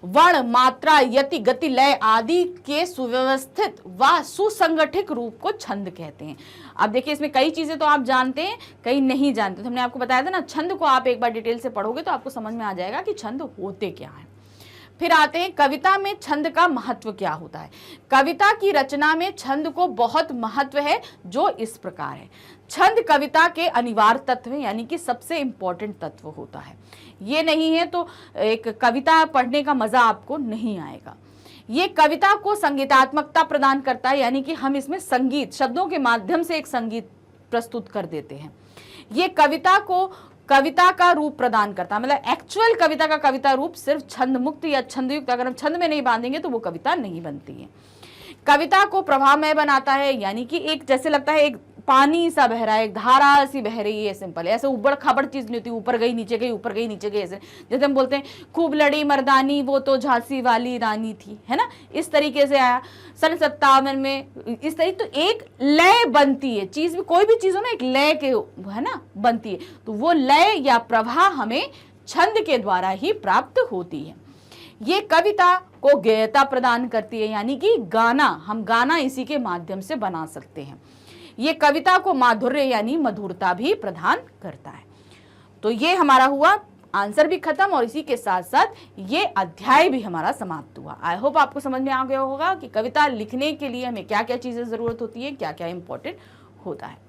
वर्ण, मात्रा, यति, गति, लय आदि के सुव्यवस्थित व सुसंगठित रूप को छंद कहते हैं। अब देखिए इसमें कई चीजें तो आप जानते हैं, कई नहीं जानते। तो हमने आपको बताया था ना, छंद को आप एक बार डिटेल से पढ़ोगे तो आपको समझ में आ जाएगा कि छंद होते क्या है। फिर आते हैं कविता में छंद का महत्व क्या होता है। कविता की रचना में छंद को बहुत महत्व है, जो इस प्रकार है। छंद कविता के अनिवार्य तत्व है, यानी कि सबसे इंपॉर्टेंट तत्व होता है। ये नहीं है तो एक कविता पढ़ने का मजा आपको नहीं आएगा। ये कविता को संगीतात्मकता प्रदान करता है, यानी कि हम इसमें संगीत, शब्दों के माध्यम से एक संगीत प्रस्तुत कर देते हैं। ये कविता को कविता का रूप प्रदान करता है, मतलब एक्चुअल कविता का कविता रूप सिर्फ छंद मुक्त या छंदयुक्त, अगर हम छंद में नहीं बांधेंगे तो वो कविता नहीं बनती है। कविता को प्रभावमय बनाता है, यानी कि एक जैसे लगता है एक पानी सा बह रहा है, एक धारा सी बह रही है, सिंपल है, ऐसे उबड़ खाबड़ चीज नहीं होती, ऊपर गई नीचे गई, ऊपर गई नीचे गई, ऐसे जैसे हम बोलते हैं खूब लड़ी मर्दानी वो तो झांसी वाली रानी थी, है ना, इस तरीके से आया। सन 57 में इस तरीके, तो एक लय बनती है चीज में, कोई भी चीज हो ना एक लय के है ना बनती है, तो वो लय या प्रवाह हमें छंद के द्वारा ही प्राप्त होती है। ये कविता को गेयता प्रदान करती है, यानी कि गाना, हम गाना इसी के माध्यम से बना सकते हैं। ये कविता को माधुर्य यानी मधुरता भी प्रदान करता है। तो ये हमारा हुआ आंसर भी खत्म, और इसी के साथ साथ ये अध्याय भी हमारा समाप्त हुआ। आई होप आपको समझ में आ गया होगा कि कविता लिखने के लिए हमें क्या क्या चीजें जरूरत होती है, क्या क्या इंपॉर्टेंट होता है।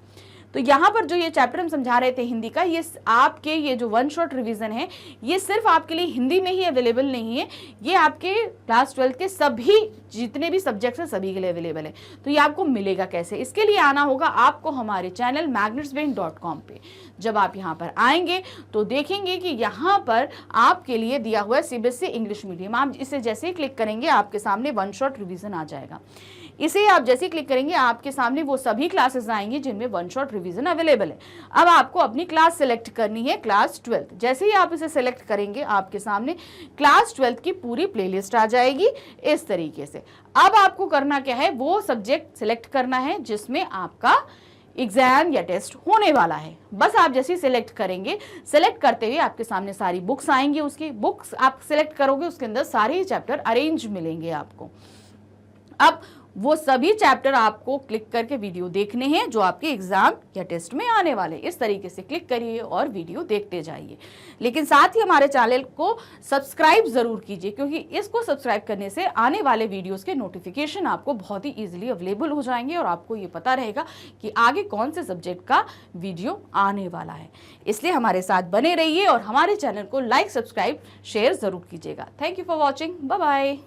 तो यहाँ पर जो ये चैप्टर हम समझा रहे थे हिंदी का, ये आपके ये जो वन शॉट रिवीजन है, ये सिर्फ आपके लिए हिंदी में ही अवेलेबल नहीं है, ये आपके क्लास 12 के सभी जितने भी सब्जेक्ट्स हैं सभी के लिए अवेलेबल है। तो ये आपको मिलेगा कैसे, इसके लिए आना होगा आपको हमारे चैनल magnetsbrain.com पे। जब आप यहाँ पर आएंगे तो देखेंगे कि यहाँ पर आपके लिए दिया हुआ है सीबीएसई इंग्लिश मीडियम। आप इसे जैसे ही क्लिक करेंगे आपके सामने वन शॉट रिवीजन आ जाएगा। इसे आप जैसे क्लिक करेंगे आपके सामने वो सभी क्लासेस आएंगी जिनमें वन शॉट रिवीजन अवेलेबल है। अब आपको अपनी क्लास सेलेक्ट करनी है, क्लास 12। जैसे ही आप इसे सेलेक्ट करेंगे आपके सामने क्लास 12 की पूरी प्लेलिस्ट आ जाएगी इस तरीके से। अब आपको करना क्या है, वो सब्जेक्ट सिलेक्ट करना है जिसमें आपका एग्जाम या टेस्ट होने वाला है। बस आप जैसे सिलेक्ट करेंगे, सिलेक्ट करते हुए आपके सामने सारी बुक्स आएंगी, उसकी बुक्स आप सिलेक्ट करोगे, उसके अंदर सारे चैप्टर अरेंज मिलेंगे आपको। अब वो सभी चैप्टर आपको क्लिक करके वीडियो देखने हैं जो आपके एग्जाम या टेस्ट में आने वाले। इस तरीके से क्लिक करिए और वीडियो देखते जाइए। लेकिन साथ ही हमारे चैनल को सब्सक्राइब जरूर कीजिए, क्योंकि इसको सब्सक्राइब करने से आने वाले वीडियोस के नोटिफिकेशन आपको बहुत ही इजीली अवेलेबल हो जाएंगे और आपको ये पता रहेगा कि आगे कौन से सब्जेक्ट का वीडियो आने वाला है। इसलिए हमारे साथ बने रहिए और हमारे चैनल को लाइक, सब्सक्राइब, शेयर जरूर कीजिएगा। Thank you for watching. Bye bye.